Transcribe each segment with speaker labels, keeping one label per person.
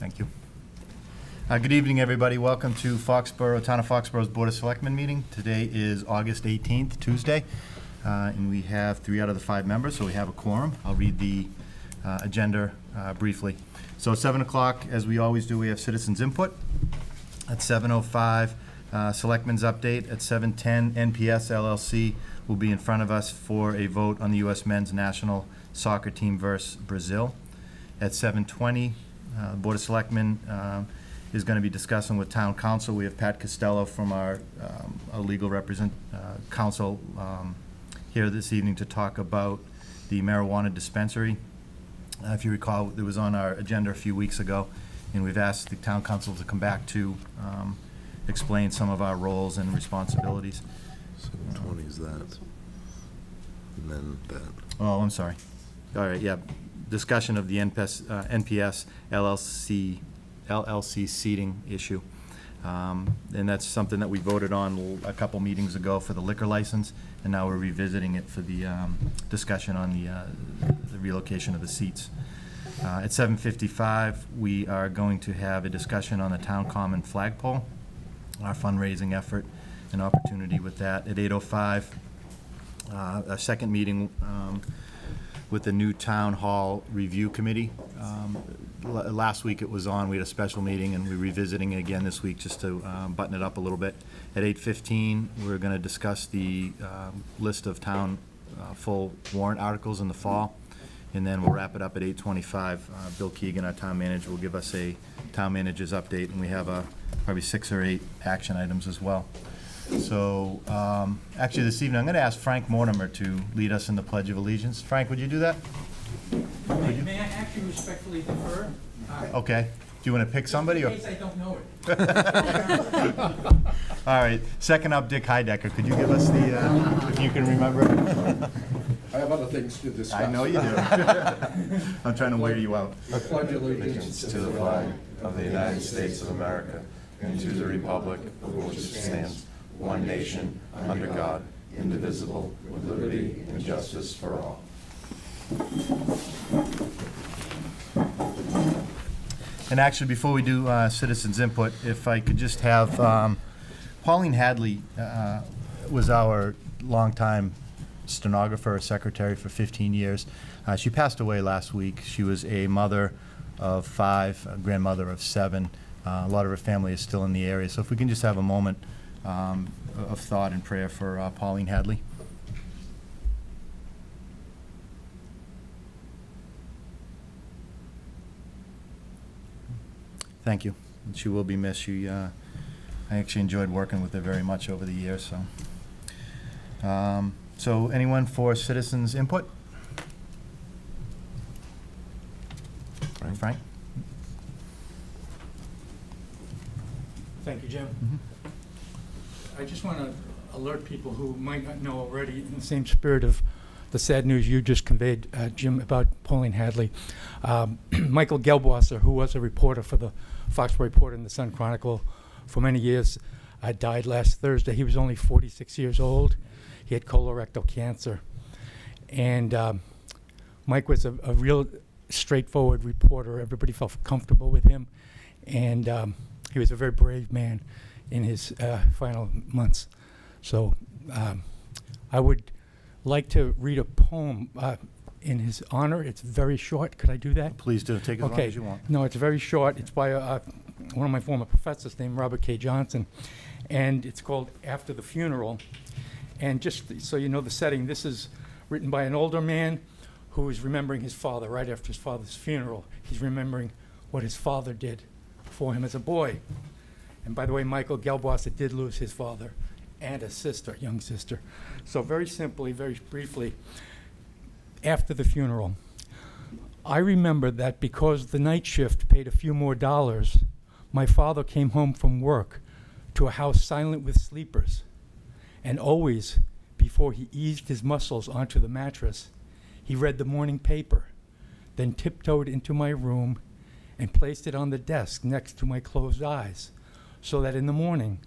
Speaker 1: Thank you. Good evening, everybody. Welcome to Foxborough, Town of Foxborough's Board of Selectmen meeting. Today is August 18th, Tuesday, and we have 3 out of the 5 members, so we have a quorum. I'll read the agenda briefly. So at 7 o'clock, as we always do, we have citizens input. At 7:05, Selectmen's update. At 7:10, NPS LLC will be in front of us for a vote on the U.S. men's national soccer team versus Brazil. At 7:20, Board of Selectmen is going to be discussing with Town Council. We have Pat Costello from our legal counsel here this evening to talk about the marijuana dispensary. If you recall, it was on our agenda a few weeks ago, and we've asked the Town Council to come back to explain some of our roles and responsibilities.
Speaker 2: 7:20 is that, and then that.
Speaker 1: Oh, I'm sorry. All right, yeah. Discussion of the NPS LLC seating issue. And that's something that we voted on a couple meetings ago for the liquor license, and now we're revisiting it for the discussion on the relocation of the seats. At 7:55, we are going to have a discussion on the Town Common flagpole, our fundraising effort and opportunity with that. At 8:05, a second meeting with the new Town Hall Review Committee. Last week it was on, we had a special meeting, and we're revisiting it again this week just to button it up a little bit. At 8:15, we're going to discuss the list of town full warrant articles in the fall, and then we'll wrap it up at 8:25. Bill Keegan, our town manager, will give us a town manager's update, and we have probably 6 or 8 action items as well. So actually this evening I'm going to ask Frank Mortimer to lead us in the Pledge of Allegiance. Frank, would you do that?
Speaker 3: May I actually respectfully defer?
Speaker 1: Okay. Do you want to pick somebody?
Speaker 3: In case I don't know it.
Speaker 1: All right. Second up, Dick Heidecker. Could you give us the, if you can remember?
Speaker 4: I have other things to discuss.
Speaker 1: I know you do. I'm trying to wear you out.
Speaker 4: I pledge allegiance
Speaker 2: To the flag of the United States of America and to the republic for which it stands, one nation, under God, indivisible, with liberty and justice for all.
Speaker 1: And actually, before we do citizens input, if I could just have, Pauline Hadley was our longtime stenographer, secretary for 15 years. She passed away last week. She was a mother of 5, a grandmother of 7. A lot of her family is still in the area. So if we can just have a moment of thought and prayer for Pauline Hadley. Thank you. She will be missed. I actually enjoyed working with her very much over the years. So anyone for citizens input? Frank?
Speaker 3: Thank you, Jim. I just want to alert people who might not know already, in the same spirit of the sad news you just conveyed, Jim, about Pauline Hadley. Michael Gelbwasser, who was a reporter for the Foxborough Reporter and the Sun Chronicle for many years, died last Thursday. He was only 46 years old. He had colorectal cancer. And Mike was a real straightforward reporter. Everybody felt comfortable with him. And he was a very brave man in his final months. So I would like to read a poem in his honor. It's very short. Could I do that?
Speaker 1: Please do. Take as long as you want.
Speaker 3: No, it's very short. It's by one of my former professors named Robert K. Johnson. And it's called After the Funeral. And just so you know the setting, this is written by an older man who is remembering his father right after his father's funeral. He's remembering what his father did for him as a boy. And by the way, Michael Gelbwasser did lose his father and a sister, young sister. So very simply, very briefly, after the funeral, I remember that because the night shift paid a few more dollars, my father came home from work to a house silent with sleepers. And always, before he eased his muscles onto the mattress, he read the morning paper, then tiptoed into my room and placed it on the desk next to my closed eyes, so that in the morning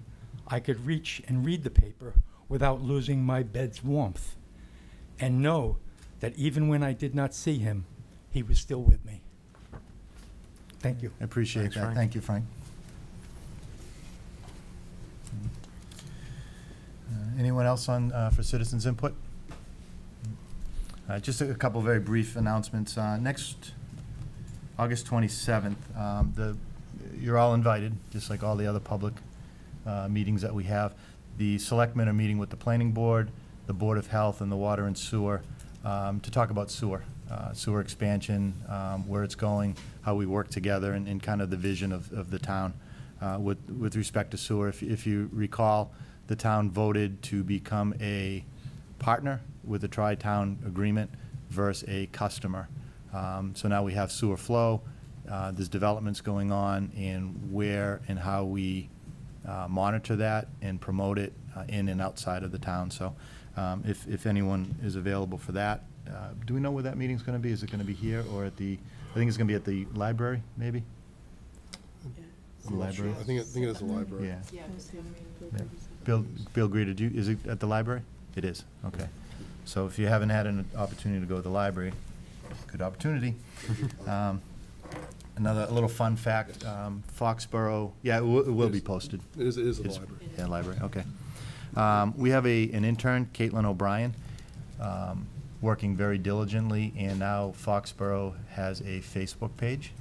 Speaker 3: I could reach and read the paper without losing my bed's warmth, and know that even when I did not see him, he was still with me. Thank you.
Speaker 1: I appreciate
Speaker 5: Thanks,
Speaker 1: that.
Speaker 5: Frank.
Speaker 1: Thank you, Frank. Anyone else on, for citizens input? Just a couple very brief announcements. Next August 27th, you're all invited, just like all the other public meetings that we have. The Selectmen are meeting with the Planning Board, the Board of Health, and the Water and Sewer to talk about sewer expansion, where it's going, how we work together, and kind of the vision of the town with respect to sewer. If you recall, the town voted to become a partner with the Tri-Town Agreement versus a customer. So now we have sewer flow. There's developments going on in where and how we monitor that and promote it in and outside of the town. So if anyone is available for that, do we know where that meeting's going to be? Is it going to be here or at the, I think it's going to be at the library, maybe? The library?
Speaker 4: I think it is the library.
Speaker 1: Yeah.
Speaker 6: Yeah.
Speaker 1: Yeah. Bill greeted you. Is it at the library? It is. Okay. So if you haven't had an opportunity to go to the library, good opportunity. Another little fun fact, Foxborough, yeah, it will be posted.
Speaker 4: It is the
Speaker 1: It's-
Speaker 4: library.
Speaker 1: Yeah, library, okay. We have an intern, Caitlin O'Brien, working very diligently, and now Foxborough has a Facebook page.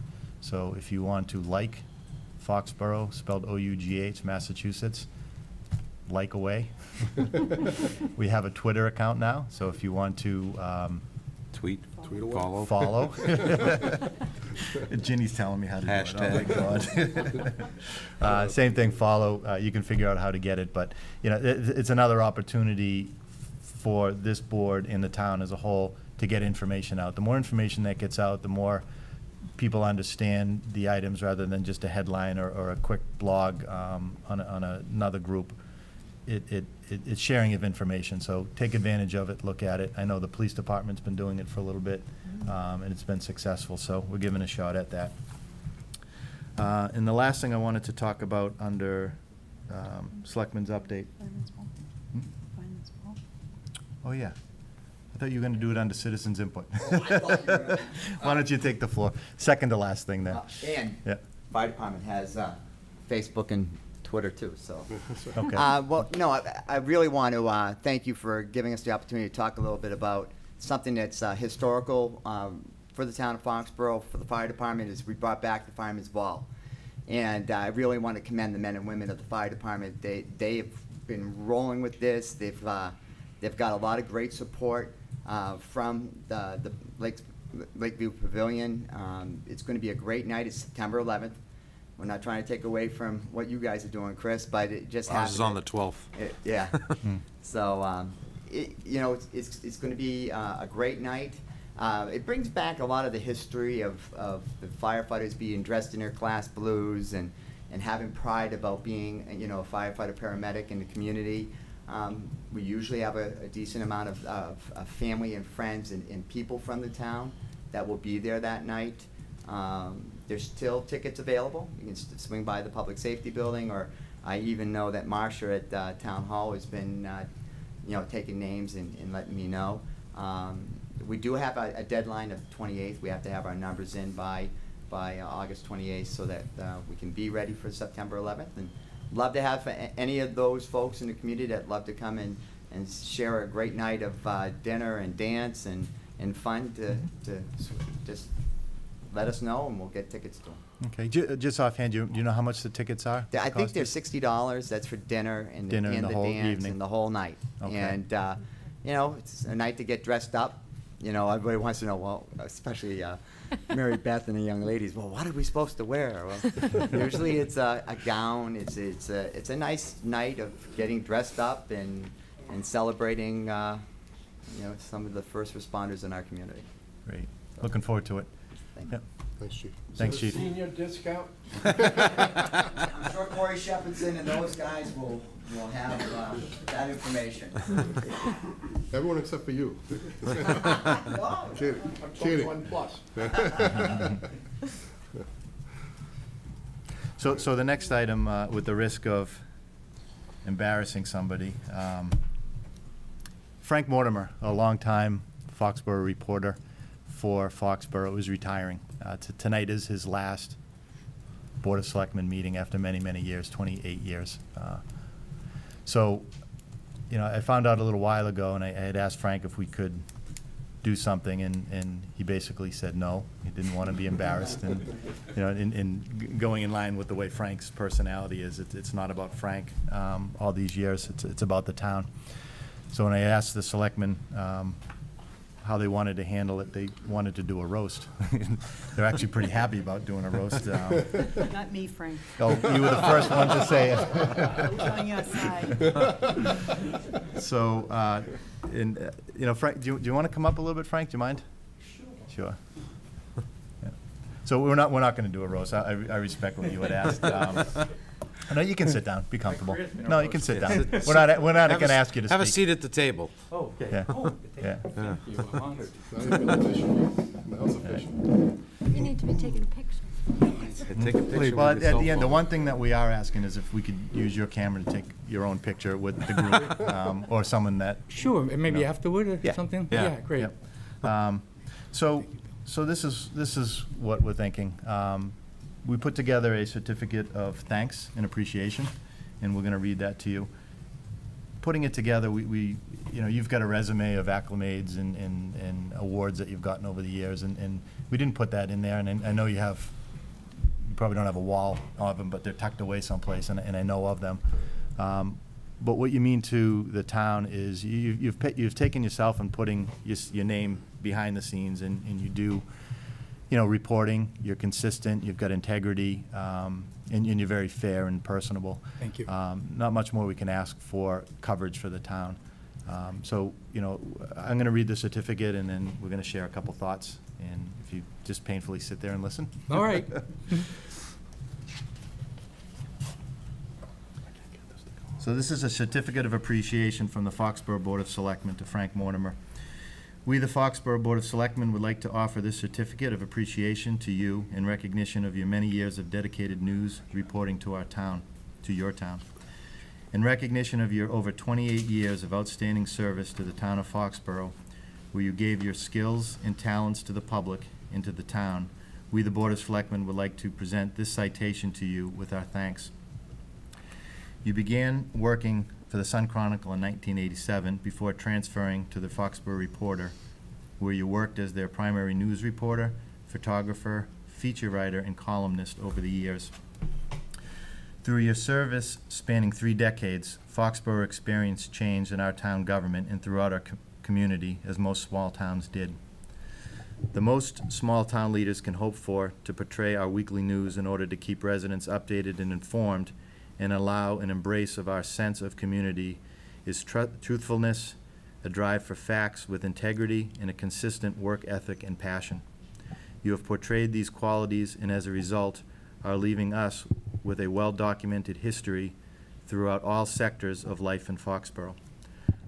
Speaker 1: So if you want to like Foxborough, spelled O-U-G-H, Massachusetts, like away. We have a Twitter account now, so if you want to
Speaker 5: Tweet,
Speaker 4: Tweet away.
Speaker 5: follow.
Speaker 1: Ginny's telling me how to
Speaker 5: Hashtag.
Speaker 1: do it. Oh, my God. Same thing, follow. You can figure out how to get it, but, you know, it's another opportunity for this board and the town as a whole to get information out. The more information that gets out, the more people understand the items rather than just a headline or a quick blog on another group. It's sharing of information, so take advantage of it, look at it. I know the police department's been doing it for a little bit, and it's been successful, so we're giving a shot at that. And the last thing I wanted to talk about under Selectmen's update. Hmm? Oh, yeah. I thought you were going to do it under citizens input. Why don't you take the floor? Second to last thing there.
Speaker 7: And
Speaker 1: Yeah.
Speaker 7: fire department has Facebook and Twitter too, so.
Speaker 1: Okay.
Speaker 7: Well, no, I really want to thank you for giving us the opportunity to talk a little bit about something that's historical for the town of Foxborough, for the fire department, is we brought back the Fireman's Ball. And I really want to commend the men and women of the fire department. They have been rolling with this. They've got a lot of great support from the Lakeview Pavilion. It's going to be a great night. It's September 11th. We're not trying to take away from what you guys are doing, Chris, but it just happened.
Speaker 5: Ours is on the 12th.
Speaker 7: Yeah. So, you know, it's going to be a great night. It brings back a lot of the history of the firefighters being dressed in their class blues and having pride about being, you know, a firefighter paramedic in the community. We usually have a decent amount of family and friends and people from the town that will be there that night. There's still tickets available. You can swing by the Public Safety Building, or I even know that Marcia at Town Hall has been, you know, taking names and letting me know. We do have a deadline of 28th. We have to have our numbers in by August 28th so that we can be ready for September 11th. And love to have any of those folks in the community that love to come and share a great night of dinner and dance and fun to just let us know, and we'll get tickets to them.
Speaker 1: Okay, just offhand, do you know how much the tickets are?
Speaker 7: I think they're
Speaker 1: Costing?
Speaker 7: $60. That's for dinner and
Speaker 1: Dinner and the whole
Speaker 7: dance
Speaker 1: evening.
Speaker 7: and the whole night.
Speaker 1: Okay.
Speaker 7: And you know, it's a night to get dressed up. You know, everybody wants to know. Well, especially Mary Beth and the young ladies. Well, what are we supposed to wear? Well, usually it's a gown. It's a nice night of getting dressed up and celebrating. You know, some of the first responders in our community.
Speaker 1: Great, looking forward to it.
Speaker 7: Thank
Speaker 1: Yep.
Speaker 4: Thanks, Chief.
Speaker 1: Thanks,
Speaker 4: So
Speaker 1: Chief.
Speaker 4: Senior discount?
Speaker 7: I'm sure Corey Shepherdson and those guys will have that information.
Speaker 4: Everyone except for you.
Speaker 7: Wow.
Speaker 4: Kidding, kidding.
Speaker 6: 1+.
Speaker 1: So the next item, with the risk of embarrassing somebody, Frank Mortimer, a longtime Foxborough reporter for Foxborough, is retiring. Tonight is his last Board of Selectmen meeting after many, many years, 28 years. So, you know, I found out a little while ago, and I had asked Frank if we could do something, and he basically said no. He didn't want to be embarrassed, and you know, in going in line with the way Frank's personality is, it's not about Frank. All these years, it's about the town. So when I asked the selectmen how they wanted to handle it, they wanted to do a roast. They're actually pretty happy about doing a roast.
Speaker 5: Not me, Frank.
Speaker 1: Oh, you were the first one to say it.
Speaker 5: I'm on your side.
Speaker 1: So, you know, Frank, do you want to come up a little bit, Frank? Do you mind? Sure. Yeah. So we're not going to do a roast. I respect what you had asked. No, you can sit down. Be comfortable. No, you can sit down. We're not going to ask you to speak.
Speaker 6: Have a seat at the table.
Speaker 3: Oh, okay.
Speaker 1: Yeah.
Speaker 3: Oh,
Speaker 1: Yeah.
Speaker 3: thank you. I'm honored.
Speaker 4: Now you've been official. Now it's official.
Speaker 8: You need to be taking pictures.
Speaker 6: Take a picture.
Speaker 1: Well,
Speaker 6: with your
Speaker 1: at the
Speaker 6: cell
Speaker 1: end, the
Speaker 6: phone.
Speaker 1: one thing that we are asking is if we could use your camera to take your own picture with the group, or someone that.
Speaker 3: Sure, and maybe
Speaker 1: No.
Speaker 3: afterward or
Speaker 1: Yeah.
Speaker 3: something?
Speaker 6: Yeah.
Speaker 3: Yeah, great.
Speaker 1: Yep. So this is what we're thinking. We put together a certificate of thanks and appreciation, and we're going to read that to you. Putting it together, we you know, you've got a resume of acclimates and awards that you've gotten over the years, and we didn't put that in there, and I know you probably don't have a wall of them, but they're tucked away someplace, and I know of them. But what you mean to the town is you've taken yourself and putting your name behind the scenes, and you do, you know, reporting. You're consistent. You've got integrity, and you're very fair and personable.
Speaker 3: Thank you.
Speaker 1: Not much more we can ask for coverage for the town. So, you know, I'm going to read the certificate, and then we're going to share a couple thoughts. And if you just painfully sit there and listen.
Speaker 3: All right.
Speaker 1: So this is a certificate of appreciation from the Foxborough Board of Selectmen to Frank Mortimer. We, the Foxborough Board of Selectmen, would like to offer this certificate of appreciation to you in recognition of your many years of dedicated news reporting to our town, to your town. In recognition of your over 28 years of outstanding service to the town of Foxborough, where you gave your skills and talents to the public and to the town, we, the Board of Selectmen, would like to present this citation to you with our thanks. You began working for the Sun Chronicle in 1987 before transferring to the Foxborough Reporter, where you worked as their primary news reporter, photographer, feature writer, and columnist over the years. Through your service spanning 3 decades, Foxborough experienced change in our town government and throughout our community, as most small towns did. The most small town leaders can hope for to portray our weekly news in order to keep residents updated and informed and allow an embrace of our sense of community is truthfulness, a drive for facts with integrity, and a consistent work ethic and passion. You have portrayed these qualities and as a result are leaving us with a well-documented history throughout all sectors of life in Foxborough.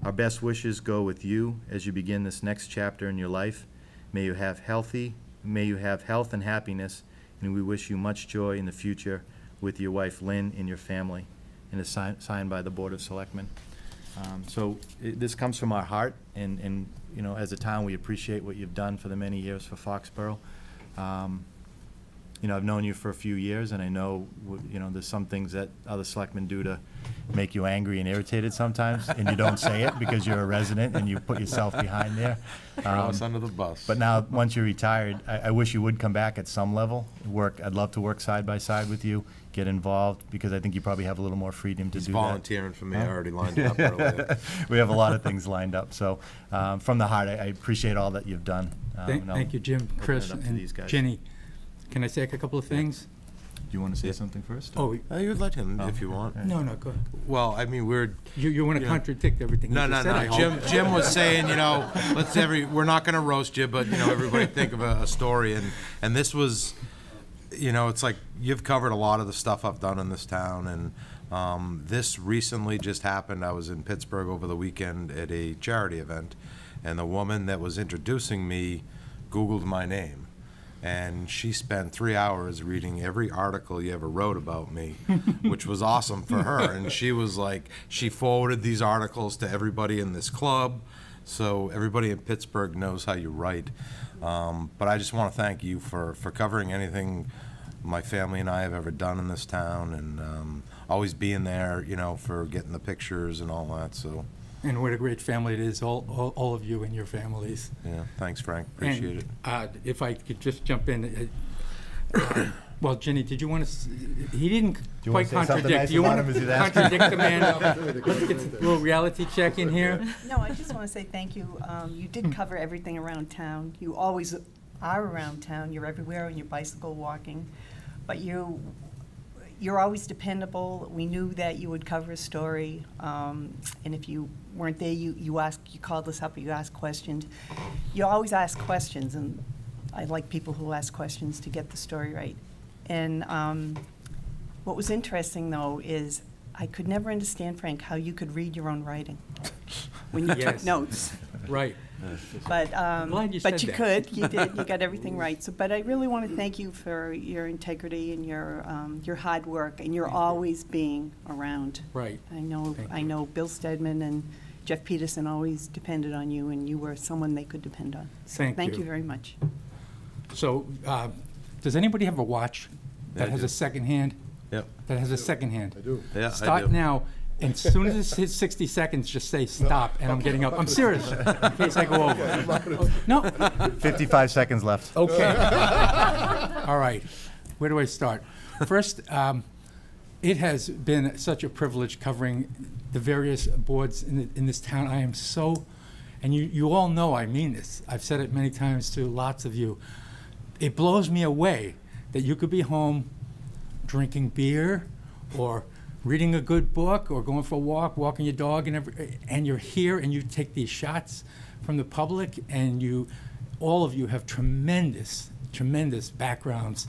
Speaker 1: Our best wishes go with you as you begin this next chapter in your life. May you have health and happiness, and we wish you much joy in the future with your wife Lynn and your family, and is signed by the Board of Selectmen. This comes from our heart, and you know, as a town, we appreciate what you've done for the many years for Foxborough. You know, I've known you for a few years, and I know, you know, there's some things that other selectmen do to make you angry and irritated sometimes, and you don't say it because you're a resident and you put yourself behind there.
Speaker 6: Throw us under the bus.
Speaker 1: But now, once you're retired, I wish you would come back at some level. I'd love to work side by side with you, get involved, because I think you probably have a little more freedom to
Speaker 6: He's
Speaker 1: do that.
Speaker 6: volunteering for me. I already lined up earlier.
Speaker 1: We have a lot of things lined up. So, from the heart, I appreciate all that you've done.
Speaker 3: Thank you, Jim, Chris,
Speaker 1: up to these
Speaker 3: and
Speaker 1: guys.
Speaker 3: Jenny. Can I say a couple of things?
Speaker 1: Do you want to say something first?
Speaker 3: Oh,
Speaker 6: You would let him if you want.
Speaker 3: no, go ahead.
Speaker 6: Well, I mean,
Speaker 3: You want to
Speaker 6: Yeah.
Speaker 3: contradict everything
Speaker 6: No,
Speaker 3: you
Speaker 6: no,
Speaker 3: just said, I
Speaker 6: no.
Speaker 3: hope.
Speaker 6: Jim was saying, you know, we're not going to roast you, but, you know, everybody think of a story. And this was, you know, it's like you've covered a lot of the stuff I've done in this town. And this recently just happened. I was in Pittsburgh over the weekend at a charity event. And the woman that was introducing me Googled my name. And she spent 3 hours reading every article you ever wrote about me, which was awesome for her. And she was like, she forwarded these articles to everybody in this club, so everybody in Pittsburgh knows how you write. But I just want to thank you for covering anything my family and I have ever done in this town, and always being there, you know, for getting the pictures and all that. So.
Speaker 3: And what a great family it is, all of you and your families.
Speaker 6: Yeah, thanks, Frank. Appreciate
Speaker 3: And, if I could just jump in. Well, Ginny, did you want to? He didn't
Speaker 1: you
Speaker 3: quite
Speaker 1: wanna say something
Speaker 3: contradict.
Speaker 1: nice
Speaker 3: Do you
Speaker 1: about
Speaker 3: want
Speaker 1: him as he's
Speaker 3: to
Speaker 1: asking?
Speaker 3: contradict the man? Let's get a little reality check in here.
Speaker 5: No, I just want to say thank you. You did cover everything around town. You always are around town. You're everywhere on your bicycle, walking. But you're always dependable. We knew that you would cover a story. And if you weren't there, you called us up, you asked questions. You always ask questions, and I like people who ask questions to get the story right. And what was interesting, though, is I could never understand, Frank, how you could read your own writing when you took notes.
Speaker 3: Right.
Speaker 5: But
Speaker 3: glad you
Speaker 5: but
Speaker 3: said
Speaker 5: you
Speaker 3: that.
Speaker 5: could, you did, you got everything right. So, but I really want to thank you for your integrity and your hard work, and you're always being around.
Speaker 3: Right.
Speaker 5: I know,
Speaker 3: Thank
Speaker 5: I know Bill Stedman and Jeff Peterson always depended on you, and you were someone they could depend on. So
Speaker 3: Thank you.
Speaker 5: you very much.
Speaker 3: So, does anybody have a watch
Speaker 6: Yeah,
Speaker 3: that
Speaker 6: I
Speaker 3: has
Speaker 6: do.
Speaker 3: a second hand?
Speaker 6: Yep.
Speaker 3: That has a second hand?
Speaker 4: I do.
Speaker 6: Yeah, I
Speaker 3: Start
Speaker 6: do.
Speaker 3: now, and as soon as it hits 60 seconds, just say stop, and I'm getting up. I'm serious, in case I go over. No?
Speaker 1: 55 seconds left.
Speaker 3: Okay. All right. Where do I start? First, it has been such a privilege covering the various boards in this town. I am so, and you all know I mean this. I've said it many times to lots of you. It blows me away that you could be home drinking beer or reading a good book or going for a walk, walking your dog, and you're here and you take these shots from the public, and all of you have tremendous backgrounds,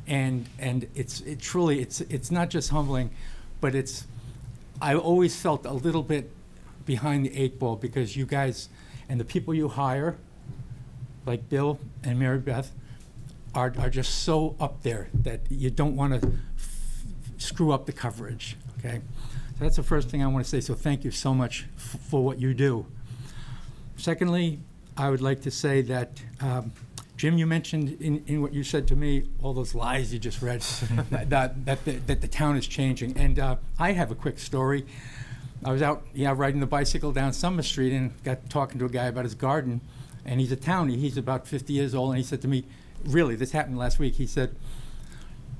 Speaker 3: and it's truly not just humbling, but I always felt a little bit behind the 8 ball, because you guys and the people you hire, like Bill and Mary Beth, are just so up there that you don't want to screw up the coverage, okay? So that's the first thing I want to say, so thank you so much for what you do. Secondly, I would like to say that, Jim, you mentioned in what you said to me, all those lies you just read, that the town is changing. And I have a quick story. I was out riding the bicycle down Summer Street and got talking to a guy about his garden, and he's a townie. He's about 50 years old, and he said to me, really, this happened last week, he said,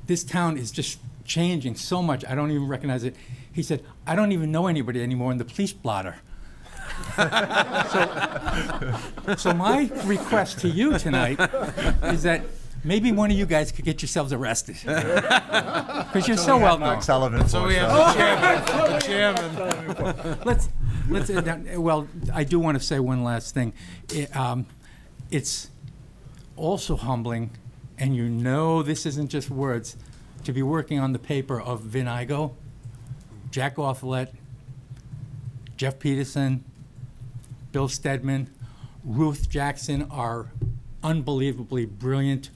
Speaker 3: this town is just changing so much, I don't even recognize it. He said, I don't even know anybody anymore in the police blotter. So my request to you tonight is that maybe one of you guys could get yourselves arrested, because you're so well known.
Speaker 1: Mark Sullivan.
Speaker 6: So we have the chairman.
Speaker 3: Let's well, I do want to say one last thing. It's also humbling, and you know this isn't just words, to be working on the paper of Vin Igo, Jack Ortholet, Jeff Peterson, Bill Stedman, Ruth Jackson, our unbelievably brilliant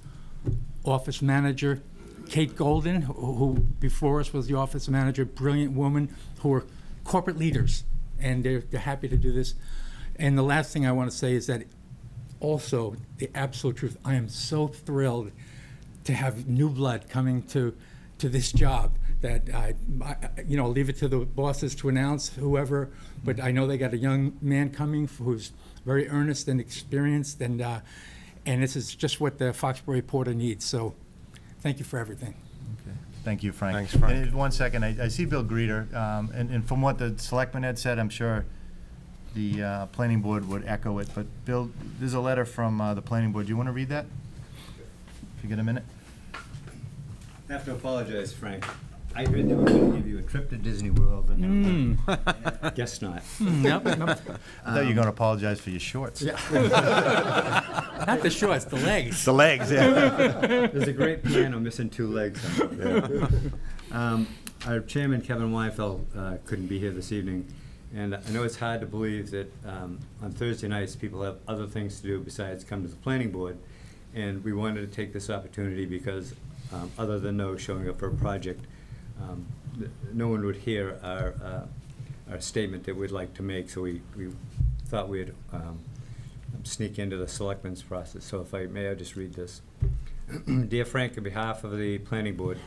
Speaker 3: office manager, Kate Golden, who before us was the office manager, brilliant woman, who are corporate leaders, and they're happy to do this. And the last thing I want to say is that also, the absolute truth, I am so thrilled to have new blood coming to this job, that leave it to the bosses to announce whoever, but I know they got a young man coming who's very earnest and experienced, and this is just what the Foxborough reporter needs. So thank you for everything.
Speaker 1: Okay. Thank you, Frank.
Speaker 6: Thanks, Frank.
Speaker 1: And 1 second, I see Bill Greeter, and from what the selectmen had said, I'm sure the planning board would echo it, but Bill, there's a letter from the planning board. Do you want to read that? If you get a minute.
Speaker 9: I have to apologize, Frank. I heard they were going to give you a trip to Disney World, and guess not.
Speaker 3: Nope.
Speaker 1: I thought you were going to apologize for your shorts.
Speaker 3: Not the shorts, the legs.
Speaker 1: The legs, yeah.
Speaker 9: There's a great piano missing 2 legs. Our chairman, Kevin Weinfeld, couldn't be here this evening, and I know it's hard to believe that on Thursday nights people have other things to do besides come to the planning board, and we wanted to take this opportunity because other than showing up for a project, no one would hear our statement that we'd like to make, so we thought we'd sneak into the selectmen's process. So if I may, I'll just read this. Dear Frank, on behalf of the Planning Board,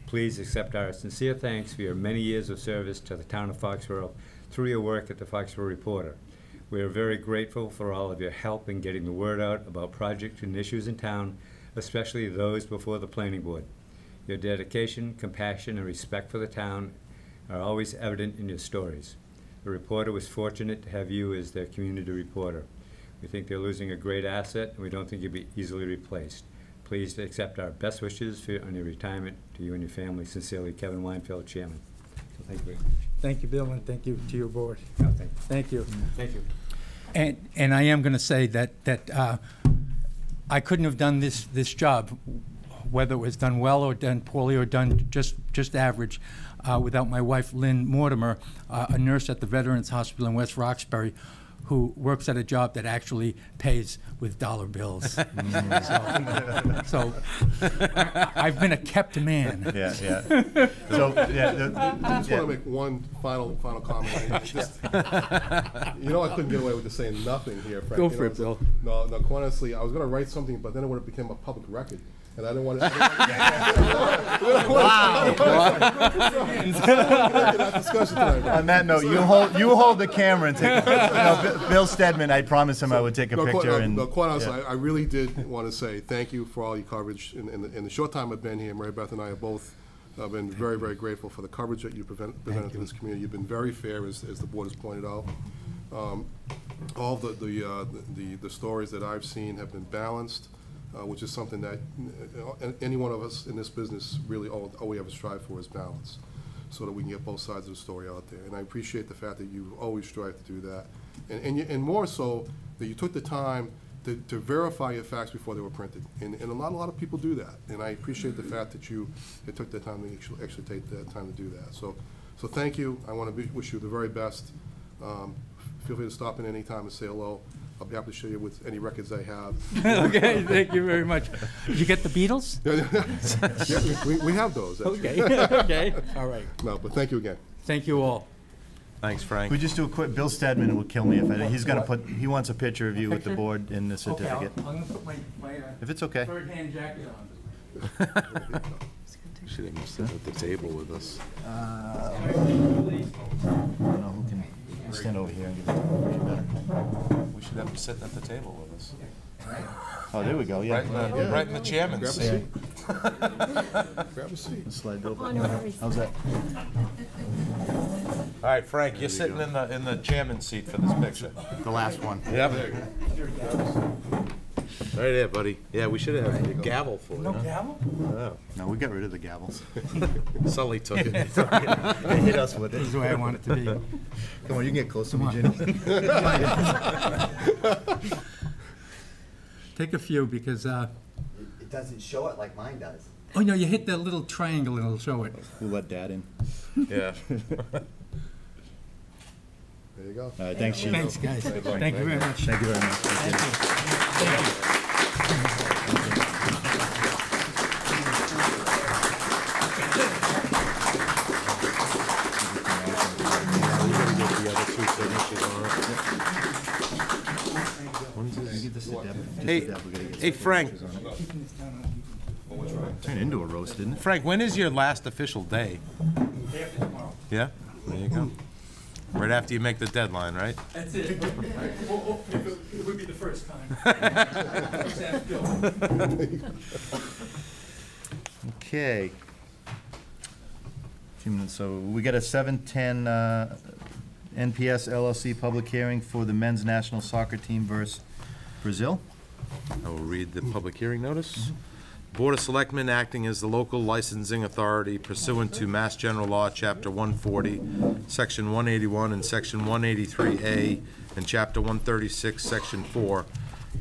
Speaker 9: please accept our sincere thanks for your many years of service to the town of Foxborough through your work at the Foxborough Reporter. We are very grateful for all of your help in getting the word out about projects and issues in town, especially those before the Planning Board. Your dedication, compassion, and respect for the town are always evident in your stories. The Reporter was fortunate to have you as their community reporter. We think they're losing a great asset, and we don't think you'll be easily replaced. Please accept our best wishes on your retirement to you and your family. Sincerely, Kevin Weinfeld, Chairman. So thank you very much.
Speaker 3: Thank you, Bill, and thank you to your board.
Speaker 9: No, thank you.
Speaker 3: Thank you.
Speaker 9: Thank you.
Speaker 3: And I am going to say that I couldn't have done this job, whether it was done well or done poorly or done just average, without my wife, Lynn Mortimer, a nurse at the Veterans Hospital in West Roxbury, who works at a job that actually pays with dollar bills. So I've been a kept man.
Speaker 1: Yeah. So,
Speaker 4: I just want to make one final comment. Just, I couldn't get away with just saying nothing here, Frank.
Speaker 3: Go for it, Bill.
Speaker 4: No, quite honestly, I was going to write something, but then it would have become a public record. And I didn't want to.
Speaker 1: On that note, you hold the camera and take. Bill Stedman, I promised him I would take a picture.
Speaker 4: Quite honestly, I really did want to say thank you for all your coverage. In the short time I've been here, Mary Beth and I have both been very, very grateful for the coverage that you presented to this community. You've been very fair, as the board has pointed out. All the stories that I've seen have been balanced. Which is something that any one of us in this business really all we ever strive for is balance, so that we can get both sides of the story out there. And I appreciate the fact that you always strive to do that, and more so that you took the time to verify your facts before they were printed. And a lot of people do that, and I appreciate the fact that you took the time to actually take the time to do that. So thank you. I want to wish you the very best. Feel free to stop in any time and say hello. I'll be happy to show you with any records I have.
Speaker 3: Okay, thank you very much. Did you get the Beatles?
Speaker 4: Yeah, we have those. Actually.
Speaker 3: Okay, all right.
Speaker 4: No, but thank you again.
Speaker 3: Thank you all.
Speaker 6: Thanks, Frank.
Speaker 1: We just do a quick. Bill Stedman will kill me if he's going to put. He wants a picture of you with the board in the certificate.
Speaker 3: Okay, I'm going to put my
Speaker 1: if it's okay.
Speaker 3: third-hand jacket on.
Speaker 2: Should have sit at the table with us.
Speaker 1: I don't know who can stand over here and give it better.
Speaker 6: We should have him sitting at the table with us.
Speaker 1: Oh, there we go. Yeah.
Speaker 6: Right in the chairman's seat.
Speaker 4: Grab a seat.
Speaker 1: Slide over.
Speaker 8: Honoraries.
Speaker 1: How's that?
Speaker 6: All right, Frank, you're sitting in the chairman's seat for this picture.
Speaker 1: The last one.
Speaker 6: Yep. Right there, buddy. Yeah, we should have a gavel for it.
Speaker 3: No gavel?
Speaker 6: Oh.
Speaker 1: No, we got rid of the gavels.
Speaker 6: Sully took it.
Speaker 1: They hit us with it.
Speaker 3: This is the way I want it to be.
Speaker 1: Come on, you can get close to me, Jenny.
Speaker 3: Take a few because,
Speaker 7: It doesn't show it like mine does.
Speaker 3: oh no, you hit that little triangle and it'll show it.
Speaker 1: We'll let Dad in.
Speaker 6: Yeah.
Speaker 4: There you go.
Speaker 1: All right, thanks, Chief.
Speaker 3: Thanks, guys. Thank you very much.
Speaker 1: Thank you very much. Thank you.
Speaker 6: Hey, Frank.
Speaker 1: Turned into a roast, didn't it?
Speaker 6: Frank, when is your last official day?
Speaker 3: Day after tomorrow.
Speaker 6: Yeah? There you go. Right after you make the deadline, right?
Speaker 3: That's it. It would be the first time. Just ask Bill.
Speaker 1: Okay. Few minutes. So we got a 7:10 NPS LLC public hearing for the men's national soccer team versus Brazil.
Speaker 6: I will read the public hearing notice. Board of Selectmen, acting as the local licensing authority pursuant to Mass General Law, Chapter 140, Section 181, and Section 183A, and Chapter 136, Section 4,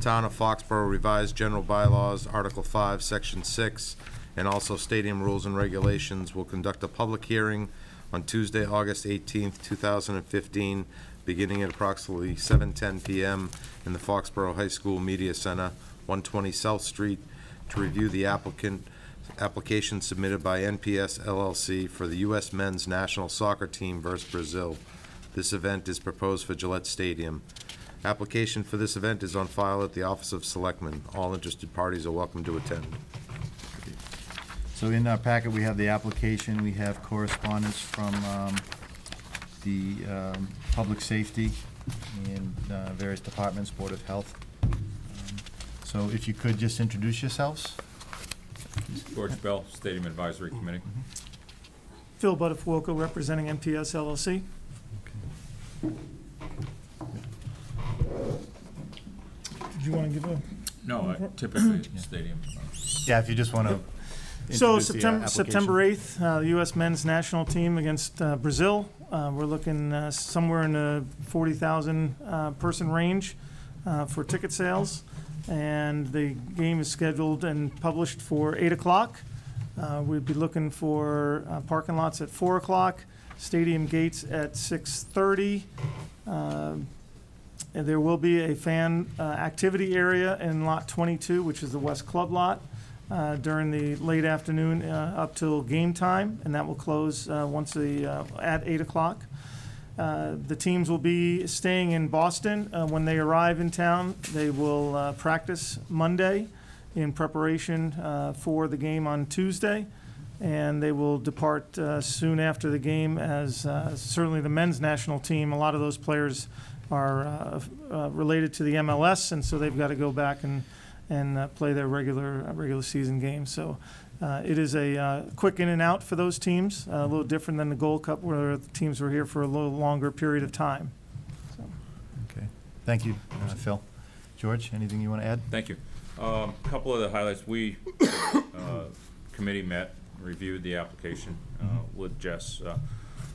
Speaker 6: Town of Foxborough Revised General Bylaws, Article 5, Section 6, and also Stadium Rules and Regulations, will conduct a public hearing on Tuesday, August 18th, 2015, beginning at approximately 7:10 p.m. in the Foxborough High School Media Center, 120 South Street, to review the application submitted by NPS LLC for the U.S. men's national soccer team versus Brazil. This event is proposed for Gillette Stadium. Application for this event is on file at the Office of Selectmen. All interested parties are welcome to attend.
Speaker 1: So in our packet, we have the application, we have correspondence from the Public Safety and various departments, Board of Health. So if you could just introduce yourselves.
Speaker 10: George Bell, Stadium Advisory Committee.
Speaker 11: Phil Buttafuoco, representing MTS LLC. Did you want to give a?
Speaker 10: No, typically Stadium.
Speaker 1: Yeah, if you just want to.
Speaker 11: So September 8th, the U.S. men's national team against Brazil. We're looking somewhere in the 40,000 person range for ticket sales. And the game is scheduled and published for 8 o'clock. We'd be looking for parking lots at 4 o'clock, stadium gates at 6:30. And there will be a fan activity area in lot 22, which is the West Club lot, during the late afternoon up till game time, and that will close at 8 o'clock. The teams will be staying in Boston. When they arrive in town, they will practice Monday in preparation for the game on Tuesday, and they will depart soon after the game, as certainly the men's national team, a lot of those players are related to the MLS, and so they've got to go back and play their regular season games. So it is a quick in and out for those teams, a little different than the Gold Cup, where the teams were here for a little longer period of time. So.
Speaker 1: Okay, thank you, Phil. George, anything you want to add?
Speaker 10: Thank you. A couple of the highlights. We, committee met, reviewed the application with Jess,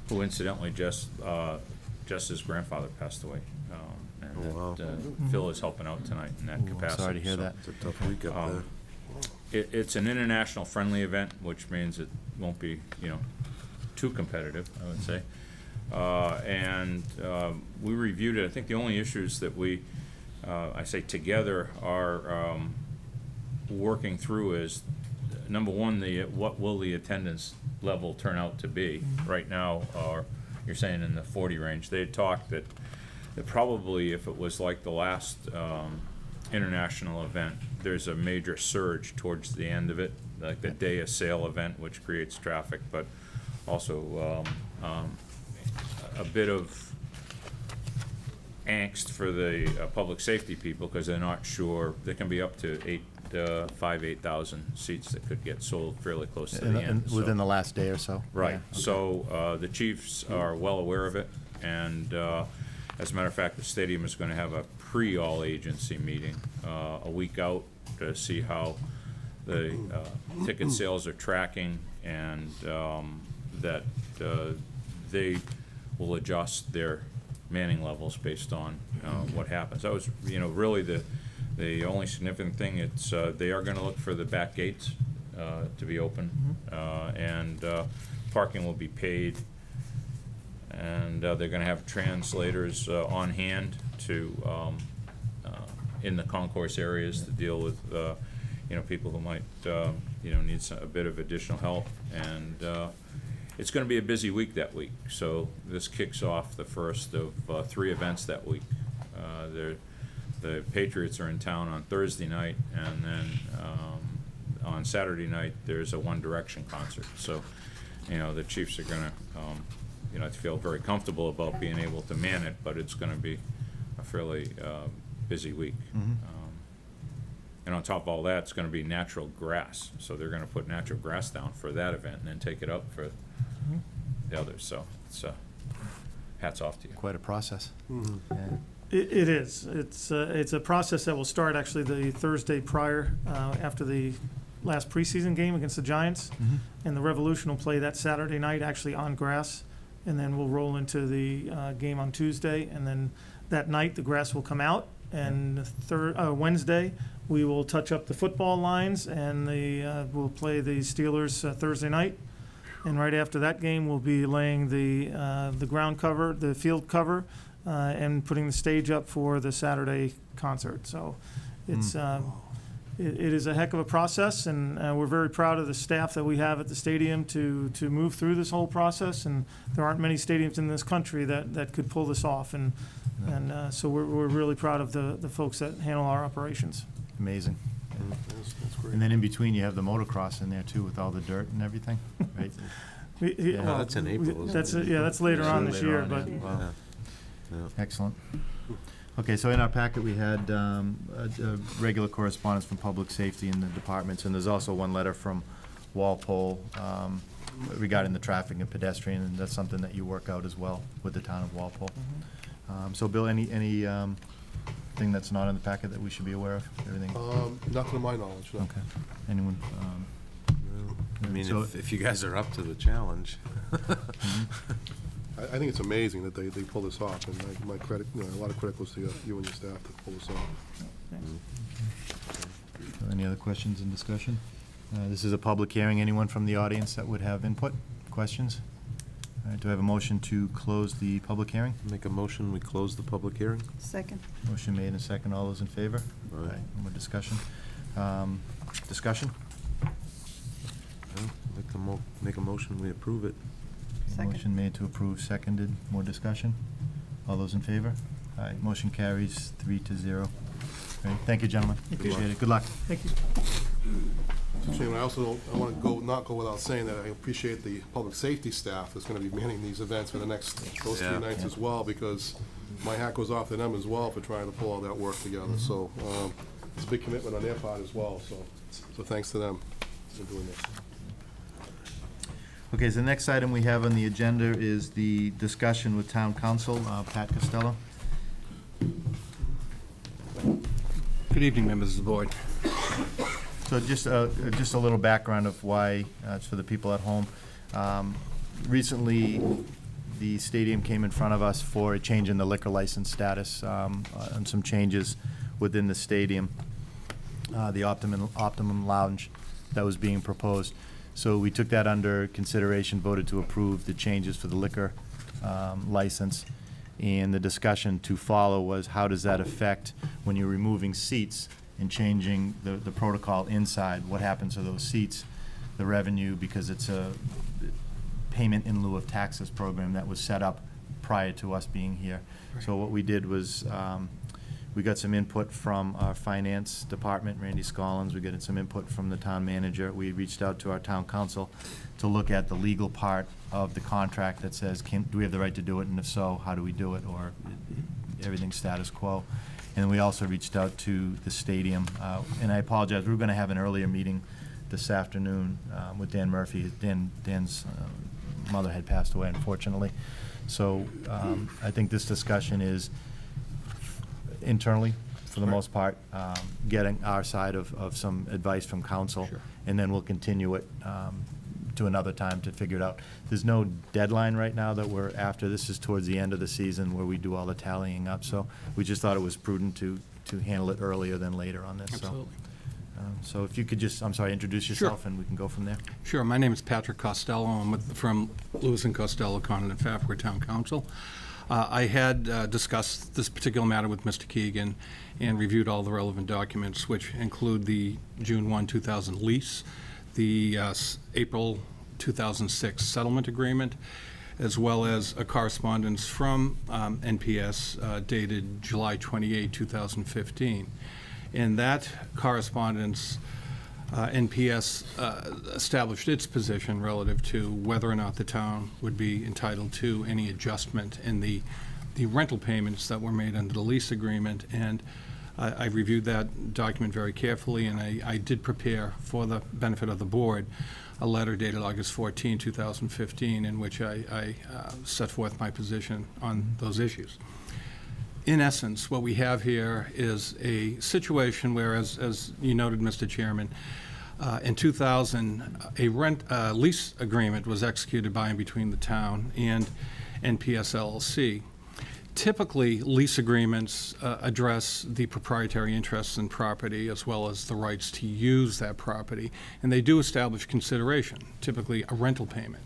Speaker 10: who incidentally Jess's grandfather passed away. Phil is helping out tonight in that capacity.
Speaker 1: Sorry to hear that.
Speaker 6: It's a tough week up there.
Speaker 10: It's an international friendly event, which means it won't be, too competitive, I would say. And we reviewed it. I think the only issues that we, I say together, are working through is, number one, what will the attendance level turn out to be? Right now, you're saying in the 40 range. They had talked that probably, if it was like the last international event, there's a major surge towards the end of it, like the day of sale event, which creates traffic, but also a bit of angst for the public safety people, because they're not sure. There can be up to 8,000 seats that could get sold fairly close to the end.
Speaker 1: Within the last day or so?
Speaker 10: Right.
Speaker 1: Yeah, okay.
Speaker 10: So the Chiefs are well aware of it, and as a matter of fact, the stadium is going to have a pre-all-agency meeting a week out to see how the ticket sales are tracking, and that they will adjust their manning levels based on what happens. That was, really the only significant thing. It's they are going to look for the back gates to be open, and parking will be paid. And they're going to have translators on hand to in the concourse areas to deal with people who might need a bit of additional help. And it's going to be a busy week that week. So this kicks off the first of 3 events that week. The Patriots are in town on Thursday night, and then on Saturday night there's a One Direction concert. So the Chiefs are going to I feel very comfortable about being able to man it, but it's going to be a fairly busy week. And on top of all that, it's going to be natural grass. So they're going to put natural grass down for that event and then take it up for the others. So it's hats off to you.
Speaker 1: Quite a process. Yeah.
Speaker 11: It is. It's a process that will start actually the Thursday prior, after the last preseason game against the Giants. And the Revolution will play that Saturday night actually on grass. And then we'll roll into the game on Tuesday, and then that night the grass will come out. And Wednesday we will touch up the football lines, and we'll play the Steelers Thursday night. And right after that game, we'll be laying the ground cover, the field cover, and putting the stage up for the Saturday concert. So it's it is a heck of a process, and we're very proud of the staff that we have at the stadium to move through this whole process. And there aren't many stadiums in this country that could pull this off. And so we're really proud of the folks that handle our operations.
Speaker 1: Amazing.
Speaker 4: That's great.
Speaker 1: And then in between, you have the motocross in there too, with all the dirt and everything, right? Yeah.
Speaker 6: Well, that's in April, isn't it?
Speaker 11: Yeah, that's later on this
Speaker 1: Later
Speaker 11: year,
Speaker 1: on,
Speaker 11: but
Speaker 1: yeah.
Speaker 6: Wow. Yeah.
Speaker 1: Excellent. Okay, so in our packet, we had a regular correspondence from public safety in the departments, and there's also one letter from Walpole regarding the traffic and pedestrian, and that's something that you work out as well with the town of Walpole. So Bill, any thing that's not in the packet that we should be aware of? Everything?
Speaker 4: Not to my knowledge, no.
Speaker 1: Okay. Anyone?
Speaker 6: I mean,
Speaker 1: So-
Speaker 6: if you guys are up to the challenge.
Speaker 4: I think it's amazing that they pull this off, and my credit, a lot of credit goes to you and your staff to pull this off.
Speaker 1: Any other questions in discussion? This is a public hearing. Anyone from the audience that would have input, questions? All right, do I have a motion to close the public hearing?
Speaker 6: Make a motion, we close the public hearing?
Speaker 5: Second.
Speaker 1: Motion made and second. All those in favor?
Speaker 6: Aye.
Speaker 1: No more discussion. Discussion?
Speaker 6: Make a motion, we approve it.
Speaker 5: Second.
Speaker 1: Motion made to approve, seconded. More discussion? All those in favor? All right, motion carries 3-0. All right, thank you, gentlemen. Appreciate it. Good luck.
Speaker 11: thank you.
Speaker 4: Mr. Chairman, I want to not go without saying that I appreciate the public safety staff that's going to be manning these events for those
Speaker 6: Yeah.
Speaker 4: 3 nights as well, because my hat goes off to them as well for trying to pull all that work together. So it's a big commitment on their part as well, so thanks to them for doing this.
Speaker 1: Okay, so the next item we have on the agenda is the discussion with town council, Pat Costello.
Speaker 12: Good evening, members of the board.
Speaker 1: So just a little background of why, it's for the people at home. Recently, the stadium came in front of us for a change in the liquor license status, and some changes within the stadium, the Optimum Lounge that was being proposed. So we took that under consideration, voted to approve the changes for the liquor license. And the discussion to follow was, how does that affect when you're removing seats and changing the protocol inside? What happens to those seats, the revenue, because it's a payment in lieu of taxes program that was set up prior to us being here. Right. So what we did was, we got some input from our finance department, Randy Scollins. We got some input from the town manager. We reached out to our town council to look at the legal part of the contract that says, do we have the right to do it, and if so, how do we do it, or everything's status quo. And we also reached out to the stadium, and I apologize, we were going to have an earlier meeting this afternoon with Dan Murphy. Dan's mother had passed away, unfortunately. So I think this discussion is internally, for the most part, getting our side of some advice from council. Sure. And then we'll continue it to another time to figure it out. There's no deadline right now that we're after. This is towards the end of the season where we do all the tallying up. So we just thought it was prudent to handle it earlier than later on this.
Speaker 12: Absolutely.
Speaker 1: So if you could just, I'm sorry, introduce yourself. Sure. And we can go from there.
Speaker 12: Sure. My name is Patrick Costello. I'm from Lewis and Costello, Condon and Fafra Town Council. I had discussed this particular matter with Mr. Keegan and reviewed all the relevant documents, which include the June 1, 2000 lease, the April 2006 settlement agreement, as well as a correspondence from NPS dated July 28, 2015. In that correspondence, NPS established its position relative to whether or not the town would be entitled to any adjustment in the rental payments that were made under the lease agreement. And I reviewed that document very carefully, and I did prepare, for the benefit of the board, a letter dated August 14, 2015, in which I set forth my position on those issues. In essence, what we have here is a situation where, as you noted, Mr. Chairman, in 2000, a lease agreement was executed by and between the town and NPS LLC. Typically, lease agreements address the proprietary interests in property as well as the rights to use that property, and they do establish consideration, typically a rental payment.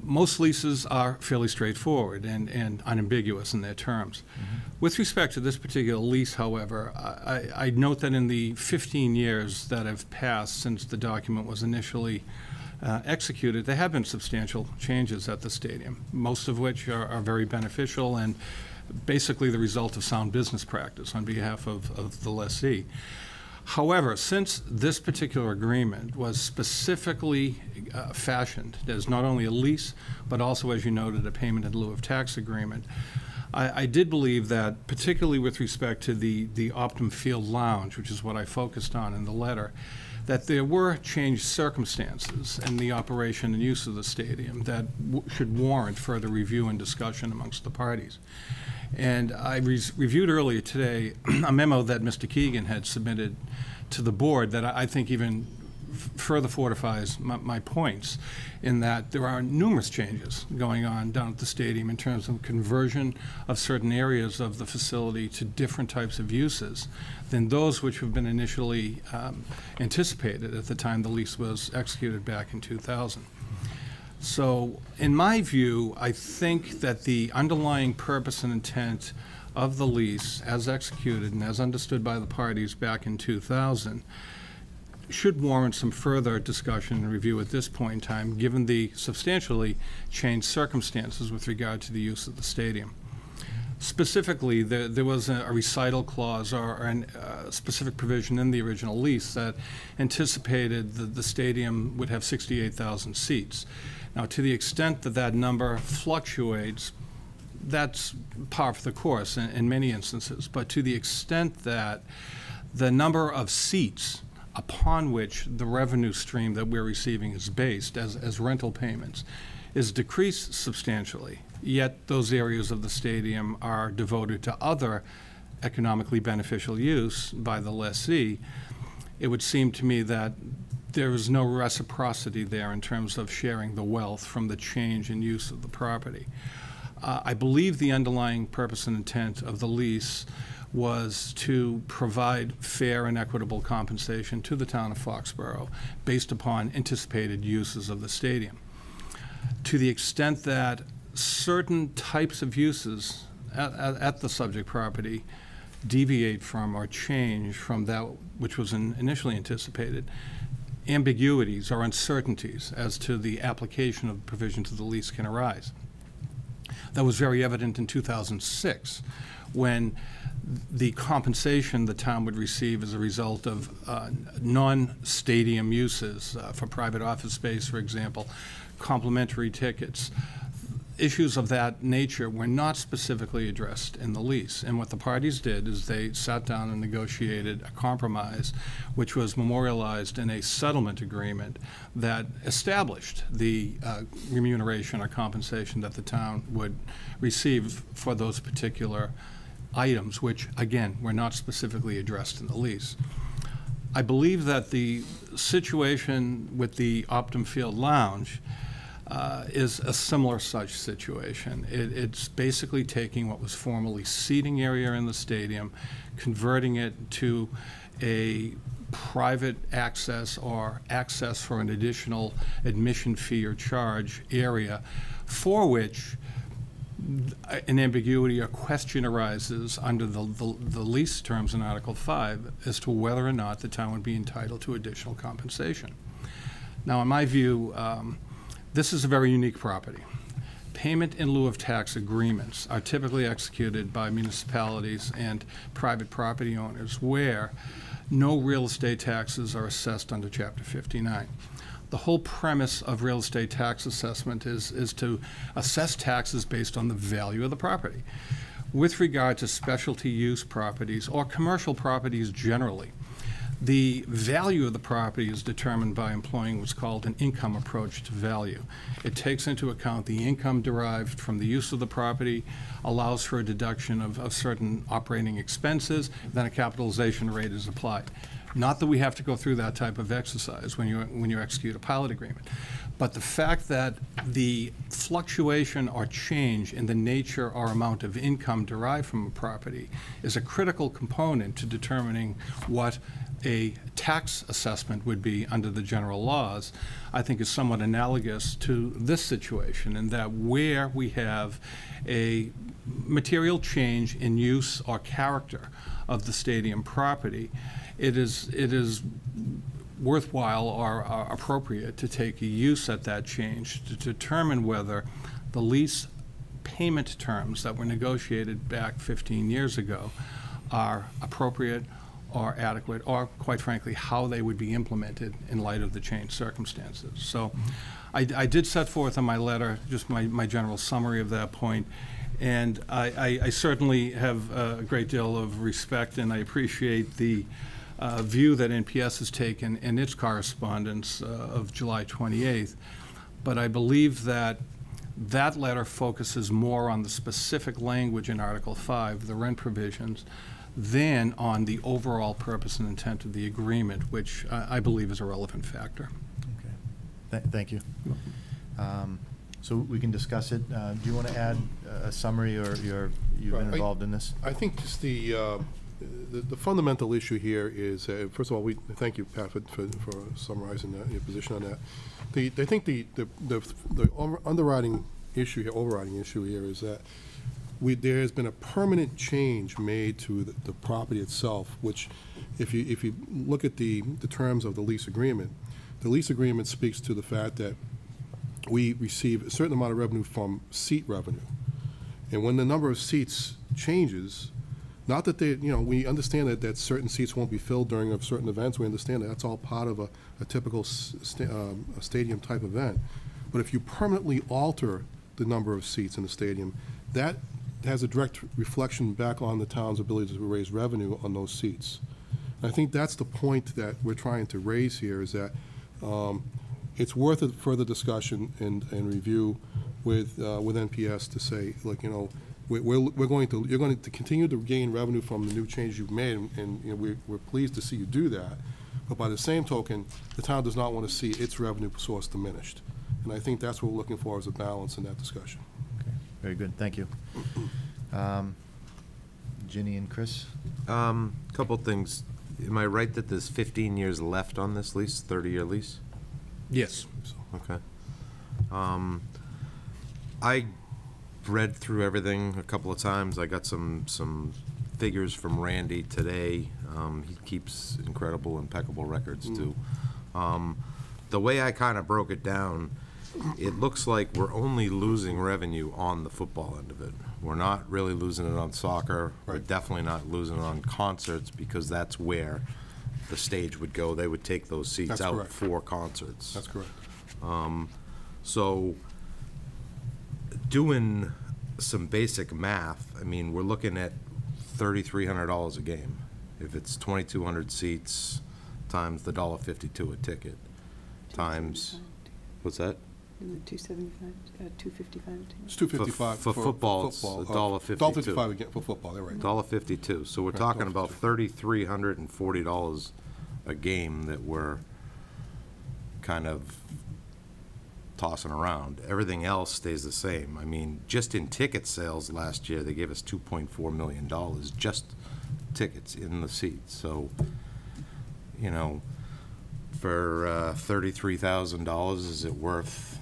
Speaker 12: Most leases are fairly straightforward and unambiguous in their terms. Mm-hmm. With respect to this particular lease, however, I note that in the 15 years that have passed since the document was initially executed, there have been substantial changes at the stadium, most of which are very beneficial and basically the result of sound business practice on behalf of the lessee. However, since this particular agreement was specifically fashioned as not only a lease, but also, as you noted, a payment in lieu of tax agreement, I did believe that, particularly with respect to the Optum Field Lounge, which is what I focused on in the letter, that there were changed circumstances in the operation and use of the stadium that should warrant further review and discussion amongst the parties. And I reviewed earlier today a memo that Mr. Keegan had submitted to the board that I think even further fortifies my points, in that there are numerous changes going on down at the stadium in terms of conversion of certain areas of the facility to different types of uses than those which have been initially anticipated at the time the lease was executed back in 2000. So, in my view, I think that the underlying purpose and intent of the lease, as executed and as understood by the parties back in 2000, should warrant some further discussion and review at this point in time, given the substantially changed circumstances with regard to the use of the stadium. Specifically, there was a recital clause or a specific provision in the original lease that anticipated that the stadium would have 68,000 seats. Now, to the extent that that number fluctuates, that's par for the course in many instances. But to the extent that the number of seats upon which the revenue stream that we're receiving is based as rental payments is decreased substantially, yet those areas of the stadium are devoted to other economically beneficial use by the lessee, it would seem to me that there is no reciprocity there in terms of sharing the wealth from the change in use of the property. I believe the underlying purpose and intent of the lease was to provide fair and equitable compensation to the town of Foxborough based upon anticipated uses of the stadium. To the extent that certain types of uses at the subject property deviate from or change from that which was initially anticipated, ambiguities or uncertainties as to the application of the provisions of the lease can arise. That was very evident in 2006, when the compensation the town would receive as a result of non-stadium uses for private office space, for example, complimentary tickets, issues of that nature were not specifically addressed in the lease. And what the parties did is they sat down and negotiated a compromise which was memorialized in a settlement agreement that established the remuneration or compensation that the town would receive for those particular items, which, again, were not specifically addressed in the lease. I believe that the situation with the Optum Field Lounge is a similar such situation. It's basically taking what was formerly seating area in the stadium, converting it to a private access or access for an additional admission fee or charge area, for which an ambiguity or question arises under the lease terms in Article 5 as to whether or not the town would be entitled to additional compensation. Now, in my view, this is a very unique property. Payment in lieu of tax agreements are typically executed by municipalities and private property owners where no real estate taxes are assessed under Chapter 59. The whole premise of real estate tax assessment is to assess taxes based on the value of the property. With regard to specialty use properties or commercial properties generally, the value of the property is determined by employing what's called an income approach to value. It takes into account the income derived from the use of the property, allows for a deduction of certain operating expenses, then a capitalization rate is applied. Not that we have to go through that type of exercise when you execute a pilot agreement, but the fact that the fluctuation or change in the nature or amount of income derived from a property is a critical component to determining what a tax assessment would be under the general laws, I think is somewhat analogous to this situation, in that where we have a material change in use or character of the stadium property, it is worthwhile or appropriate to take a use at that change to determine whether the lease payment terms that were negotiated back 15 years ago are appropriate are adequate, or quite frankly, how they would be implemented in light of the changed circumstances. So I did set forth in my letter just my general summary of that point, and I certainly have a great deal of respect, and I appreciate the view that NPS has taken in its correspondence of July 28th. But I believe that that letter focuses more on the specific language in Article 5, the rent provisions, than on the overall purpose and intent of the agreement, which I believe is a relevant factor.
Speaker 1: Okay. Thank you. So we can discuss it. Do you want to add a summary, or you've been involved in this?
Speaker 4: I think just the fundamental issue here is, first of all, we thank you, Pat, for summarizing your position on that. I think the overriding issue here is that there has been a permanent change made to the property itself, which, if you look at the terms of the lease agreement speaks to the fact that we receive a certain amount of revenue from seat revenue, and when the number of seats changes, not that we understand that certain seats won't be filled during certain events. We understand that's all part of a typical stadium type event. But if you permanently alter the number of seats in the stadium, that has a direct reflection back on the town's ability to raise revenue on those seats. And I think that's the point that we're trying to raise here, is that it's worth a further discussion and review with NPS to say, look, you're going to continue to gain revenue from the new changes you've made, and we're pleased to see you do that. But by the same token, the town does not want to see its revenue source diminished. And I think that's what we're looking for as a balance in that discussion.
Speaker 1: Okay. Very good. Thank you. Ginny and Chris?
Speaker 6: Couple things. Am I right that there's 15 years left on this lease, 30-year lease?
Speaker 12: Yes.
Speaker 6: Okay. I read through everything a couple of times. I got some figures from Randy today. He keeps incredible, impeccable records too. The way I kind of broke it down, it looks like we're only losing revenue on the football end of it. We're not really losing it on soccer. We're definitely not losing it on concerts, because that's where the stage would go. They would take those seats out for concerts.
Speaker 4: That's correct.
Speaker 6: So doing some basic math, I mean, we're looking at $3,300 a game. If it's 2,200 seats times the $1.52 a ticket, times, what's that?
Speaker 5: $275, $255.
Speaker 4: It's $255
Speaker 6: for football. It's $1.52.
Speaker 4: $1.55 again for football. They're right.
Speaker 6: $1.52. So we're talking about $3,340 a game that we're kind of tossing around. Everything else stays the same. I mean, just in ticket sales last year, they gave us $2.4 million just tickets in the seats. So, for $33,000, is it worth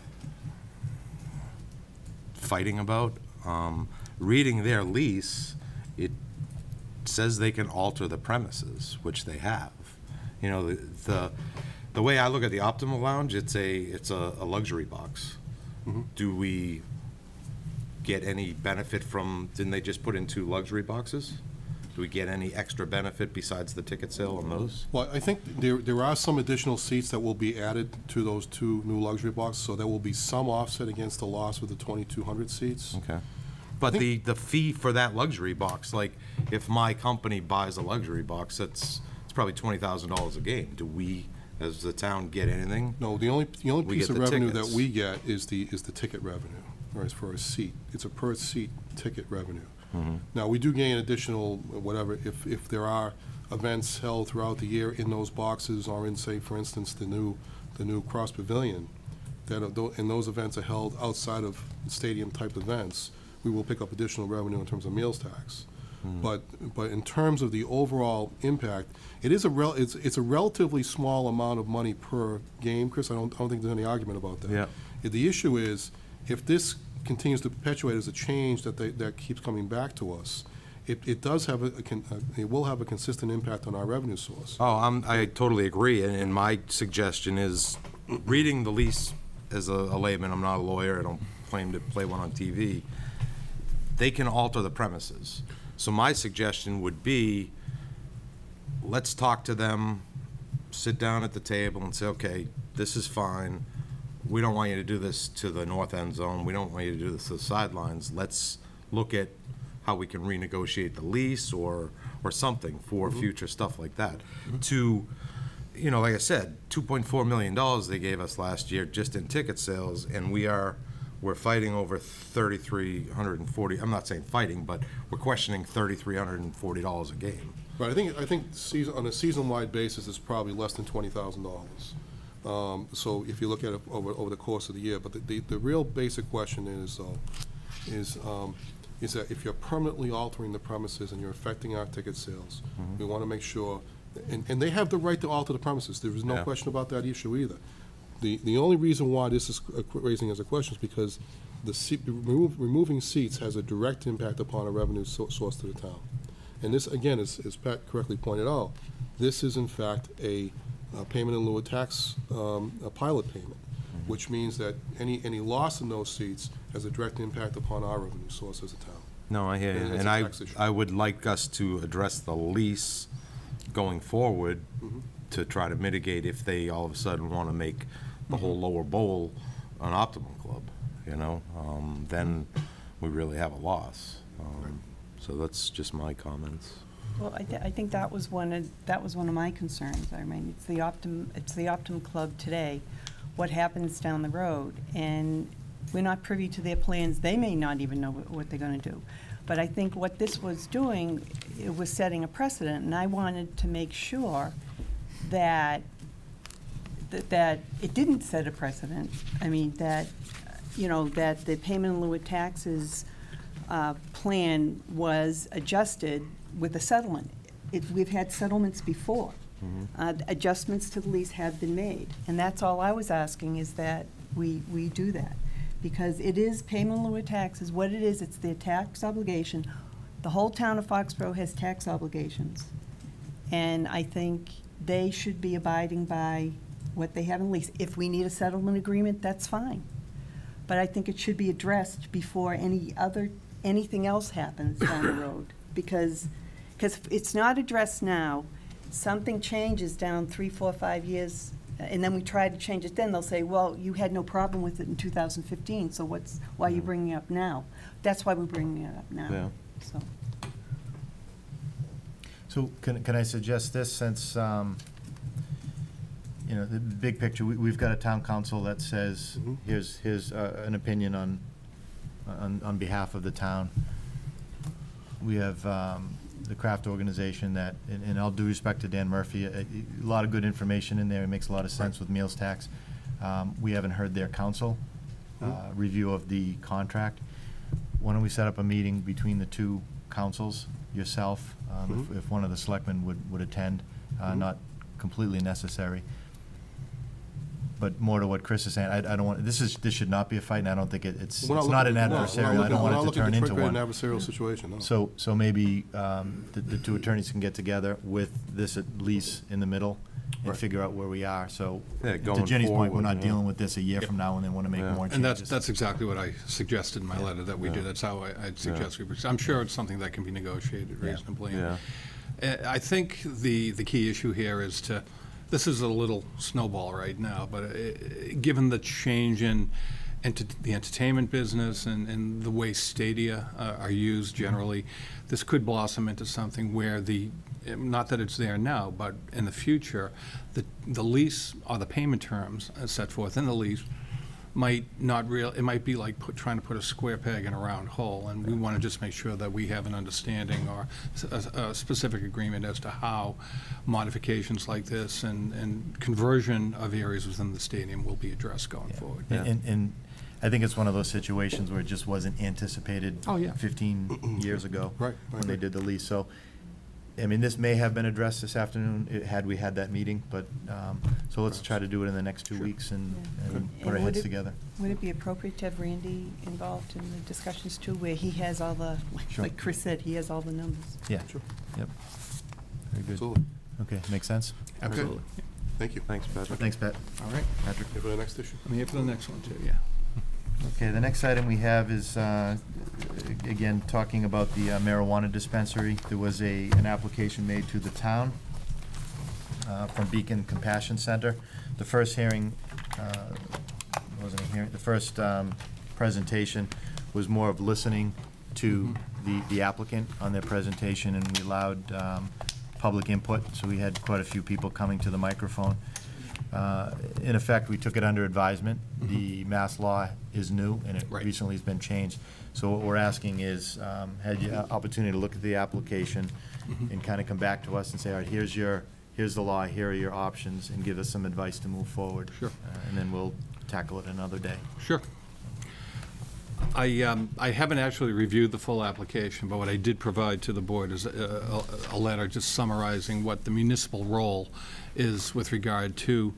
Speaker 6: fighting about? Reading their lease, it says they can alter the premises, which they have. The way I look at the Optimal Lounge, it's a luxury box. Do we get any benefit from? Didn't they just put in 2 luxury boxes? Do we get any extra benefit besides the ticket sale on those?
Speaker 4: Well, I think there are some additional seats that will be added to those 2 new luxury boxes, so there will be some offset against the loss with the 2,200 seats.
Speaker 6: Okay. But the fee for that luxury box, like if my company buys a luxury box, it's probably $20,000 a game. Do we, as the town, get anything?
Speaker 4: No, the only piece of revenue
Speaker 6: tickets.
Speaker 4: that we get is the ticket revenue, or as for a seat. It's a per seat ticket revenue. Now, we do gain additional, whatever, if there are events held throughout the year in those boxes, or in, say, for instance, the new Cross Pavilion, and those events are held outside of stadium-type events, we will pick up additional revenue in terms of meals tax. But in terms of the overall impact, it's a relatively small amount of money per game, Chris. I don't think there's any argument about that.
Speaker 6: Yeah.
Speaker 4: The issue is, if this continues to perpetuate as a change that keeps coming back to us, it does have it will have a consistent impact on our revenue source.
Speaker 6: Oh, I totally agree, and my suggestion is, reading the lease as a layman, I'm not a lawyer, I don't claim to play one on TV, they can alter the premises. So my suggestion would be, let's talk to them, sit down at the table and say, okay, this is fine. We don't want you to do this to the north end zone. We don't want you to do this to the sidelines. Let's look at how we can renegotiate the lease or something for future stuff like that. To, you know, like I said, $2.4 million they gave us last year just in ticket sales, and we're fighting over $3,340. I'm not saying fighting, but we're questioning $3,340 a game.
Speaker 4: Right, I think on a season-wide basis, it's probably less than $20,000. So if you look at it over the course of the year, but the real basic question is that if you're permanently altering the premises and you're affecting our ticket sales, we want to make sure, and they have the right to alter the premises. There is no question about that issue either. The only reason why this is raising as a question is because removing seats has a direct impact upon a revenue source to the town. And this, again, as Pat correctly pointed out, this is in fact a payment in lieu of tax, a pilot payment, which means that any loss in those seats has a direct impact upon our revenue source as a town.
Speaker 6: No, I hear you.
Speaker 4: And it's
Speaker 6: And
Speaker 4: a tax issue.
Speaker 6: I would like us to address the lease going forward to try to mitigate if they all of a sudden want to make the whole lower bowl an Optimum Club, you know, then we really have a loss. So that's just my comments.
Speaker 5: Well, I think that was one of my concerns. I mean, it's the Optimum Club today. What happens down the road? And we're not privy to their plans. They may not even know what they're going to do. But I think what this was doing, it was setting a precedent, and I wanted to make sure that it didn't set a precedent. I mean, that, you know, that the payment in lieu of taxes plan was adjusted with a settlement. We've had settlements before. Adjustments to the lease have been made, and that's all I was asking, is that we do that. Because it is payment in lieu of taxes. What it is, it's their tax obligation. The whole town of Foxborough has tax obligations. And I think they should be abiding by what they have in lease. If we need a settlement agreement, that's fine. But I think it should be addressed before anything else happens down the road. Because if it's not addressed now, something changes down 3, 4, 5 years, and then we try to change it then, they'll say, well, you had no problem with it in 2015, so why are you bringing it up now? That's why we're bringing it up now.
Speaker 6: Yeah.
Speaker 1: So can I suggest this, since, you know, the big picture, we've got a town council that says, here's an opinion on behalf of the town. We have the craft organization that, and all due respect to Dan Murphy, a lot of good information in there. It makes a lot of sense with meals tax. We haven't heard their council review of the contract. Why don't we set up a meeting between the two councils, yourself, if one of the selectmen would attend, not completely necessary. But more to what Chris is saying, I don't want, this should not be a fight, and I don't think it's not an adversarial. I don't want it to turn into one.
Speaker 4: An adversarial situation, no.
Speaker 1: So maybe the two attorneys can get together with this at least in the middle and figure out where we are. So to Jenny's point, we're not dealing with this a year from now and then want to make more changes.
Speaker 12: And that's exactly what I suggested in my letter that we do. That's how I'd suggest we proceed. I'm sure it's something that can be negotiated reasonably. I think the key issue here is this is a little snowball right now, but given the change in the entertainment business and the way stadia are used generally, this could blossom into something where not that it's there now, but in the future, the lease or the payment terms set forth in the lease might it might be like trying to put a square peg in a round hole, and we want to just make sure that we have an understanding or a specific agreement as to how modifications like this and conversion of areas within the stadium will be addressed going forward.
Speaker 1: And I think it's one of those situations where it just wasn't anticipated 15 years ago when they did the lease. So, I mean, this may have been addressed this afternoon had we had that meeting, but so let's try to do it in the next 2 weeks and put our heads together.
Speaker 5: Would it be appropriate to have Randy involved in the discussions too, where he has all the, like Chris said, he has all the numbers?
Speaker 1: Yeah. Sure. Yep. Very good.
Speaker 4: Absolutely.
Speaker 1: Okay, makes sense?
Speaker 4: Absolutely. Okay. Thank you.
Speaker 6: Thanks, Patrick.
Speaker 1: Thanks, Pat.
Speaker 12: All right.
Speaker 1: Patrick.
Speaker 4: Here for the next issue.
Speaker 12: I'm here for the next one too, yeah.
Speaker 1: Okay, the next item we have is, again, talking about the marijuana dispensary. There was an application made to the town from Beacon Compassion Center. The first hearing, wasn't a hearing, the first presentation was more of listening to the applicant on their presentation, and we allowed public input, so we had quite a few people coming to the microphone. In effect, we took it under advisement. The Mass law is new, and it recently has been changed. So what we're asking is, had you opportunity to look at the application and kind of come back to us and say, all right, here's the law, here are your options, and give us some advice to move forward.
Speaker 12: Sure.
Speaker 1: And then we'll tackle it another day.
Speaker 12: Sure. I haven't actually reviewed the full application, but what I did provide to the board is a letter just summarizing what the municipal role is with regard to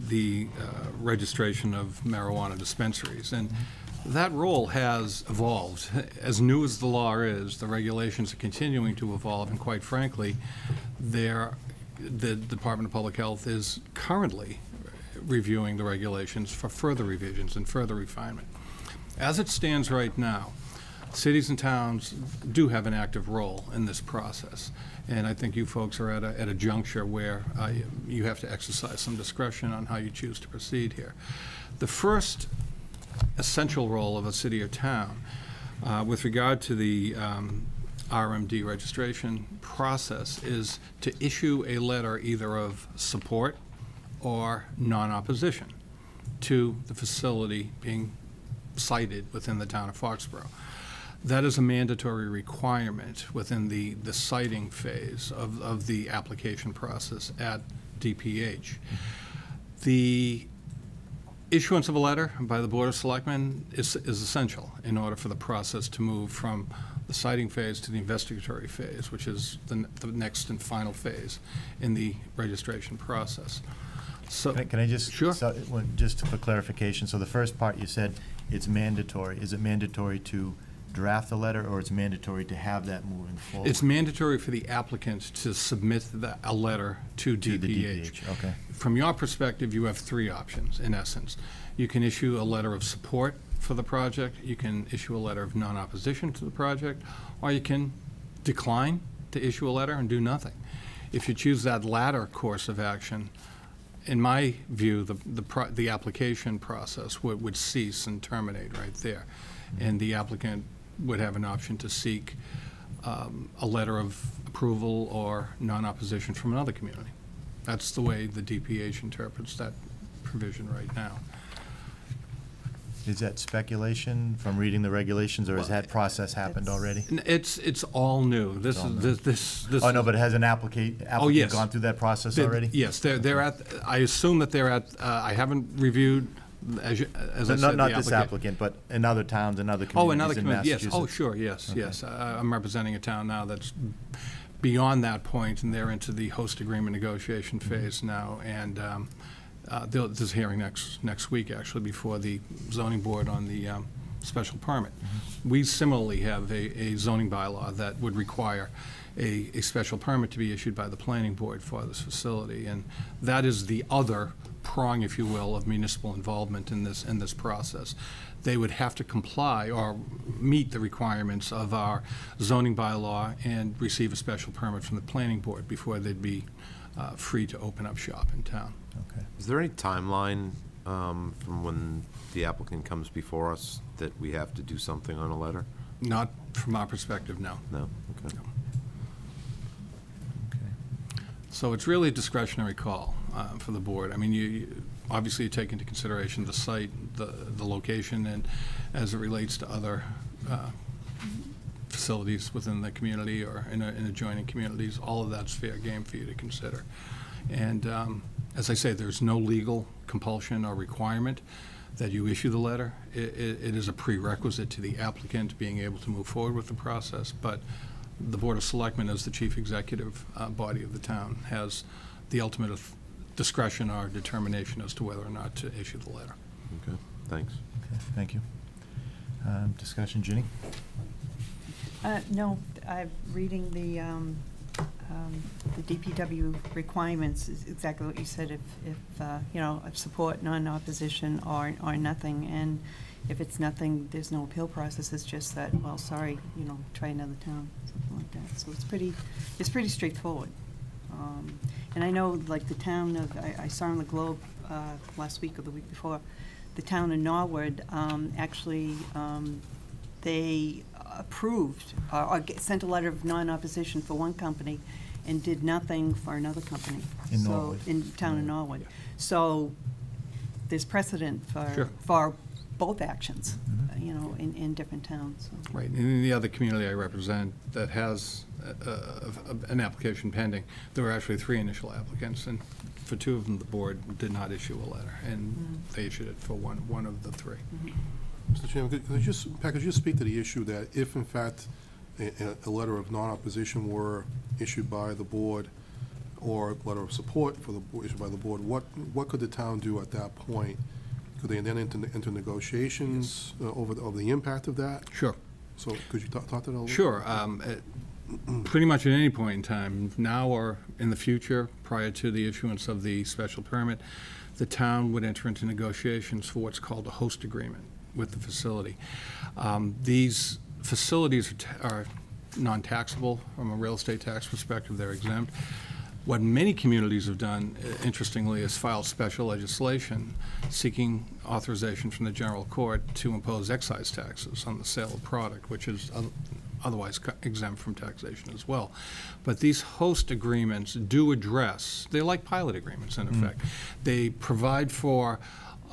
Speaker 12: the registration of marijuana dispensaries. And that role has evolved. As new as the law is, the regulations are continuing to evolve, and quite frankly, the Department of Public Health is currently reviewing the regulations for further revisions and further refinement. As it stands right now, cities and towns do have an active role in this process, and I think you folks are at a juncture where you have to exercise some discretion on how you choose to proceed here. The first essential role of a city or town with regard to the RMD registration process is to issue a letter either of support or non-opposition to the facility being cited within the town of Foxborough. That is a mandatory requirement within the citing phase of the application process at DPH. The issuance of a letter by the Board of Selectmen is essential in order for the process to move from the citing phase to the investigatory phase, which is the next and final phase in the registration process. So,
Speaker 1: can I just,
Speaker 12: sure.
Speaker 1: So, just for clarification, so the first part you said it's mandatory. Is it mandatory to draft the letter, or it's mandatory to have that moving forward?
Speaker 12: It's mandatory for the applicant to submit a letter to DPH.
Speaker 1: The DPH. Okay.
Speaker 12: From your perspective, you have three options, in essence. You can issue a letter of support for the project, you can issue a letter of non-opposition to the project, or you can decline to issue a letter and do nothing. If you choose that latter course of action, in my view, the application process would cease and terminate right there. And the applicant would have an option to seek a letter of approval or non-opposition from another community. That's the way the DPH interprets that provision right now.
Speaker 1: Is that speculation from reading the regulations, or has that process happened already?
Speaker 12: It's all new. This
Speaker 1: is
Speaker 12: this.
Speaker 1: Oh no, but has an applicant
Speaker 12: yes.
Speaker 1: gone through that process already?
Speaker 12: Yes, they're at. I assume that they're at. I haven't reviewed. As I said,
Speaker 1: not this applicant, but in other towns and other communities.
Speaker 12: Oh, another community. Yes.
Speaker 1: Massachusetts.
Speaker 12: Oh, sure. Yes. Okay. Yes. I'm representing a town now that's beyond that point, and they're into the host agreement negotiation phase now, and. There's a hearing next week, actually, before the zoning board on the special permit. We similarly have a zoning bylaw that would require a special permit to be issued by the planning board for this facility, and that is the other prong, if you will, of municipal involvement in this process. They would have to comply or meet the requirements of our zoning bylaw and receive a special permit from the planning board before they'd be free to open up shop in town.
Speaker 1: Okay.
Speaker 6: Is there any timeline from when the applicant comes before us that we have to do something on a letter?
Speaker 12: Not from our perspective, no.
Speaker 6: No? Okay.
Speaker 12: No. Okay. So it's really a discretionary call for the board. I mean, you obviously take into consideration the site, the location, and as it relates to other facilities within the community or in adjoining communities, all of that's fair game for you to consider. And as I say, there's no legal compulsion or requirement that you issue the letter. It is a prerequisite to the applicant being able to move forward with the process, but the Board of Selectmen, as the chief executive body of the town, has the ultimate discretion or determination as to whether or not to issue the letter.
Speaker 6: Okay, thanks.
Speaker 1: Okay, thank you. Discussion, Ginny?
Speaker 5: No, I'm reading the DPW requirements is exactly what you said. If you know, support, non-opposition, or nothing, and if it's nothing, there's no appeal process. It's just that, well, sorry, you know, try another town, something like that. So it's pretty straightforward. And I know, like, the town of, I saw on the Globe last week or the week before, the town of Norwood, actually, they approved, sent a letter of non-opposition for one company and did nothing for another company.
Speaker 1: In
Speaker 5: So,
Speaker 1: Norwood.
Speaker 5: in town of Norwood. So there's precedent
Speaker 12: Sure.
Speaker 5: for both actions, you know, in different towns. So.
Speaker 12: Right, and in the other community I represent that has an application pending, there were actually 3 initial applicants, and for 2 of them, the board did not issue a letter, and they issued it for one of the 3.
Speaker 4: Mr. Chairman, could you just speak to the issue that if, in fact, a letter of non-opposition were issued by the board, or a letter of support for issued by the board, what could the town do at that point? Could they then enter negotiations over the impact of that?
Speaker 12: Sure.
Speaker 4: So could you talk to that a little?
Speaker 12: Sure. Pretty much at any point in time, now or in the future, prior to the issuance of the special permit, the town would enter into negotiations for what's called a host agreement with the facility. These facilities are non-taxable from a real estate tax perspective. They're exempt. What many communities have done, interestingly, is file special legislation seeking authorization from the general court to impose excise taxes on the sale of product, which is otherwise exempt from taxation as well. But these host agreements do address, they're like pilot agreements in effect. They provide for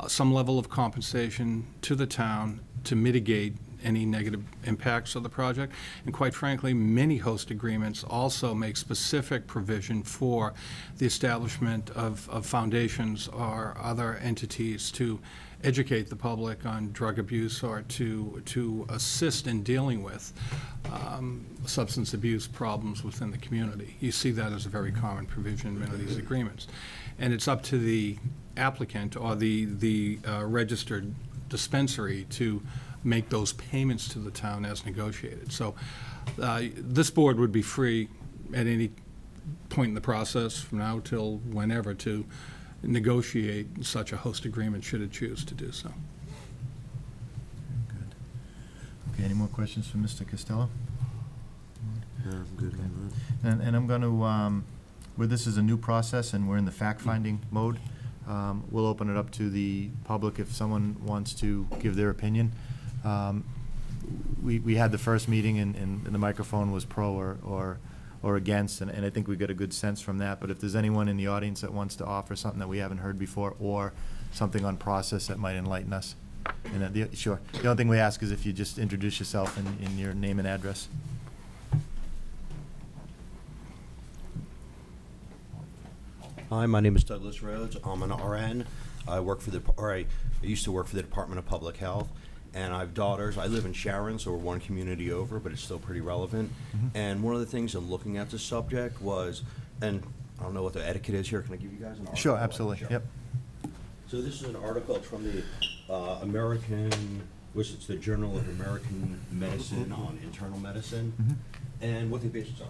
Speaker 12: some level of compensation to the town to mitigate any negative impacts of the project. And quite frankly, many host agreements also make specific provision for the establishment of foundations or other entities to educate the public on drug abuse or to assist in dealing with substance abuse problems within the community. You see that as a very common provision in many of these agreements. And it's up to the applicant or the registered dispensary to make those payments to the town as negotiated. So this board would be free at any point in the process from now till whenever to negotiate such a host agreement should it choose to do so.
Speaker 1: Good. Okay, any more questions for Mr. Costello?
Speaker 2: Yeah, I'm good on
Speaker 1: And I'm going to, where this is a new process and we're in the fact-finding mode, we'll open it up to the public if someone wants to give their opinion. We had the first meeting and the microphone was pro or against, and I think we got a good sense from that. But if there's anyone in the audience that wants to offer something that we haven't heard before or something on process that might enlighten us, and sure. The only thing we ask is if you just introduce yourself and your name and address.
Speaker 13: Hi, my name is Douglas Rhodes. I'm an RN. I used to work for the Department of Public Health, and I have daughters. I live in Sharon, so we're one community over, but it's still pretty relevant. And one of the things in looking at this subject was, and I don't know what the etiquette is here. Can I give you guys an article?
Speaker 1: Sure, absolutely.
Speaker 13: Sure.
Speaker 1: Yep.
Speaker 13: So this is an article from the it's the Journal of American Medicine on internal medicine, and what they based it on.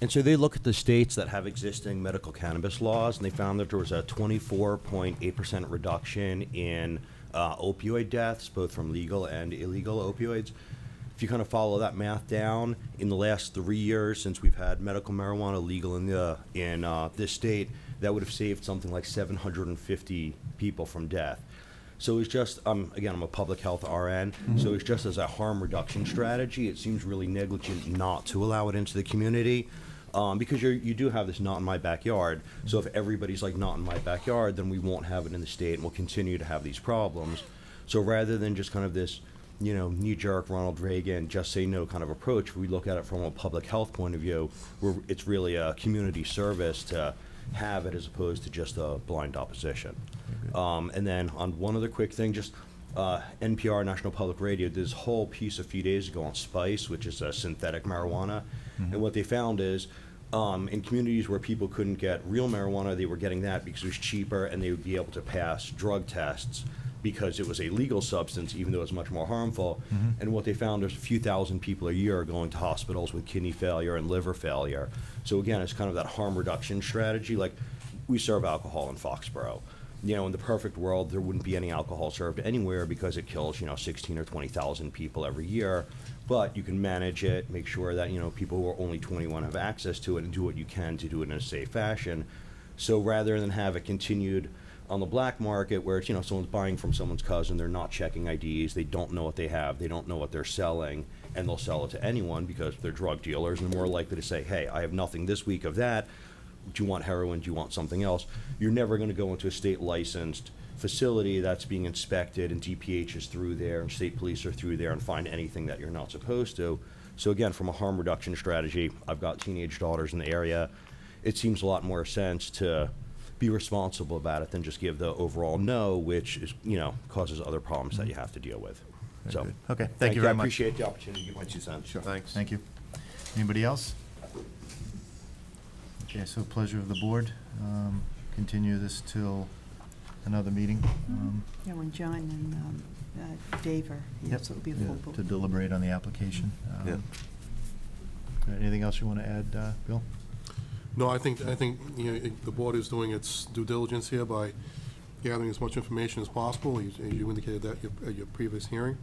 Speaker 13: And so they look at the states that have existing medical cannabis laws, and they found that there was a 24.8% reduction in opioid deaths, both from legal and illegal opioids. If you kind of follow that math down, in the last 3 years since we've had medical marijuana legal in this state, that would have saved something like 750 people from death. So it's just, again, I'm a public health RN, so it's just as a harm reduction strategy, it seems really negligent not to allow it into the community. Because you do have this not in my backyard, so if everybody's like not in my backyard, then we won't have it in the state and we'll continue to have these problems. So rather than just kind of this, knee-jerk Ronald Reagan, just say no kind of approach, we look at it from a public health point of view, where it's really a community service to have it as opposed to just a blind opposition. And then on one other quick thing, just NPR, National Public Radio, did this whole piece a few days ago on spice, which is a synthetic marijuana. And what they found is in communities where people couldn't get real marijuana, they were getting that because it was cheaper and they would be able to pass drug tests because it was a legal substance, even though it's much more harmful. And what they found is a few thousand people a year are going to hospitals with kidney failure and liver failure. So again, it's kind of that harm reduction strategy. Like, we serve alcohol in Foxborough. In the perfect world, there wouldn't be any alcohol served anywhere because it kills, 16 or 20,000 people every year. But you can manage it, make sure that, people who are only 21 have access to it, and do what you can to do it in a safe fashion. So rather than have it continued on the black market where it's, someone's buying from someone's cousin, they're not checking IDs, they don't know what they have, they don't know what they're selling, and they'll sell it to anyone because they're drug dealers, and they're more likely to say, hey, I have nothing this week of that. Do you want heroin? Do you want something else? You're never going to go into a state licensed facility that's being inspected and DPH is through there and state police are through there and find anything that you're not supposed to. So again, from a harm reduction strategy, I've got teenage daughters in the area. It seems a lot more sense to be responsible about it than just give the overall no, which is, causes other problems that you have to deal with. So,
Speaker 1: good. Okay, thank you very much.
Speaker 13: I appreciate the opportunity to give my 2 cents.
Speaker 1: Sure.
Speaker 6: Thanks.
Speaker 1: Thank you. Anybody else? Okay, so pleasure of the board. Continue this till another meeting.
Speaker 5: Yeah, when John and Dave are here,
Speaker 1: Yep.
Speaker 5: so it'll be a full board.
Speaker 1: To deliberate on the application. Anything else you want to add, Bill?
Speaker 4: No, I think the board is doing its due diligence here by gathering as much information as possible, as you indicated that at your previous hearing.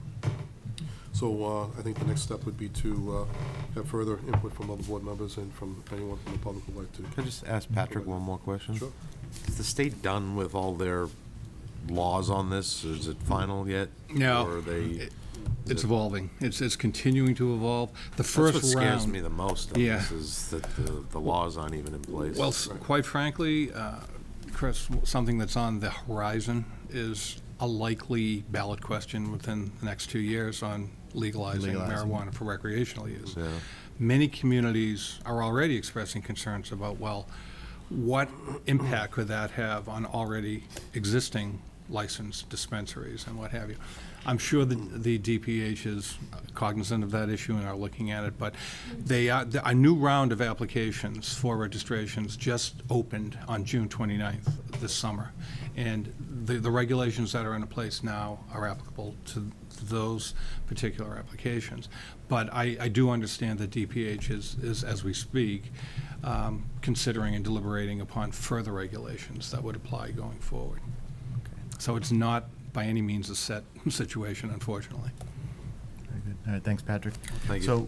Speaker 4: So I think the next step would be to have further input from other board members and from anyone from the public who'd like to.
Speaker 6: Can I just ask Patrick one more question?
Speaker 4: Sure.
Speaker 6: Is the state done with all their laws on this? Is it final yet?
Speaker 12: No.
Speaker 6: Or are they?
Speaker 12: It's evolving. It's continuing to evolve. The first round.
Speaker 6: That's what scares me the most of
Speaker 12: Yeah.
Speaker 6: this is that the laws aren't even in place.
Speaker 12: Well, quite frankly, Chris, something that's on the horizon is a likely ballot question within the next 2 years on legalizing marijuana for recreational use.
Speaker 6: Yeah.
Speaker 12: Many communities are already expressing concerns about, well, what impact could that have on already existing licensed dispensaries and what have you. I'm sure the DPH is cognizant of that issue and are looking at it, but a new round of applications for registrations just opened on June 29th this summer. And the regulations that are in place now are applicable to those particular applications. But I do understand that DPH is as we speak, considering and deliberating upon further regulations that would apply going forward. So it's not by any means a set situation, unfortunately.
Speaker 1: Very good. All right, thanks, Patrick.
Speaker 6: Thank you.
Speaker 1: So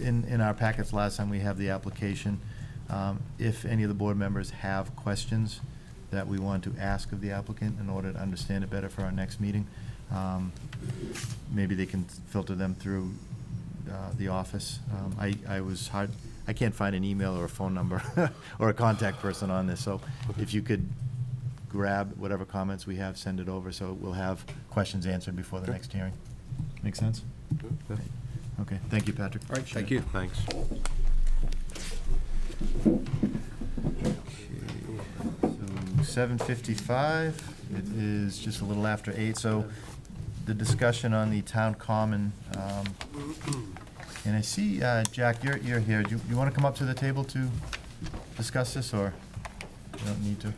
Speaker 1: in our packets last time, we have the application. If any of the board members have questions that we want to ask of the applicant in order to understand it better for our next meeting, maybe they can filter them through the office. I can't find an email or a phone number or a contact person on this, so if you could grab whatever comments we have, send it over, so we'll have questions answered before the next hearing. Make sense?
Speaker 6: Yeah.
Speaker 1: Okay, thank you, Patrick.
Speaker 12: All right, thank you.
Speaker 6: Thanks.
Speaker 1: So 7:55, it is just a little after 8, so the discussion on the town common, and I see, Jack, you're here. Do you want to come up to the table to discuss this, or you don't need to?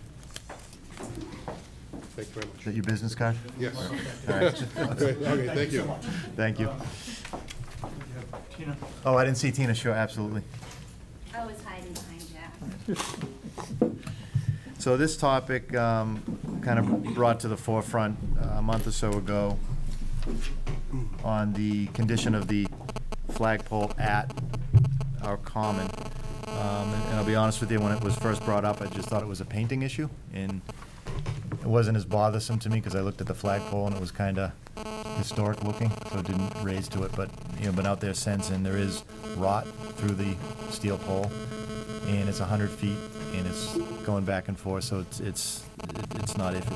Speaker 4: Thank you very much.
Speaker 1: Is that your business card?
Speaker 4: Yes.
Speaker 1: All right.
Speaker 4: Okay, thank you.
Speaker 1: Thank you. Oh, I didn't see Tina, sure, absolutely.
Speaker 8: I was hiding behind Jack.
Speaker 1: So this topic kind of brought to the forefront a month or so ago on the condition of the flagpole at our common. And I'll be honest with you, when it was first brought up, I just thought it was a painting issue, and it wasn't as bothersome to me because I looked at the flagpole and it was kind of historic looking, so it didn't raise to it. But been out there since, and there is rot through the steel pole, and it's 100 feet, and it's going back and forth. So it's not if,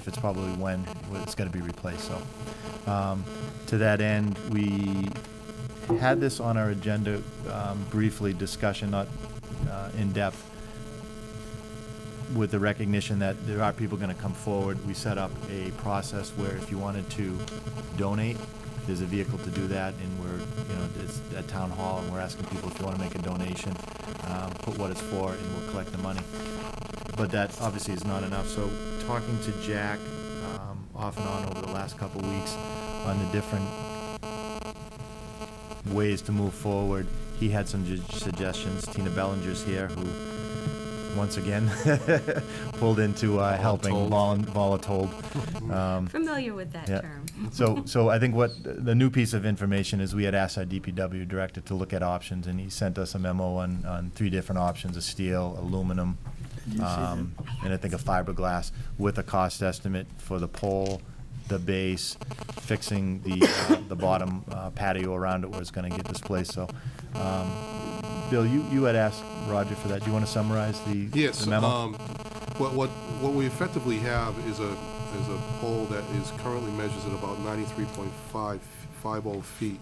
Speaker 1: it's probably when it's got to be replaced. So to that end, we had this on our agenda, briefly discussion, not in depth, with the recognition that there are people going to come forward. We set up a process where if you wanted to donate, there's a vehicle to do that, and it's at town hall, and we're asking people if you want to make a donation, put what it's for, and we'll collect the money. But that obviously is not enough. So talking to Jack off and on over the last couple weeks on the different ways to move forward, he had some suggestions. Tina Bellinger's here, who once again, pulled into helping voluntold.
Speaker 8: Familiar with that
Speaker 1: Yeah.
Speaker 8: term.
Speaker 1: So I think what the new piece of information is, we had asked our DPW director to look at options, and he sent us a memo on 3 different options: of steel, aluminum, and I think a fiberglass, with a cost estimate for the pole, the base, fixing the bottom patio around it where it's going to get displaced. So, Bill, you had asked Roger for that. Do you want to summarize the memo?
Speaker 4: What we effectively have is a pole that is currently measures at about 93.550 feet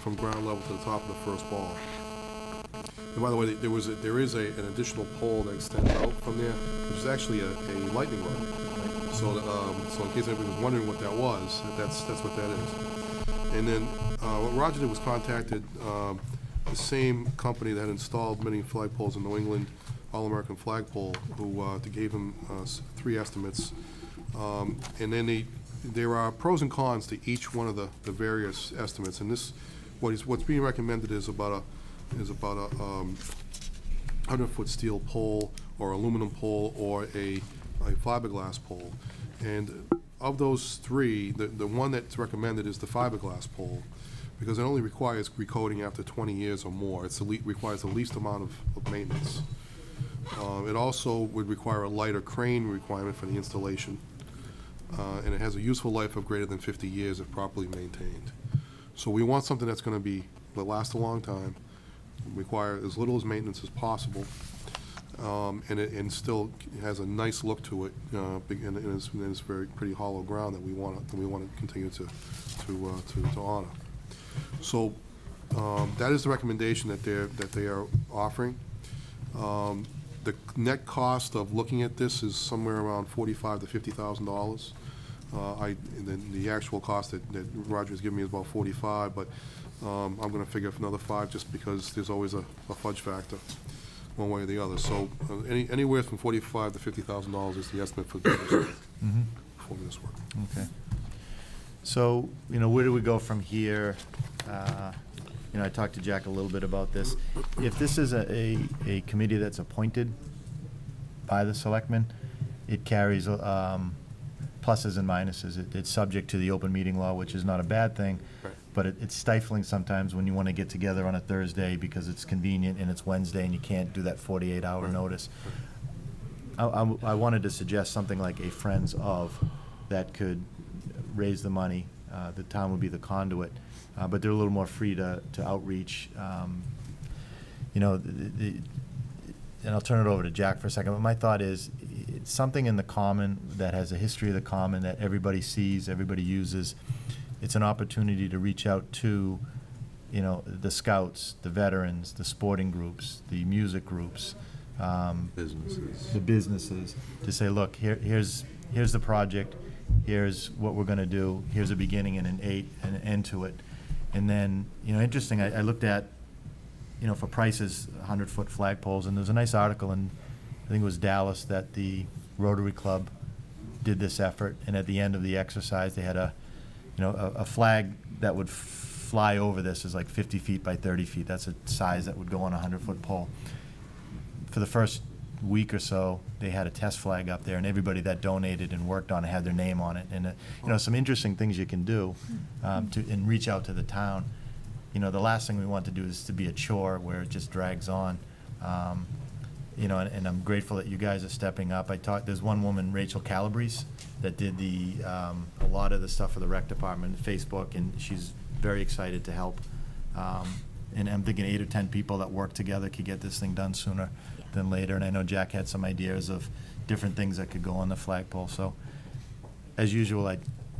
Speaker 4: from ground level to the top of the first ball. And by the way, there is an additional pole that extends out from there, which is actually a lightning rod. So in case anybody was wondering what that was, that's what that is. And then what Roger did was contacted the same company that installed many flagpoles in New England, All-American Flagpole, who gave him 3 estimates. And then there are pros and cons to each one of the various estimates. And this, what's being recommended is about a 100-foot steel pole, or aluminum pole, or a fiberglass pole. And of those 3, the one that's recommended is the fiberglass pole, because it only requires recoating after 20 years or more. It requires the least amount of maintenance. It also would require a lighter crane requirement for the installation, and it has a useful life of greater than 50 years if properly maintained. So we want something that's going to last a long time, require as little as maintenance as possible, and still has a nice look to it, and it's very pretty hollow ground that we want to continue to honor. So that is the recommendation that they are offering. The net cost of looking at this is somewhere around $45,000 to $50,000. The actual cost that Roger has given me is about $45,000, but I'm going to figure another $5,000 just because there's always a fudge factor, one way or the other. So anywhere from $45,000 to $50,000 is the estimate for this work.
Speaker 1: Okay. So, where do we go from here? I talked to Jack a little bit about this. If this is a committee that's appointed by the selectmen, it carries pluses and minuses. It's subject to the open meeting law, which is not a bad thing,
Speaker 4: Right.
Speaker 1: but it's stifling sometimes when you want to get together on a Thursday because it's convenient and it's Wednesday and you can't do that 48-hour notice. I wanted to suggest something like a Friends of that could raise the money. The town would be the conduit, but they're a little more free to outreach. And I'll turn it over to Jack for a second, but my thought is it's something in the common that has a history of the common that everybody sees, everybody uses. It's an opportunity to reach out to, the scouts, the veterans, the sporting groups, the music groups, the businesses, to say, look, here's the project, here's what we're going to do, here's a beginning and an end to it. And then, interesting, I looked at, for prices, 100-foot flagpoles, and there's a nice article in, I think it was Dallas, that the Rotary Club did this effort, and at the end of the exercise, they had a flag that would fly over this is like 50 feet by 30 feet. That's a size that would go on a 100-foot pole. For the first week or so, they had a test flag up there, and everybody that donated and worked on it had their name on it. And some interesting things you can do and reach out to the town. The last thing we want to do is to be a chore where it just drags on. And I'm grateful that you guys are stepping up. There's one woman, Rachel Calabrese, that did a lot of the stuff for the rec department, Facebook, and she's very excited to help. And I'm thinking 8 or 10 people that work together could get this thing done sooner than later. And I know Jack had some ideas of different things that could go on the flagpole. So, as usual, I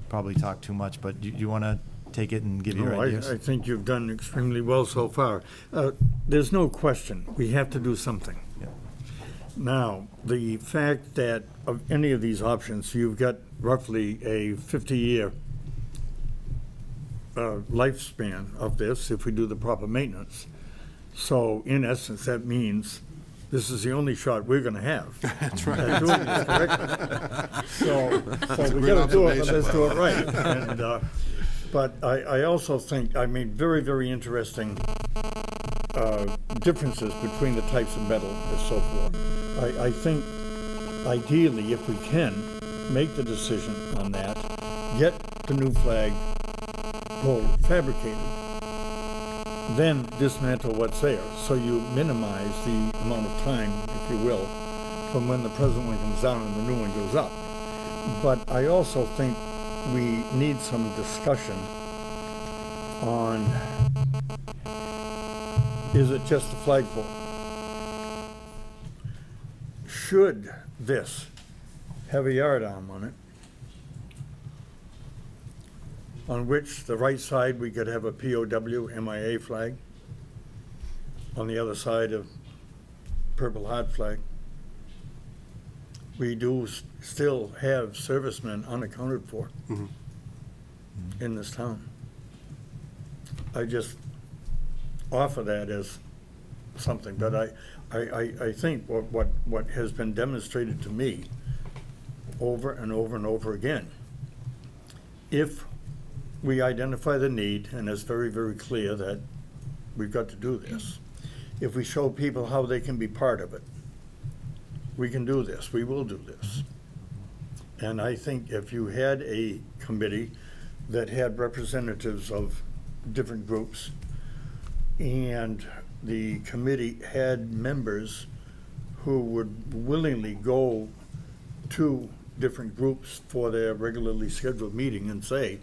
Speaker 1: probably talk too much, but do you want to take it and give your ideas?
Speaker 14: I think you've done extremely well so far. There's no question, we have to do something.
Speaker 1: Yeah.
Speaker 14: Now, the fact that of any of these options, you've got roughly a 50-year lifespan of this if we do the proper maintenance. So, in essence, that means this is the only shot we're going to have.
Speaker 4: That's right.
Speaker 14: At doing this correctly. So we got to do it, but let's do it right. And, but I also think, very, very interesting differences between the types of metal and so forth. I think ideally, if we can, make the decision on that, get the new flag pole fabricated, then dismantle what's there. So you minimize the amount of time, if you will, from when the present one comes down and the new one goes up. But I also think we need some discussion on, is it just a flagpole? Should this have a yard arm on it, on which the right side we could have a POW MIA flag, on the other side a Purple Heart flag? We do still have servicemen unaccounted for in this town. I just offer that as something, but I think what has been demonstrated to me over and over and over again, if we identify the need, and it's very, very clear that we've got to do this, if we show people how they can be part of it, we can do this, we will do this. And I think if you had a committee that had representatives of different groups, and the committee had members who would willingly go to different groups for their regularly scheduled meeting and say,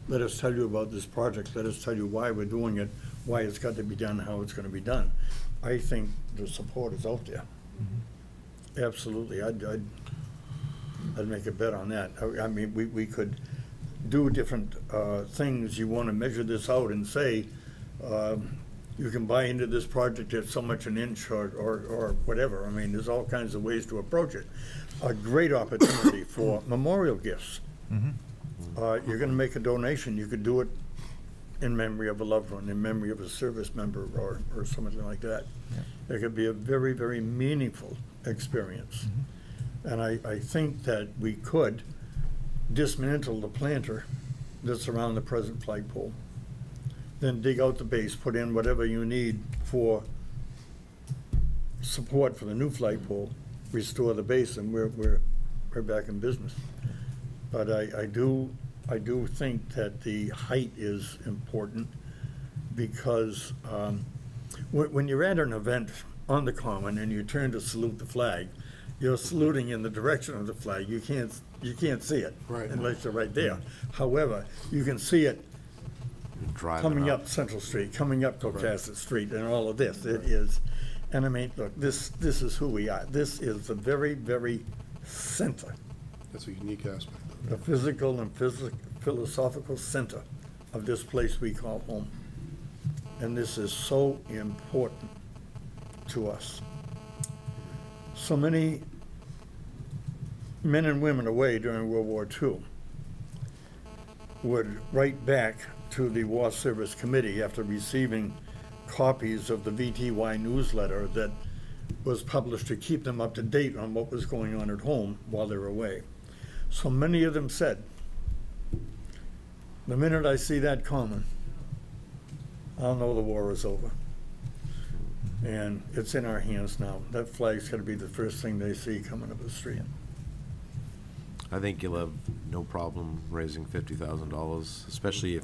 Speaker 14: let us tell you about this project, let us tell you why we're doing it, why it's got to be done, how it's going to be done. I think the support is out there. Absolutely. I'd make a bet on that. I mean, we could do different things. You want to measure this out and say, you can buy into this project at so much an inch or whatever. I mean, there's all kinds of ways to approach it. A great opportunity for memorial gifts. You're going to make a donation. You could do it in memory of a loved one, in memory of a service member or something like that. It could be a very, very meaningful experience. And I think that we could dismantle the planter that's around the present flagpole, then dig out the base, put in whatever you need for support for the new flagpole, restore the base, and we're back in business. But I do think that the height is important, because when you're at an event on the common and you turn to salute the flag, you're saluting in the direction of the flag. You can't see it unless you're right there. However, you can see it coming up Central Street, coming up Cocasset Street, and all of this. It is, and I mean, look, this is who we are. This is the very, very center.
Speaker 4: That's a unique aspect.
Speaker 14: The physical and philosophical center of this place we call home. And this is so important to us. So many men and women away during World War II would write back to the War Service Committee after receiving copies of the VTY newsletter that was published to keep them up to date on what was going on at home while they were away. So many of them said, the minute I see that common, I'll know the war is over. And it's in our hands now. That flag's got to be the first thing they see coming up the street.
Speaker 6: I think you'll have no problem raising $50,000, especially if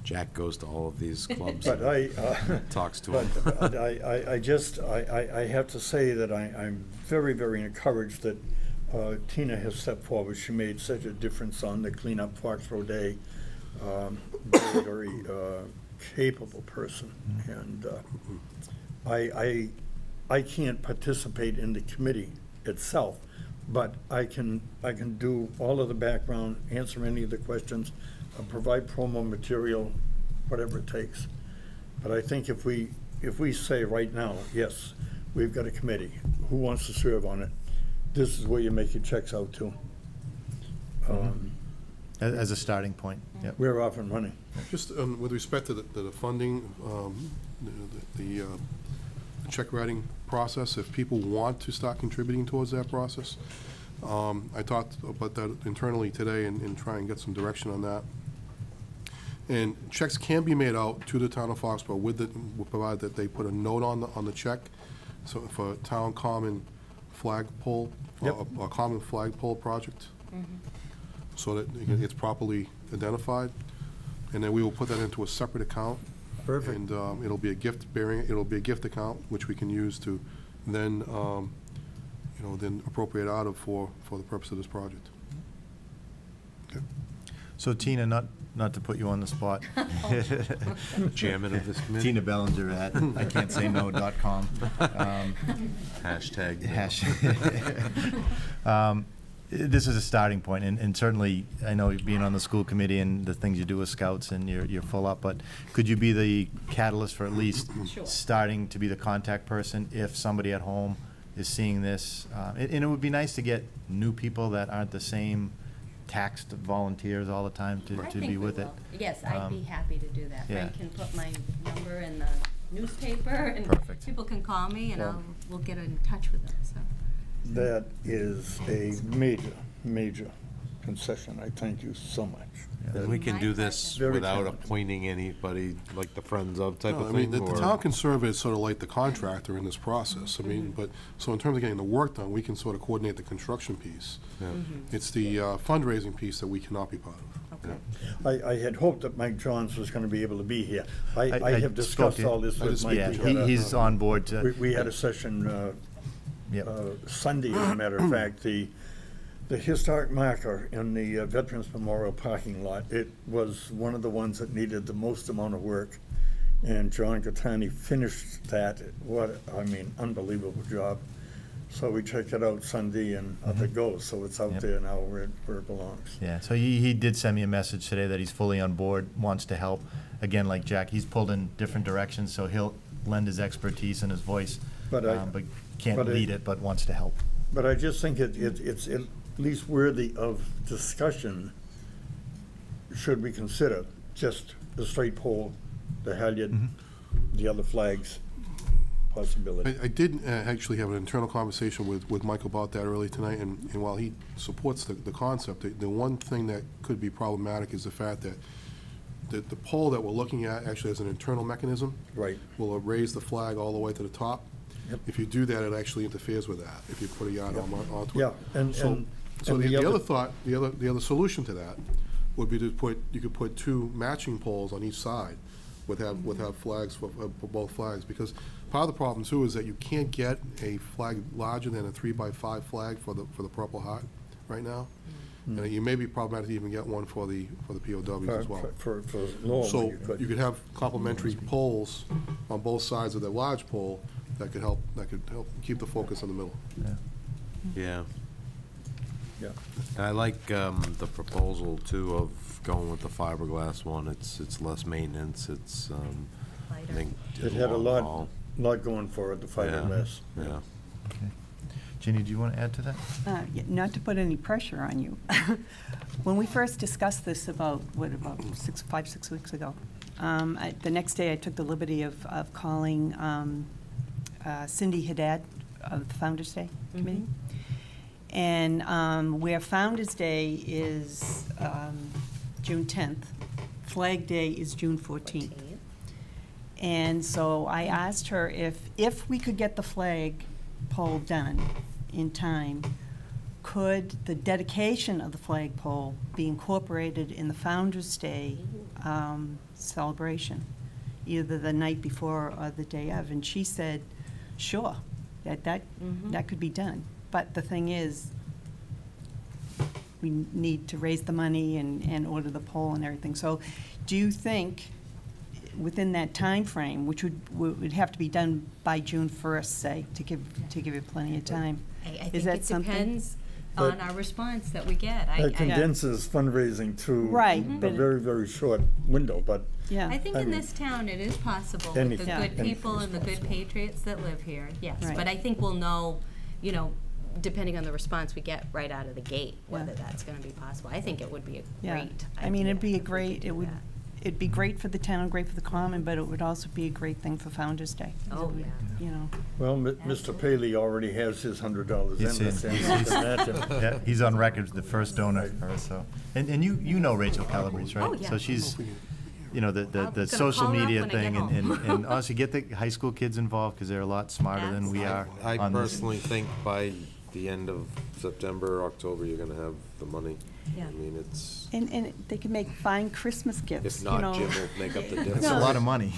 Speaker 6: Jack goes to all of these clubs
Speaker 14: But
Speaker 6: and talks to them.
Speaker 14: But I have to say that I'm very, very encouraged that Tina has stepped forward. She made such a difference on the Clean Up Foxborough Day. Very, very capable person. And I can't participate in the committee itself, but I can do all of the background, answer any of the questions, provide promo material, whatever it takes. But I think if we say right now, yes, we've got a committee, who wants to serve on it, this is where you make your checks out to.
Speaker 1: As a starting point. Yep.
Speaker 14: We're off and running.
Speaker 4: Just with respect to the funding, the check writing process, if people want to start contributing towards that process, I talked about that internally today and try and get some direction on that. And checks can be made out to the town of Foxborough provided that they put a note on the check. So for town common flagpole, a common flagpole project, so that it's properly identified. And then we will put that into a separate account.
Speaker 14: Perfect.
Speaker 4: And it'll be a gift account, which we can use to then, then appropriate out of for the purpose of this project. Okay.
Speaker 1: So Tina, not to put you on the spot.
Speaker 6: Chairman of this committee.
Speaker 1: Tina Bellinger at ICan'tSayNo.com.
Speaker 6: Hashtag.
Speaker 1: This is a starting point, and certainly, I know being on the school committee and the things you do with scouts, and you're full up, but could you be the catalyst for at least starting to be the contact person if somebody at home is seeing this? And it would be nice to get new people that aren't the same taxed volunteers all the time to be with it.
Speaker 8: Yes, I'd be happy to do that.
Speaker 1: Yeah.
Speaker 8: Frank can put my number in the newspaper, and
Speaker 1: Perfect.
Speaker 8: people can call me, and we'll get in touch with them, so.
Speaker 14: That is a major, major concession. I thank you so much.
Speaker 6: And we can do this
Speaker 14: Very
Speaker 6: without
Speaker 14: talented.
Speaker 6: appointing anybody, like the Friends of type
Speaker 4: No,
Speaker 6: of
Speaker 4: I mean,
Speaker 6: thing?
Speaker 4: the
Speaker 6: or-
Speaker 4: town can serve as sort of like the contractor in this process. I mean, but, so in terms of getting the work done, we can sort of coordinate the construction piece.
Speaker 6: Yeah.
Speaker 4: It's the fundraising piece that we cannot be part of.
Speaker 14: I had hoped that Mike Johns was going to be able to be here. I
Speaker 1: I
Speaker 14: have
Speaker 1: spoke
Speaker 14: discussed
Speaker 1: to-
Speaker 14: all this with Mike.
Speaker 1: Yeah,
Speaker 14: We had a-
Speaker 1: he's on board to.
Speaker 14: We had a session
Speaker 1: Yep.
Speaker 14: Sunday, as a matter of fact. The historic marker in the Veterans Memorial parking lot, it was one of the ones that needed the most amount of work. And John Catani finished that. Unbelievable job. So we checked it out Sunday, and up it goes. So it's out there now where it belongs.
Speaker 1: Yeah, so he did send me a message today that he's fully on board, wants to help. Again, like Jack, he's pulled in different directions, so he'll lend his expertise and his voice, but can't lead it, but wants to help.
Speaker 14: But I just think it's at least worthy of discussion. Should we consider just the straight pole, the halyard, the other flags possibility?
Speaker 4: I did actually have an internal conversation with Mike about that early tonight, and while he supports the concept, the one thing that could be problematic is the fact that the pole that we're looking at actually has an internal mechanism.
Speaker 14: Right.
Speaker 4: Will raise the flag all the way to the top.
Speaker 14: Yep.
Speaker 4: If you do that, it actually interferes with that, if you put a yard arm onto it.
Speaker 14: Yeah, and
Speaker 4: The other thought, the other solution to that would be you could put two matching poles on each side would have flags for both flags, because part of the problem too is that you can't get a flag larger than a 3x5 flag for the Purple Heart right now. And it may be problematic to even get one for the POWs as well.
Speaker 14: For Lowell,
Speaker 4: So
Speaker 14: you could
Speaker 4: have complementary poles on both sides of the large pole that could help keep the focus in the middle.
Speaker 6: Yeah.
Speaker 14: Yeah.
Speaker 6: I like the proposal too of going with the fiberglass one. It's less maintenance. It's I think
Speaker 14: It had a
Speaker 6: long haul.
Speaker 14: lot going for it, the fiberglass.
Speaker 6: Yeah.
Speaker 1: Okay. Ginny, do you want to add to that?
Speaker 5: Not to put any pressure on you. When we first discussed this about 5-6 weeks ago, the next day I took the liberty of calling Cindy Haddad of the Founders Day Committee. And where Founders Day is June 10th, Flag Day is June 14th. And so I asked her if we could get the flag pole done in time, could the dedication of the flagpole be incorporated in the Founders Day celebration, either the night before or the day of? And she said, sure, that could be done. But the thing is, we need to raise the money and order the pole and everything. So do you think within that time frame, which would have to be done by June 1st, say, to give you plenty of time?
Speaker 8: I
Speaker 5: Is
Speaker 8: think
Speaker 5: that
Speaker 8: it
Speaker 5: something?
Speaker 8: depends on our response that we get.
Speaker 14: It condenses fundraising to a very, very short window, but.
Speaker 5: Yeah.
Speaker 8: I think in this town it is possible with the good people and the good patriots that live here, yes.
Speaker 5: Right.
Speaker 8: But I think we'll know, depending on the response we get right out of the gate, whether that's going to be possible. I think it would be a great
Speaker 5: I mean, it'd be
Speaker 8: idea
Speaker 5: it'd be great for the town, great for the common, but it would also be a great thing for Founders Day.
Speaker 8: Oh, yeah.
Speaker 14: Well, Mr. Paley already has his $100
Speaker 1: He's
Speaker 14: in.
Speaker 1: Yeah, he's on record as the first donor for us, so. And you know Rachel Calabrese, right?
Speaker 8: Oh, yeah.
Speaker 1: So she's you know, the
Speaker 8: gonna
Speaker 1: social
Speaker 8: call her up
Speaker 1: media
Speaker 8: when I get
Speaker 1: thing,
Speaker 8: home.
Speaker 1: and honestly, get the high school kids involved, because they're a lot smarter than we are
Speaker 6: I
Speaker 1: on this.
Speaker 6: personally think by the end of September, October, you're gonna have the money.
Speaker 8: Yeah.
Speaker 6: I mean, it's,
Speaker 5: And they can make fine Christmas gifts,
Speaker 6: if
Speaker 5: you
Speaker 6: not,
Speaker 5: know.
Speaker 6: Jim will make up the
Speaker 1: That's
Speaker 6: difference.
Speaker 1: a lot of money.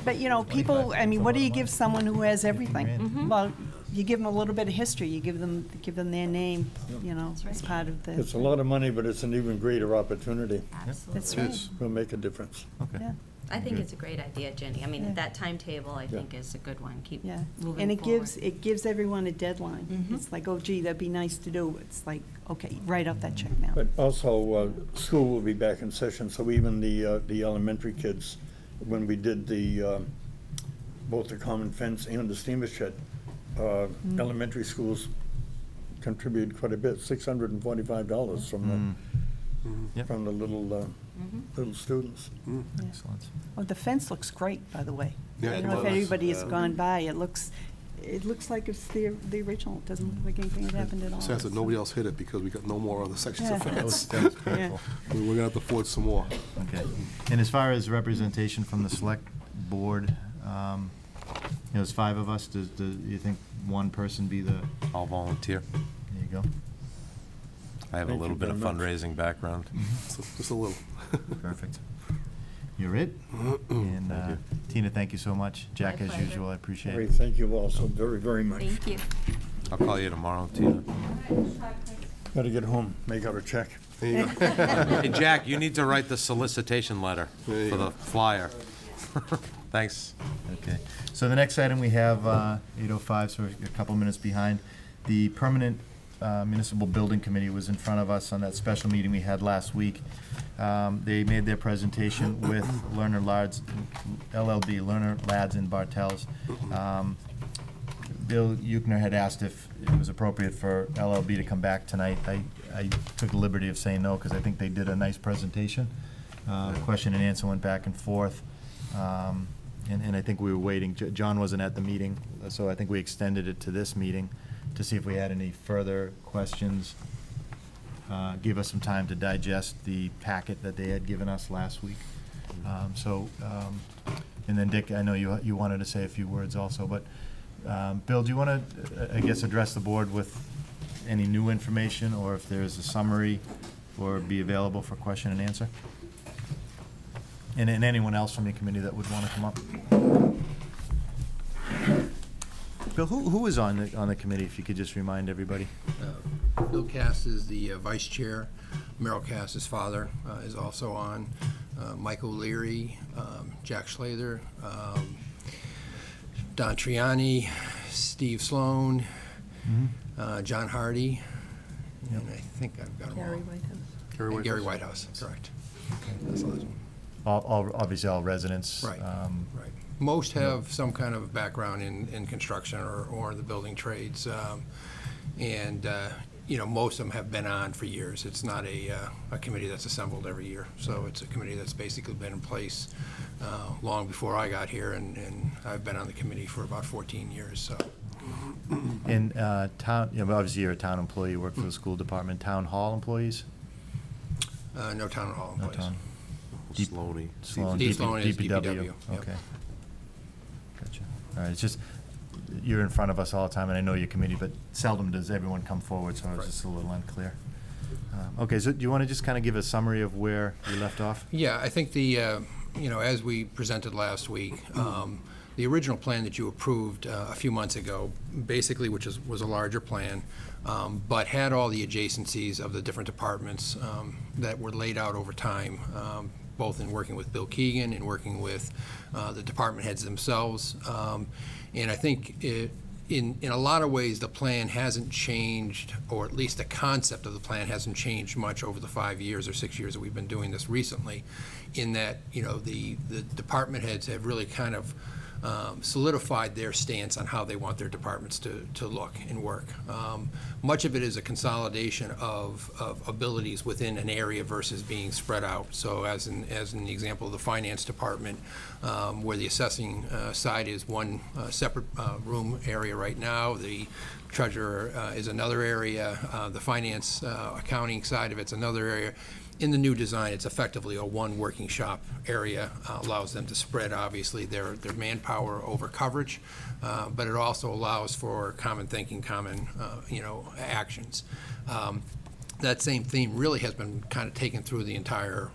Speaker 5: But, you know, people, I mean, what do you give someone who has everything?
Speaker 8: Mhm.
Speaker 5: Well, you give them a little bit of history, you give them their name, you know, as part of the,
Speaker 14: It's a lot of money, but it's an even greater opportunity.
Speaker 8: Absolutely.
Speaker 5: that's
Speaker 4: It
Speaker 5: right,
Speaker 4: is.
Speaker 14: Will make a difference.
Speaker 1: Okay.
Speaker 5: yeah,
Speaker 8: I think
Speaker 1: Good.
Speaker 8: it's a great idea, Jenny. I
Speaker 5: Yeah.
Speaker 8: mean, that timetable, I think, is a good one. Keep
Speaker 5: yeah.
Speaker 8: moving
Speaker 5: And
Speaker 8: forward.
Speaker 5: it gives everyone a deadline.
Speaker 8: Mhm.
Speaker 5: It's like, oh gee, that'd be nice to do. It's like, okay, write out that check now.
Speaker 14: But also, school will be back in session, so even the elementary kids, when we did both the common fence and the steamer shed, elementary schools contributed quite a bit, $645 from
Speaker 1: Yep.
Speaker 14: the little students.
Speaker 1: Excellent.
Speaker 5: Oh, the fence looks great, by the way.
Speaker 4: Yeah,
Speaker 5: I
Speaker 4: it
Speaker 5: don't know if
Speaker 4: does.
Speaker 5: anybody has gone by, it looks like it's the original. It doesn't look like anything had happened at all.
Speaker 4: Sad that nobody else hit it because we got no more other sections of
Speaker 5: Yeah.
Speaker 1: That was,
Speaker 4: fence.
Speaker 1: that was
Speaker 5: Yeah.
Speaker 1: critical.
Speaker 4: We're gonna have to forge some more.
Speaker 1: Okay. And as far as representation from the select board, you know, there's 5 of us. Do you think one person be the,
Speaker 6: I'll volunteer.
Speaker 1: there you go.
Speaker 6: I have a
Speaker 14: Thank
Speaker 6: little
Speaker 14: you
Speaker 6: bit of
Speaker 14: very much.
Speaker 6: fundraising background.
Speaker 4: Just a little.
Speaker 1: Perfect. You're it. And
Speaker 6: Thank you.
Speaker 1: Tina, thank you so much. Jack,
Speaker 8: My
Speaker 1: as
Speaker 8: pleasure.
Speaker 1: usual, I appreciate
Speaker 14: Great,
Speaker 1: it.
Speaker 14: thank you all so very, very much.
Speaker 8: Thank you.
Speaker 6: I'll call you tomorrow, Tina.
Speaker 14: Gotta get home, make out a check.
Speaker 4: There you go.
Speaker 6: Hey, Jack, you need to write the solicitation letter
Speaker 4: There you
Speaker 6: for
Speaker 4: go.
Speaker 6: the flyer. Thanks.
Speaker 1: Okay. So the next item we have, 8:05, so we're a couple minutes behind. The Permanent Municipal Building Committee was in front of us on that special meeting we had last week. They made their presentation with Lerner Lads, LLB, Lerner Lads and Bartels. Bill Euchner had asked if it was appropriate for LLB to come back tonight. I took the liberty of saying no, because I think they did a nice presentation. Question and answer went back and forth. And I think we were waiting. John wasn't at the meeting, so I think we extended it to this meeting to see if we had any further questions. Give us some time to digest the packet that they had given us last week. And then Dick, I know you wanted to say a few words also, but Bill, do you want to, I guess, address the board with any new information, or if there's a summary, or be available for question and answer? And anyone else from the committee that would want to come up? Bill, who was on the committee, if you could just remind everybody?
Speaker 15: Bill Cass is the vice chair. Merrill Cass's father is also on. Michael Leary, Jack Schlather, Don Triani, Steve Sloan, John Hardy, and I think I've got them all.
Speaker 5: Gary Whitehouse.
Speaker 15: And Gary Whitehouse, correct. That's the last one.
Speaker 1: Obviously, all residents.
Speaker 15: Right, right. Most have some kind of background in construction or in the building trades. You know, most of them have been on for years. It's not a committee that's assembled every year. So it's a committee that's basically been in place long before I got here, and I've been on the committee for about 14 years, so.
Speaker 1: And town, you know, obviously you're a town employee, you work for the school department. Town hall employees?
Speaker 15: No town hall
Speaker 1: No
Speaker 15: employees.
Speaker 1: town.
Speaker 6: Sloney.
Speaker 15: Steve Sloan is DPW, yep.
Speaker 1: Okay. Gotcha. All right, it's just, you're in front of us all the time, and I know your committee, but seldom does everyone come forward, so I was just a little unclear. Okay, so do you want to just kind of give a summary of where you left off?
Speaker 15: Yeah, I think you know, as we presented last week, the original plan that you approved a few months ago, basically, which was a larger plan, but had all the adjacencies of the different departments that were laid out over time, both in working with Bill Keegan and working with the department heads themselves. And I think in a lot of ways, the plan hasn't changed, or at least the concept of the plan hasn't changed much over the 5 years or 6 years that we've been doing this recently, in that, you know, the department heads have really kind of solidified their stance on how they want their departments to look and work. Much of it is a consolidation of abilities within an area versus being spread out. So as in the example of the finance department, where the assessing side is one separate room area right now, the treasurer is another area, the finance accounting side of it's another area. in the new design, it's effectively a one working shop area, allows them to spread, obviously, their manpower over coverage, but it also allows for common thinking, common, actions. That same theme really has been kind of taken through the entire,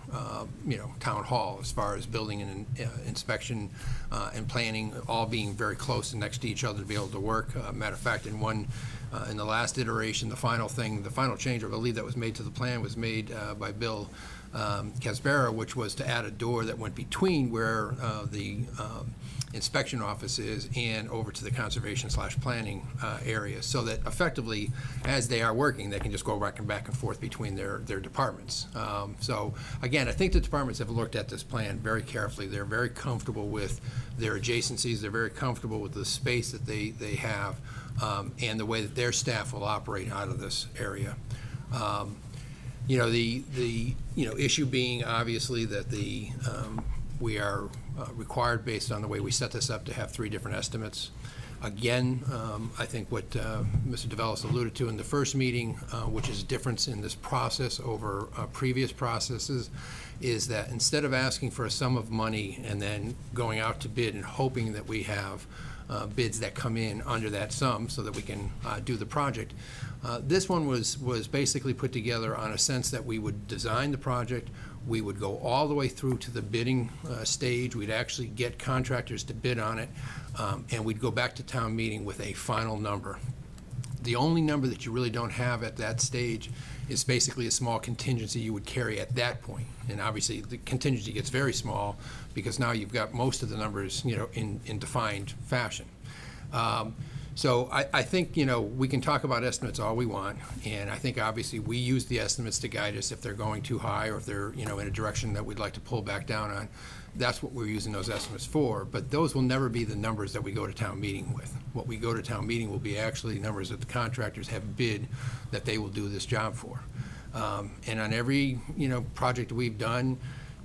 Speaker 15: town hall, as far as building and inspection and planning, all being very close and next to each other to be able to work. Matter of fact, in the last iteration, the final change, I believe, that was made to the plan was made by Bill Casbera, which was to add a door that went between where the inspection office is and over to the conservation/planning area, so that effectively, as they are working, they can just go back and forth between their departments. So again, I think the departments have looked at this plan very carefully. They're very comfortable with their adjacencies. They're very comfortable with the space that they have, and the way that their staff will operate out of this area. The issue being obviously that we are required, based on the way we set this up, to have 3 different estimates. Again, I think what Mr. DeVellis alluded to in the first meeting, which is a difference in this process over previous processes, is that instead of asking for a sum of money and then going out to bid and hoping that we have bids that come in under that sum so that we can do the project, this one was basically put together on a sense that we would design the project, we would go all the way through to the bidding stage, we'd actually get contractors to bid on it, and we'd go back to town meeting with a final number. The only number that you really don't have at that stage is basically a small contingency you would carry at that point. And obviously the contingency gets very small because now you've got most of the numbers, in defined fashion. So I think, we can talk about estimates all we want, and I think obviously we use the estimates to guide us if they're going too high or if they're, in a direction that we'd like to pull back down on. That's what we're using those estimates for, but those will never be the numbers that we go to town meeting with. What we go to town meeting will be actually numbers that the contractors have bid that they will do this job for. And on every, project we've done,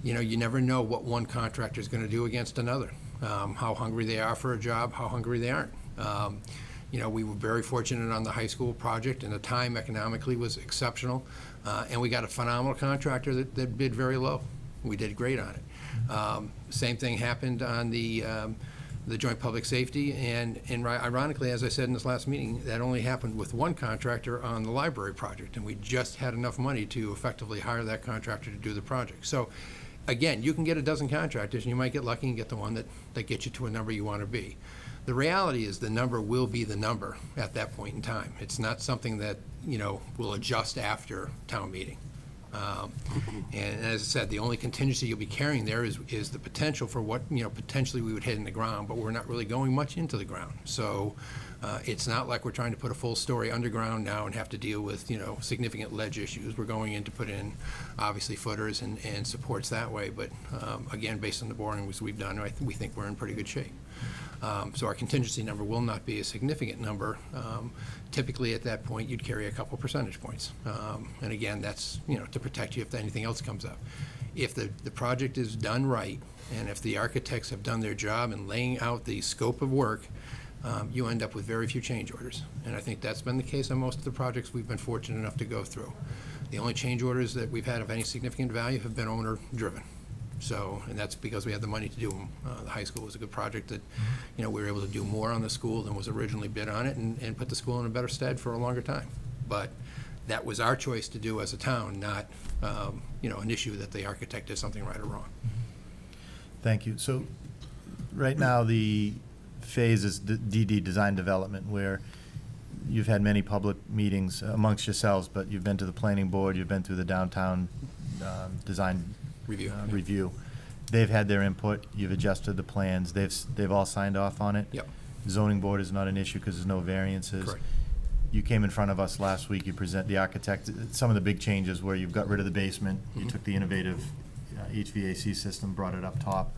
Speaker 15: you never know what one contractor is going to do against another, how hungry they are for a job, how hungry they aren't. We were very fortunate on the high school project, and the time economically was exceptional, and we got a phenomenal contractor that bid very low. We did great on it. Same thing happened on the joint public safety, and ironically, as I said in this last meeting, that only happened with one contractor on the library project, and we just had enough money to effectively hire that contractor to do the project. So again, you can get a dozen contractors, and you might get lucky and get the one that gets you to a number you want to be. The reality is the number will be the number at that point in time. It's not something that, will adjust after town meeting. And as I said, the only contingency you'll be carrying there is the potential for what, potentially we would hit in the ground, but we're not really going much into the ground. So it's not like we're trying to put a full story underground now and have to deal with, significant ledge issues. We're going in to put in, obviously, footers and supports that way. But again, based on the borings we've done, we think we're in pretty good shape. So our contingency number will not be a significant number. Typically at that point, you'd carry a couple percentage points. And again, that's, to protect you if anything else comes up. If the project is done right, and if the architects have done their job in laying out the scope of work, you end up with very few change orders. And I think that's been the case on most of the projects we've been fortunate enough to go through. The only change orders that we've had of any significant value have been owner-driven. So, and that's because we had the money to do them. The high school was a good project that, we were able to do more on the school than was originally bid on it, and put the school in a better stead for a longer time. But that was our choice to do as a town, not, an issue that the architect did something right or wrong.
Speaker 1: Thank you. So right now the phase is DD, design development, where you've had many public meetings amongst yourselves, but you've been to the planning board, you've been through the downtown design review. They've had their input. You've adjusted the plans. They've all signed off on it.
Speaker 15: Yep.
Speaker 1: Zoning board is not an issue because there's no variances.
Speaker 15: Correct.
Speaker 1: You came in front of us last week. You present the architect some of the big changes where you've got rid of the basement. You took the innovative HVAC system, brought it up top.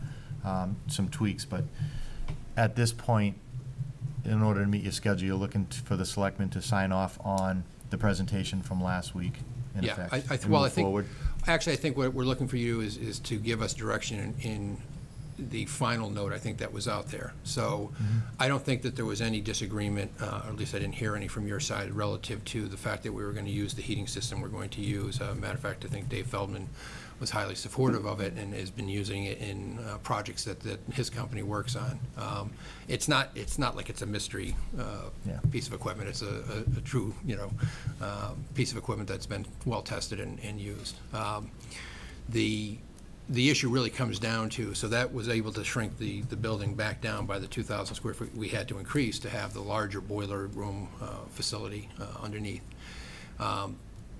Speaker 1: Some tweaks, but at this point, in order to meet your schedule, you're looking for the selectmen to sign off on the presentation from last week. In effect,
Speaker 15: I think what we're looking for you is to give us direction in the final note, I think, that was out there. So I don't think that there was any disagreement, or at least I didn't hear any from your side, relative to the fact that we were going to use the heating system we're going to use. Matter of fact, I think Dave Feldman was highly supportive of it and has been using it in projects that his company works on. It's not like it's a mystery piece of equipment. It's a true, piece of equipment that's been well tested and used. The issue really comes down to, so that was able to shrink the building back down by the 2,000 square feet we had to increase to have the larger boiler room facility underneath.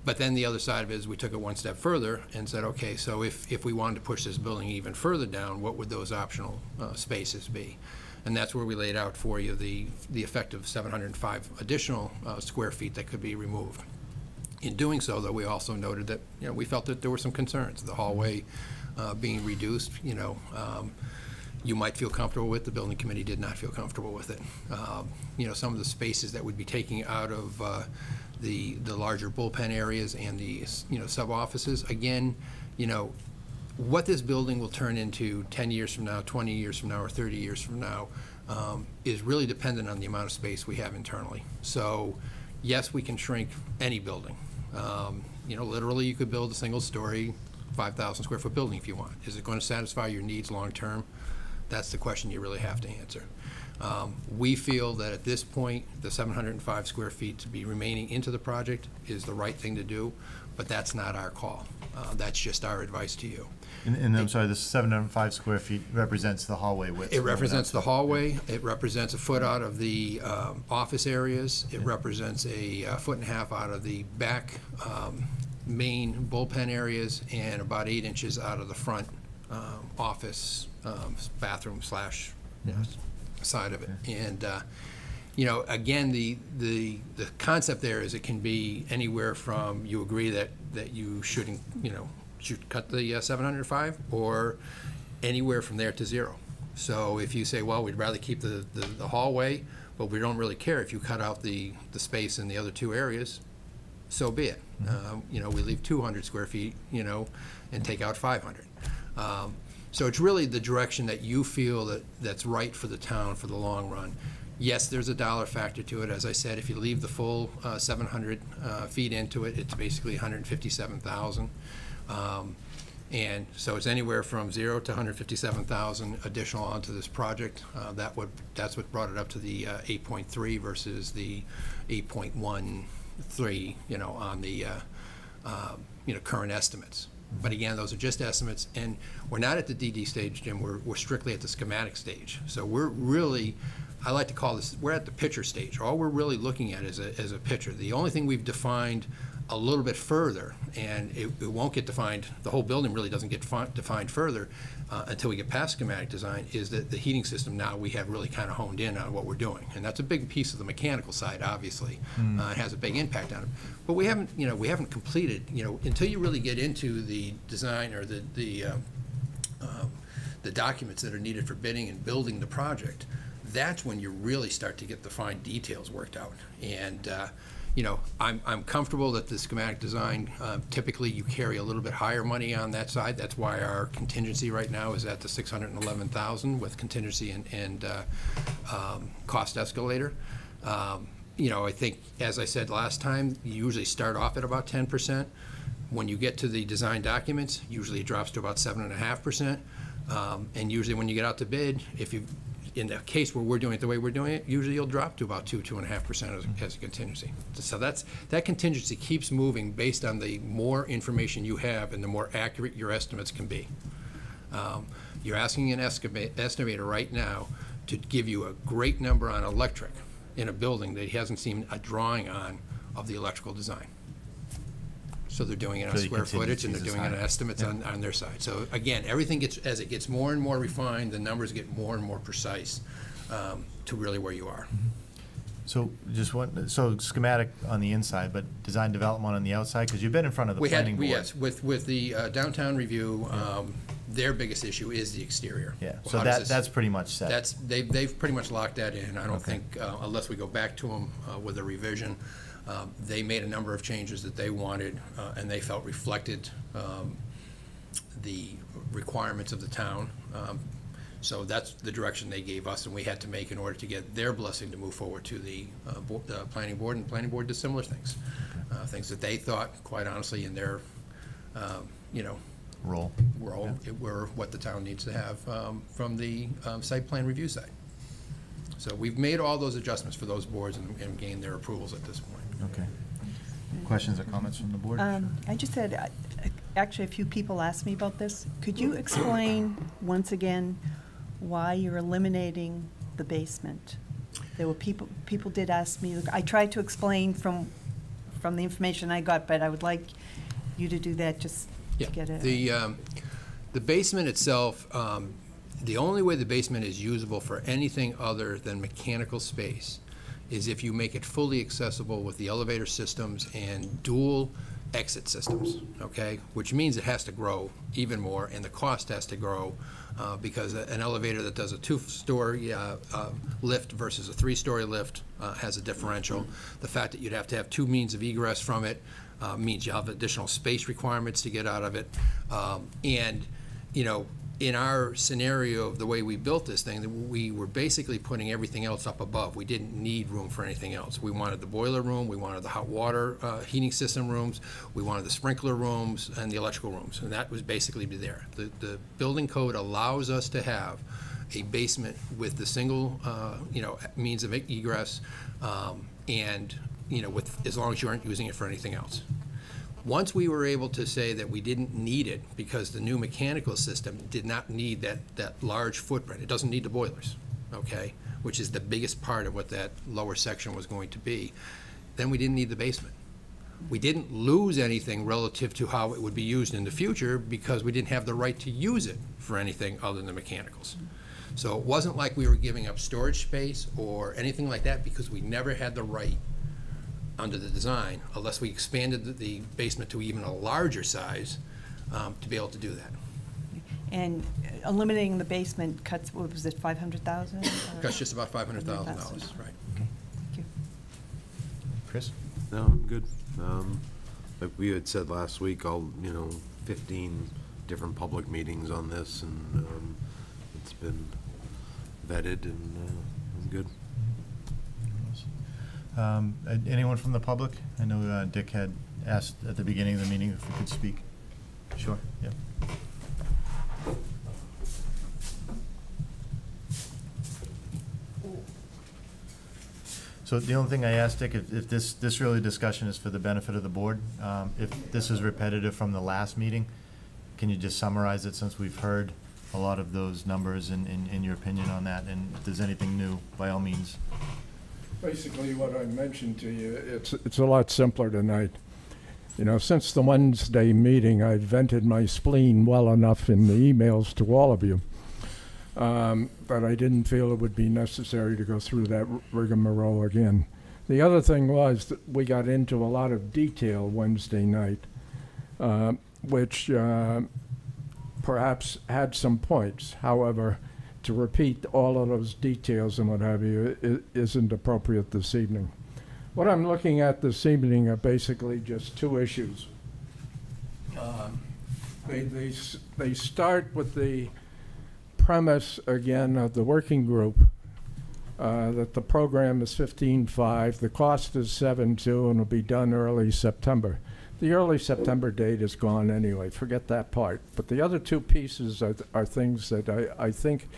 Speaker 15: But then the other side of it is we took it one step further and said, okay, so if we wanted to push this building even further down, what would those optional spaces be? And that's where we laid out for you the effective 705 additional square feet that could be removed. In doing so, though, we also noted that we felt that there were some concerns. The hallway being reduced, you might feel comfortable with. The building committee did not feel comfortable with it. Some of the spaces that would be taking out of the larger bullpen areas and the sub offices. Again, what this building will turn into 10 years from now, 20 years from now, or 30 years from now is really dependent on the amount of space we have internally. So, yes, we can shrink any building. Literally, you could build a single-story, 5,000 square foot building if you want. Is it going to satisfy your needs long term? That's the question you really have to answer. We feel that at this point, the 705 square feet to be remaining into the project is the right thing to do, but that's not our call. That's just our advice to you.
Speaker 1: And I'm sorry, the 705 square feet represents the hallway width?
Speaker 15: It represents the hallway. It represents a foot out of the office areas. It represents a foot and a half out of the back main bullpen areas and about 8 inches out of the front office bathroom slash side of it. And again, the concept there is it can be anywhere from, you agree that you shouldn't, should cut the 705, or anywhere from there to 0. So if you say, well, we'd rather keep the hallway, but we don't really care if you cut out the space in the other 2 areas, so be it. We leave 200 square feet, and take out 500. So it's really the direction that you feel that's right for the town for the long run. Yes, there's a dollar factor to it. As I said, if you leave the full 700 feet into it, it's basically 157,000. And so it's anywhere from 0 to 157,000 additional onto this project. That's what brought it up to the 8.3 versus the 8.13, on the current estimates. But again, those are just estimates, and we're not at the DD stage, Jim. We're strictly at the schematic stage. So we're really, I like to call this, we're at the picture stage. All we're really looking at is a picture. The only thing we've defined a little bit further, and it won't get defined, the whole building really doesn't get defined further until we get past schematic design, is that the heating system now we have really kind of honed in on what we're doing. And that's a big piece of the mechanical side, obviously. It has a big impact on it. But we haven't completed, until you really get into the design or the documents that are needed for bidding and building the project, that's when you really start to get the fine details worked out. And I'm comfortable that the schematic design, typically you carry a little bit higher money on that side. That's why our contingency right now is at the 611,000 with contingency and cost escalator. I think, as I said last time, you usually start off at about 10%. When you get to the design documents, usually it drops to about 7.5%. And usually when you get out to bid, in the case where we're doing it the way we're doing it, usually you'll drop to about 2.5% as a contingency. So that contingency keeps moving based on the more information you have and the more accurate your estimates can be. You're asking an estimator right now to give you a great number on electric in a building that he hasn't seen a drawing on of the electrical design. So they're doing it on square footage, and they're doing it on estimates on their side. So again, everything as it gets more and more refined, the numbers get more and more precise to really where you are.
Speaker 1: So so schematic on the inside, but design development on the outside, because you've been in front of the planning board.
Speaker 15: Yes, with the downtown review, their biggest issue is the exterior.
Speaker 1: Yeah, so that's pretty much set.
Speaker 15: They've pretty much locked that in. I don't think, unless we go back to them with a revision, they made a number of changes that they wanted and they felt reflected the requirements of the town. So that's the direction they gave us, and we had to make in order to get their blessing to move forward to the planning board, and the planning board did similar things. Things that they thought, quite honestly, in their,
Speaker 1: Role.
Speaker 15: it were what the town needs to have from the site plan review side. So we've made all those adjustments for those boards and gained their approvals at this point.
Speaker 1: Okay. Questions or comments from the board?
Speaker 5: I just had, actually, a few people asked me about this. Could you explain once again why you're eliminating the basement? There were people did ask me. I tried to explain from the information I got, but I would like you to do that just to get it.
Speaker 15: The basement itself, the only way the basement is usable for anything other than mechanical space is if you make it fully accessible with the elevator systems and dual exit systems, okay? Which means it has to grow even more, and the cost has to grow because an elevator that does a 2-story lift versus a 3-story lift has a differential. The fact that you'd have to have 2 means of egress from it means you have additional space requirements to get out of it. And, in our scenario of the way we built this thing, we were basically putting everything else up above. We didn't need room for anything else. We wanted the boiler room, we wanted the hot water heating system rooms, we wanted the sprinkler rooms and the electrical rooms, and that was basically there. The building code allows us to have a basement with the single, means of egress, and, with, as long as you aren't using it for anything else. Once we were able to say that we didn't need it because the new mechanical system did not need that large footprint, it doesn't need the boilers, okay, which is the biggest part of what that lower section was going to be, then we didn't need the basement. We didn't lose anything relative to how it would be used in the future because we didn't have the right to use it for anything other than the mechanicals. So it wasn't like we were giving up storage space or anything like that because we never had the right under the design, unless we expanded the basement to even a larger size to be able to do that.
Speaker 5: And eliminating the basement cuts, what was it, 500,000?
Speaker 15: Cuts just about $500,000, right.
Speaker 5: Okay, thank you.
Speaker 1: Chris?
Speaker 6: No, I'm good. Like we had said last week, 15 different public meetings on this, and it's been vetted, and I'm good.
Speaker 1: Anyone from the public? I know Dick had asked at the beginning of the meeting if we could speak. Sure, yeah. So the only thing I asked Dick, if this really discussion is for the benefit of the board, if this is repetitive from the last meeting, can you just summarize it since we've heard a lot of those numbers and your opinion on that, and if there's anything new, by all means.
Speaker 16: Basically, what I mentioned to you, it's a lot simpler tonight. Since the Wednesday meeting, I've vented my spleen well enough in the emails to all of you. But I didn't feel it would be necessary to go through that rigmarole again. The other thing was that we got into a lot of detail Wednesday night, which perhaps had some points. However, to repeat all of those details and what have you isn't appropriate this evening. What I'm looking at this evening are basically just 2 issues. They start with the premise, again, of the working group that the program is 15.5, the cost is 7.2, and will be done early September. The early September date is gone anyway, forget that part. But the other 2 pieces are things that I think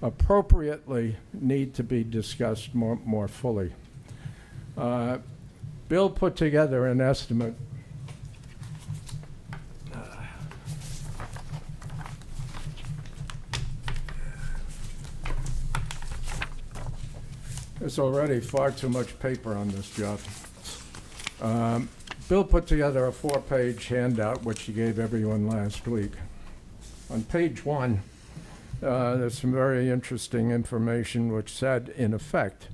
Speaker 16: appropriately need to be discussed more fully. Bill put together an estimate. There's already far too much paper on this job. Bill put together a 4-page handout, which he gave everyone last week. On page 1, there's some very interesting information which said, in effect,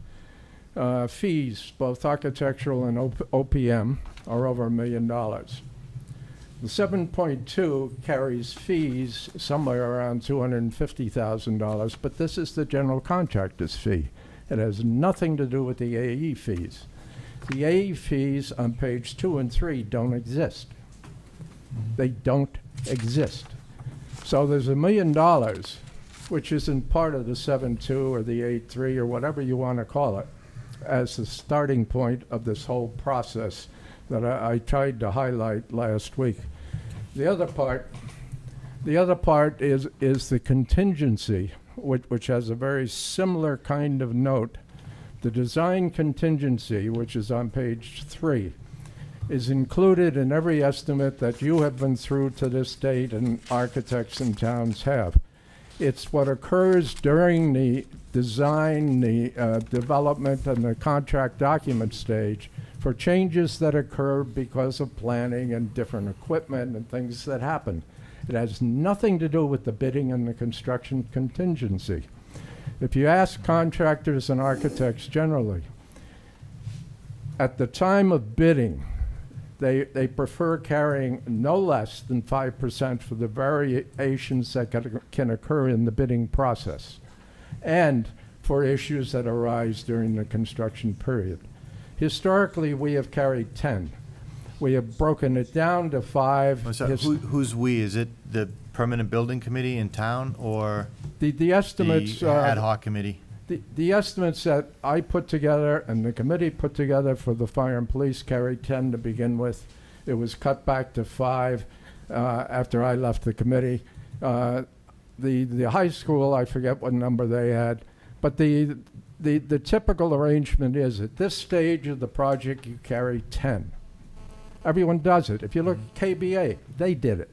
Speaker 16: fees, both architectural and OPM, are over $1 million. The 7.2 carries fees somewhere around $250,000, but this is the general contractor's fee. It has nothing to do with the AE fees. The AE fees on page 2 and 3 don't exist. They don't exist. So there's $1 million which isn't part of the 7.2 or the 8.3 or whatever you want to call it, as the starting point of this whole process that I tried to highlight last week. The other part is the contingency, which has a very similar kind of note. The design contingency, which is on page 3, is included in every estimate that you have been through to this date and architects and towns have. It's what occurs during the design, the development, and the contract document stage for changes that occur because of planning and different equipment and things that happen. It has nothing to do with the bidding and the construction contingency. If you ask contractors and architects generally, at the time of bidding, they prefer carrying no less than 5% for the variations that can occur in the bidding process and for issues that arise during the construction period. Historically, we have carried 10. We have broken it down to 5.
Speaker 1: So who's we? Is it the permanent building committee in town or
Speaker 16: the estimates,
Speaker 1: the ad hoc committee?
Speaker 16: The estimates that I put together and the committee put together for the fire and police carried 10 to begin with. It was cut back to 5 after I left the committee. The high school, I forget what number they had, but the typical arrangement is at this stage of the project you carry 10. Everyone does it. If you look at KBA, they did it.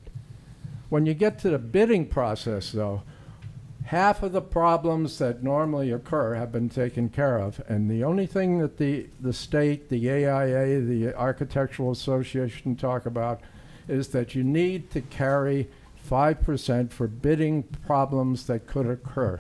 Speaker 16: When you get to the bidding process, though, half of the problems that normally occur have been taken care of, and the only thing that the state, the AIA, the Architectural Association talk about is that you need to carry 5% for bidding problems that could occur.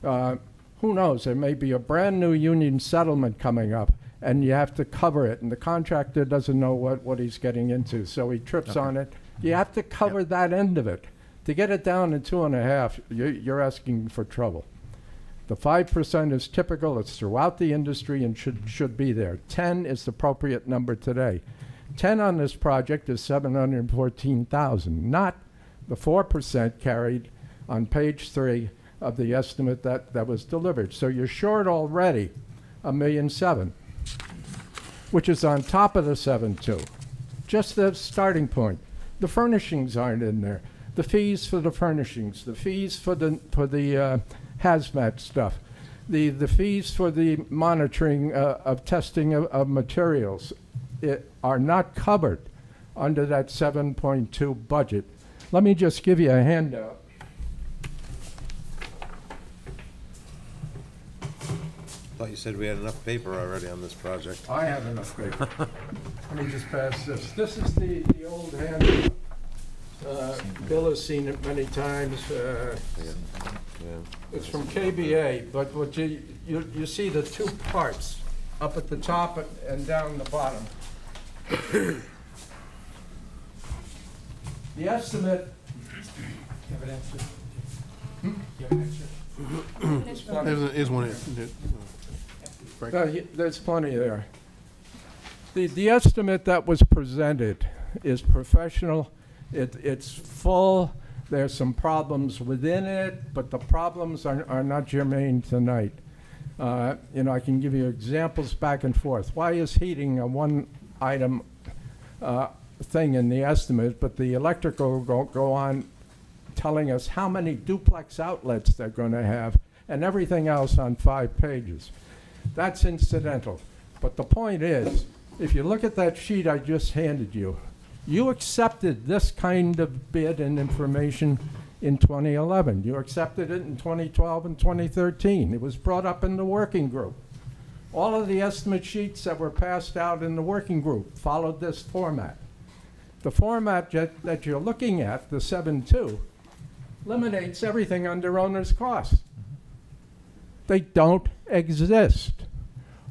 Speaker 16: Who knows, there may be a brand new union settlement coming up, and you have to cover it, and the contractor doesn't know what he's getting into, so he trips on it. You have to cover that end of it. To get it down to 2.5, you're asking for trouble. The 5% is typical. It's throughout the industry and should be there. 10 is the appropriate number today. 10 on this project is $714,000, not the 4% carried on page 3 of the estimate that was delivered. So you're short already $1.7 million, which is on top of the 7.2. Just the starting point. The furnishings aren't in there. The fees for the furnishings, the fees for the hazmat stuff, the fees for the monitoring of testing of materials are not covered under that 7.2 budget. Let me just give you a handout.
Speaker 6: Thought you said we had enough paper already on this project.
Speaker 16: I have enough paper. Let me just pass this. This is the old handout. Bill has seen it many times. It's from KBA, but what you see the two parts, up at the top and down the bottom. The estimate. You have an answer? You have an answer?
Speaker 4: There's one.
Speaker 16: There's plenty there. The estimate that was presented is professional. It's full. There's some problems within it, but the problems are not germane tonight. I can give you examples back and forth. Why is heating a one-item thing in the estimate, but the electrical will go on telling us how many duplex outlets they're going to have and everything else on 5 pages? That's incidental. But the point is, if you look at that sheet I just handed you, you accepted this kind of bid and information in 2011. You accepted it in 2012 and 2013. It was brought up in the working group. All of the estimate sheets that were passed out in the working group followed this format. The format that you're looking at, the 7.2, eliminates everything under owner's costs. They don't exist.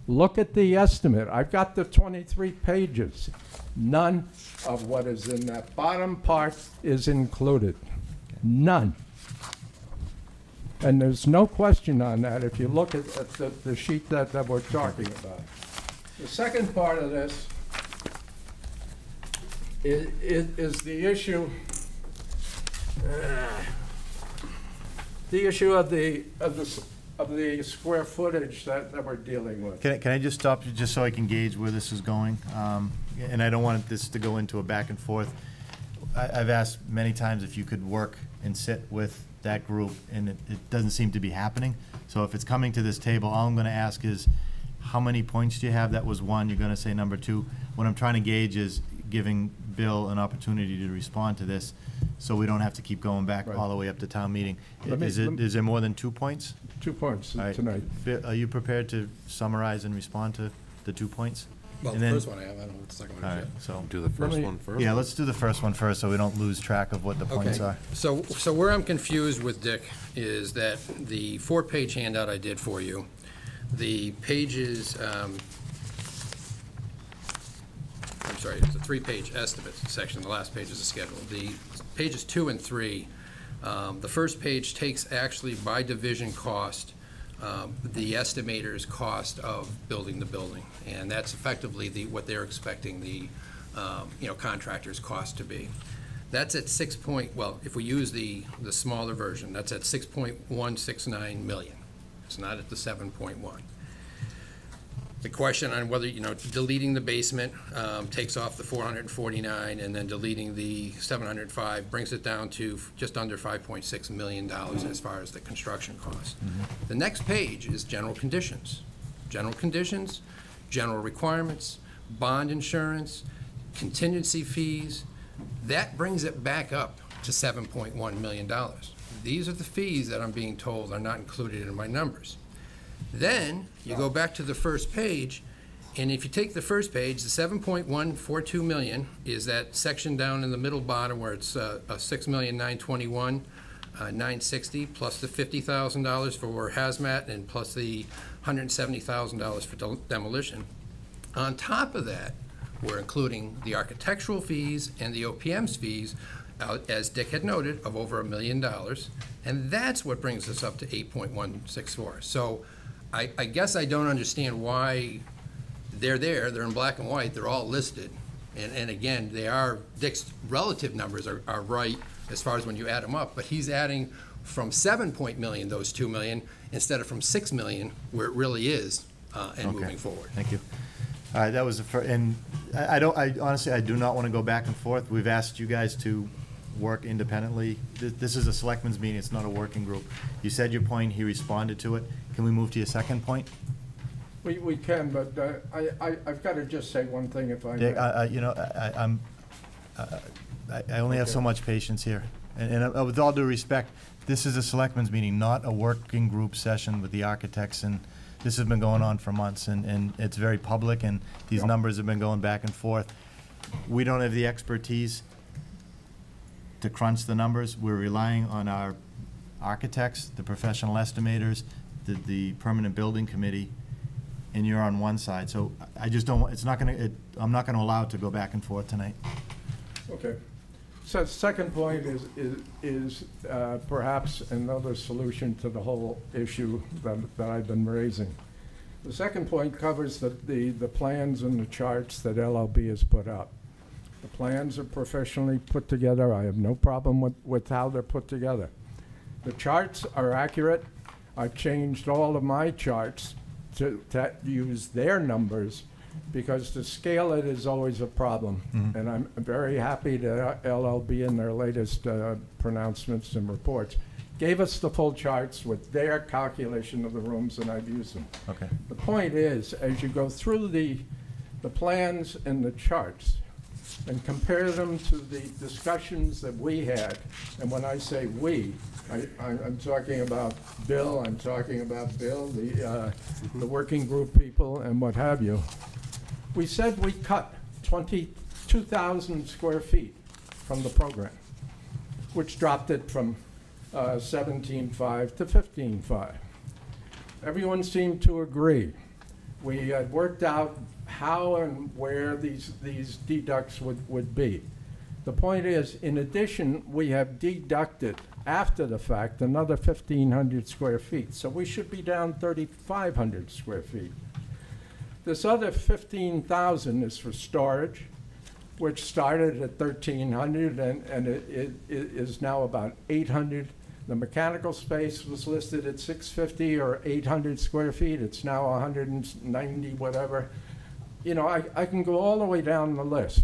Speaker 16: Look at the estimate. I've got the 23 pages. None of what is in that bottom part is included. None. And there's no question on that if you look at the sheet that we're talking about. The second part of this is the issue. The issue of the square footage that we're dealing with.
Speaker 1: Can I just stop you, just so I can gauge where this is going? And I don't want this to go into a back and forth. I've asked many times if you could work and sit with that group, and it doesn't seem to be happening. So if it's coming to this table, all I'm gonna ask is, how many points do you have? That was one. You're gonna say number two. What I'm trying to gauge is giving Bill an opportunity to respond to this, so we don't have to keep going back all the way up to town meeting. Is there more than 2 points?
Speaker 16: 2 points
Speaker 1: All right.
Speaker 16: tonight.
Speaker 1: Are you prepared to summarize and respond to the 2 points?
Speaker 15: Well,
Speaker 1: And
Speaker 15: the
Speaker 1: then-
Speaker 15: first one I have, I don't know what the second one
Speaker 1: All
Speaker 15: is
Speaker 1: right,
Speaker 15: yet.
Speaker 1: so.
Speaker 6: Do the first one first?
Speaker 1: Yeah, let's do the first one first, so we don't lose track of what the points
Speaker 15: Okay.
Speaker 1: are.
Speaker 15: So where I'm confused with Dick is that the 4-page handout I did for you, the pages, I'm sorry, it's a 3-page estimate section, the last page is the schedule. The pages 2 and 3, the first page takes actually by division cost, the estimator's cost of building the building, and that's effectively what they're expecting the, contractor's cost to be. That's at if we use the smaller version, that's at 6.169 million. It's not at the 7.1. The question on whether, deleting the basement takes off the 449, and then deleting the 705 brings it down to just under $5.6 million as far as the construction cost. The next page is general conditions. General conditions, general requirements, bond insurance, contingency fees. That brings it back up to $7.1 million. These are the fees that I'm being told are not included in my numbers. Then, you go back to the first page, and if you take the first page, the 7.142 million is that section down in the middle bottom where it's $6,921,960 plus the $50,000 for hazmat and plus the $170,000 for demolition. On top of that, we're including the architectural fees and the OPM's fees, as Dick had noted, of over $1 million, and that's what brings us up to 8.164. So I guess I don't understand why they're there, they're in black and white, they're all listed, and again, Dick's relative numbers are right as far as when you add them up, but he's adding from 7 million, those 2 million, instead of from 6 million, where it really is, and moving forward.
Speaker 1: Thank you. All right, that was the first, and I honestly, I do not want to go back and forth. We've asked you guys to work independently. This is a selectmen's meeting, it's not a working group. You said your point, he responded to it. Can we move to your second point?
Speaker 16: We can, but I've got to just say one thing if I may.
Speaker 1: Dick, I only have so much patience here. And with all due respect, this is a selectmen's meeting, not a working group session with the architects, and this has been going on for months, and it's very public, and these numbers have been going back and forth. We don't have the expertise to crunch the numbers. We're relying on our architects, the professional estimators, the permanent building committee, and you're on one side. So I just don't, I'm not gonna allow it to go back and forth tonight.
Speaker 16: Okay. So second point is perhaps another solution to the whole issue that I've been raising. The second point covers the plans and the charts that LLB has put up. The plans are professionally put together. I have no problem with how they're put together. The charts are accurate. I've changed all of my charts to use their numbers because to scale it is always a problem. And I'm very happy that LLB in their latest pronouncements and reports gave us the full charts with their calculation of the rooms, and I've used them.
Speaker 1: Okay.
Speaker 16: The point is, as you go through the plans and the charts and compare them to the discussions that we had, and when I say we, I'm talking about Bill, the working group people, and what have you. We said we cut 22,000 square feet from the program, which dropped it from 17.5 to 15.5. Everyone seemed to agree. We had worked out how and where these deducts would be. The point is, in addition, we have deducted, after the fact, another 1,500 square feet. So we should be down 3,500 square feet. This other 15,000 is for storage, which started at 1,300 and it is now about 800. The mechanical space was listed at 650 or 800 square feet. It's now 190, whatever. You know, I can go all the way down the list.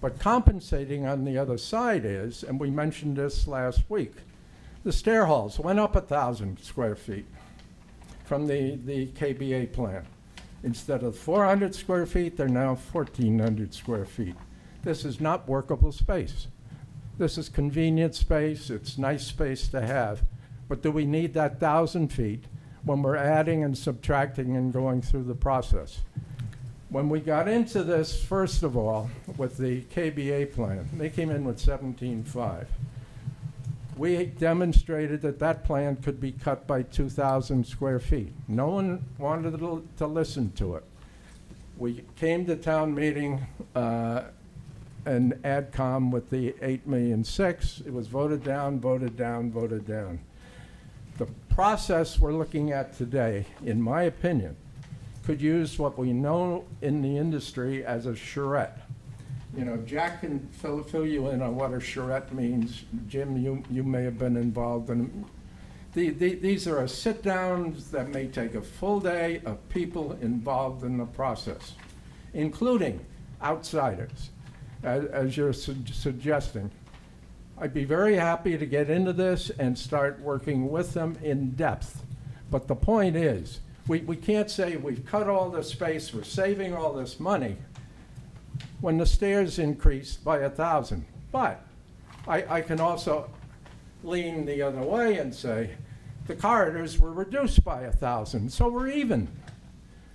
Speaker 16: But compensating on the other side is, and we mentioned this last week, the stair halls went up 1,000 square feet from the KBA plan. Instead of 400 square feet, they're now 1,400 square feet. This is not workable space. This is convenient space. It's nice space to have. But do we need that 1,000 feet when we're adding and subtracting and going through the process? When we got into this, first of all, with the KBA plan, they came in with 17.5. We demonstrated that that plan could be cut by 2,000 square feet. No one wanted to listen to it. We came to town meeting and AdCom with the 8.6 million. It was voted down, voted down, voted down. The process we're looking at today, in my opinion, could use what we know in the industry as a charrette. You know, Jack can fill you in on what a charrette means. Jim, you may have been involved in. These are sit-downs that may take a full day of people involved in the process, including outsiders, as you're suggesting. I'd be very happy to get into this and start working with them in depth. But the point is, we can't say we've cut all this space, we're saving all this money, when the stairs increased by 1,000. But I can also lean the other way and say the corridors were reduced by 1,000, so we're even.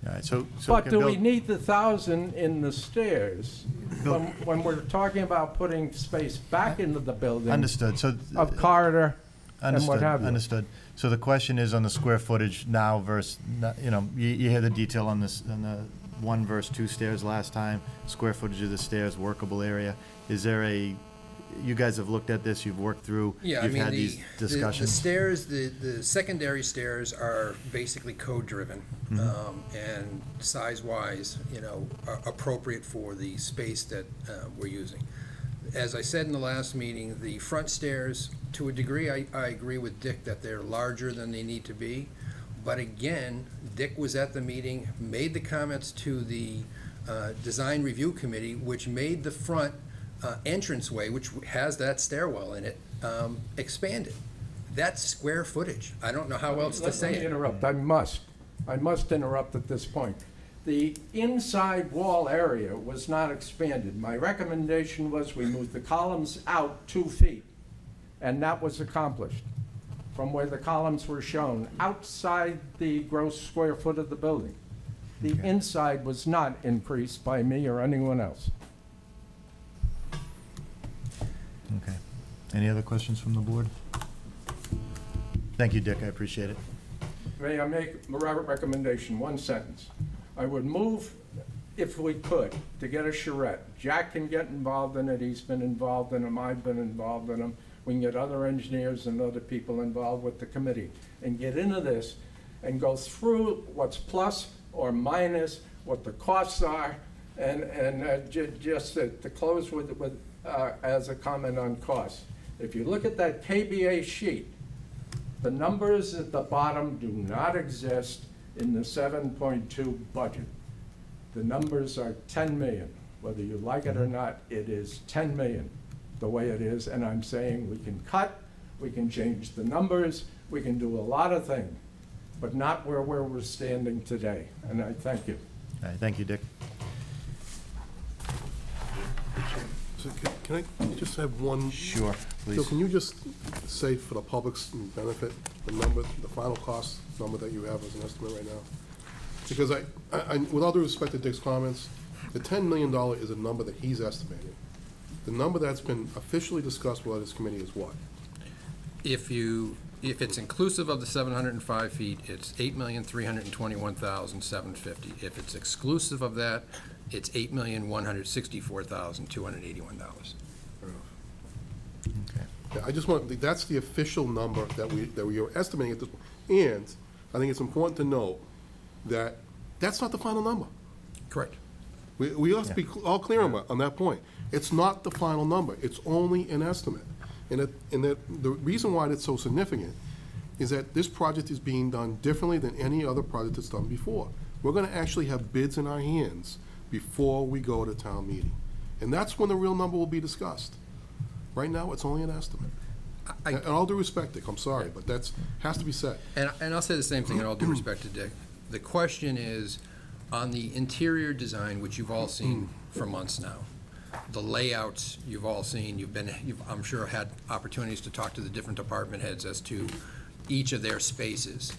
Speaker 1: All right, so
Speaker 16: But do we need the 1,000 in the stairs when we're talking about putting space back into the building?
Speaker 1: Understood. So
Speaker 16: of corridor and what have you.
Speaker 1: Understood. So the question is on the square footage now versus, you know, you hear the detail on this, on the 1 versus 2 stairs last time, square footage of the stairs, workable area. Is there a, you guys have looked at this, you've worked through,
Speaker 15: Yeah,
Speaker 1: you've
Speaker 15: I mean,
Speaker 1: had these discussions?
Speaker 15: The stairs, the secondary stairs are basically code-driven, and size-wise, you know, are appropriate for the space that we're using. As I said in the last meeting, the front stairs, to a degree, I agree with Dick that they're larger than they need to be. But again, Dick was at the meeting, made the comments to the Design Review Committee, which made the front entranceway, which has that stairwell in it, expanded. That's square footage. I don't know how else to say it.
Speaker 16: Let me interrupt. I must interrupt at this point. The inside wall area was not expanded. My recommendation was we move the columns out 2 feet, and that was accomplished from where the columns were shown, outside the gross square foot of the building. The inside was not increased by me or anyone else.
Speaker 1: Okay. Any other questions from the board? Thank you, Dick, I appreciate it.
Speaker 16: May I make a recommendation, 1 sentence? I would move, if we could, to get a charrette. Jack can get involved in it, he's been involved in them, I've been involved in them. We can get other engineers and other people involved with the committee and get into this and go through what's plus or minus, what the costs are, and just to close with as a comment on costs. If you look at that KBA sheet, the numbers at the bottom do not exist in the 7.2 budget. The numbers are 10 million. Whether you like it or not, it is 10 million the way it is, and I'm saying we can cut, we can change the numbers, we can do a lot of things, but not where we're standing today, and I thank you.
Speaker 1: All right, thank you, Dick.
Speaker 4: So can I just have one?
Speaker 1: Sure, please.
Speaker 4: So can you just say for the public's benefit, the number, the final cost number that you have as an estimate right now? Because with all due respect to Dick's comments, the $10 million is a number that he's estimating. The number that's been officially discussed with this committee is what?
Speaker 15: If it's inclusive of the 705 feet, it's $8,321,750. If it's exclusive of that, it's $8,164,281.
Speaker 1: Okay.
Speaker 4: Yeah, I just want, that's the official number that we are estimating at this point. And I think it's important to note that that's not the final number.
Speaker 15: Correct.
Speaker 4: We have to be all clear on that point. It's not the final number. It's only an estimate. And the reason why it's so significant is that this project is being done differently than any other project that's done before. We're gonna actually have bids in our hands before we go to town meeting. And that's when the real number will be discussed. Right now, it's only an estimate. And all due respect, Dick, I'm sorry, but that's, has to be said.
Speaker 15: And I'll say the same thing in all due respect to Dick. The question is, on the interior design, which you've all seen for months now, the layouts you've all seen, you've I'm sure had opportunities to talk to the different department heads as to each of their spaces.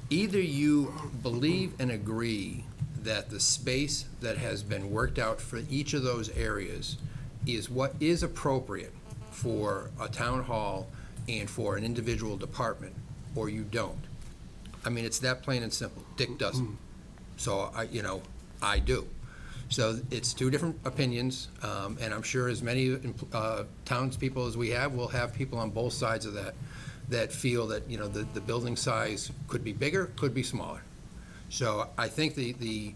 Speaker 15: Either you believe and agree that the space that has been worked out for each of those areas is what is appropriate for a town hall and for an individual department, or you don't. I mean, it's that plain and simple. Dick doesn't. So I do. So it's two different opinions, and I'm sure as many townspeople as we have, we'll have people on both sides of that feel that, the building size could be bigger, could be smaller. So I think the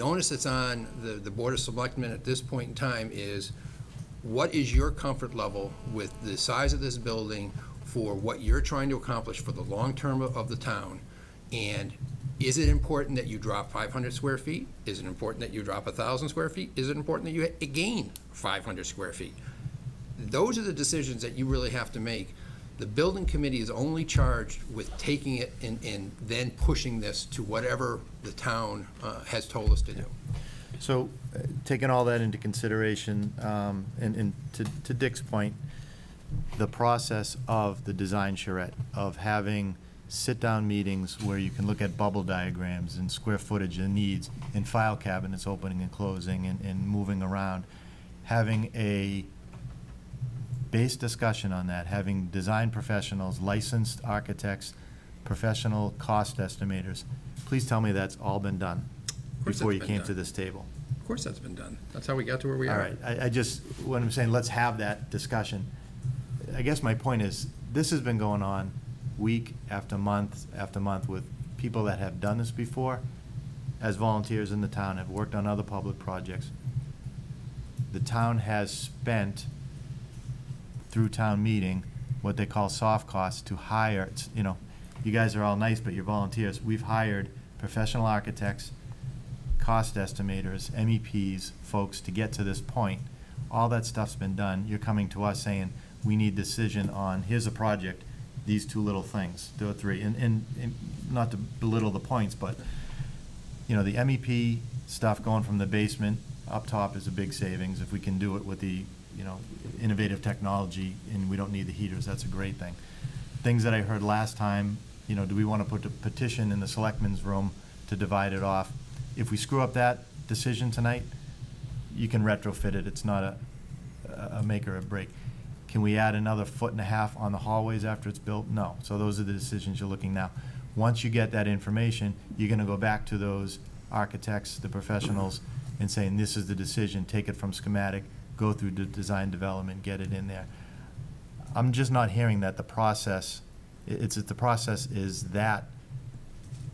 Speaker 15: onus that's on the Board of Selectmen at this point in time is, what is your comfort level with the size of this building for what you're trying to accomplish for the long term of the town? And is it important that you drop 500 square feet? Is it important that you drop 1,000 square feet? Is it important that you gain 500 square feet? Those are the decisions that you really have to make. The building committee is only charged with taking it and then pushing this to whatever the town has told us to do.
Speaker 1: So, taking all that into consideration, and to Dick's point, the process of the design charrette, of having sit-down meetings where you can look at bubble diagrams and square footage and needs and file cabinets opening and closing and moving around, having a base discussion on that, having design professionals, licensed architects, professional cost estimators. Please tell me that's all been done before you came to this table.
Speaker 15: Of course that's been done. That's how we got to where we are.
Speaker 1: All right, I just, when I'm saying let's have that discussion, I guess my point is, this has been going on week after month with people that have done this before, as volunteers in the town, have worked on other public projects. The town has spent, through town meeting, what they call soft costs to hire, you guys are all nice, but you're volunteers. We've hired professional architects, cost estimators, MEPs, folks to get to this point. All that stuff's been done. You're coming to us saying, we need decision on, here's a project, these two little things, two or three. And not to belittle the points, but, the MEP stuff going from the basement up top is a big savings. If we can do it with the, innovative technology and we don't need the heaters, that's a great thing. Things that I heard last time, do we want to put a petition in the selectmen's room to divide it off? If we screw up that decision tonight, you can retrofit it. It's not a make or a break. Can we add another 1.5 feet on the hallways after it's built? No. So those are the decisions you're looking now. Once you get that information, you're going to go back to those architects, the professionals, and saying, this is the decision, take it from schematic, go through the design development, get it in there. I'm just not hearing that the process, the process is that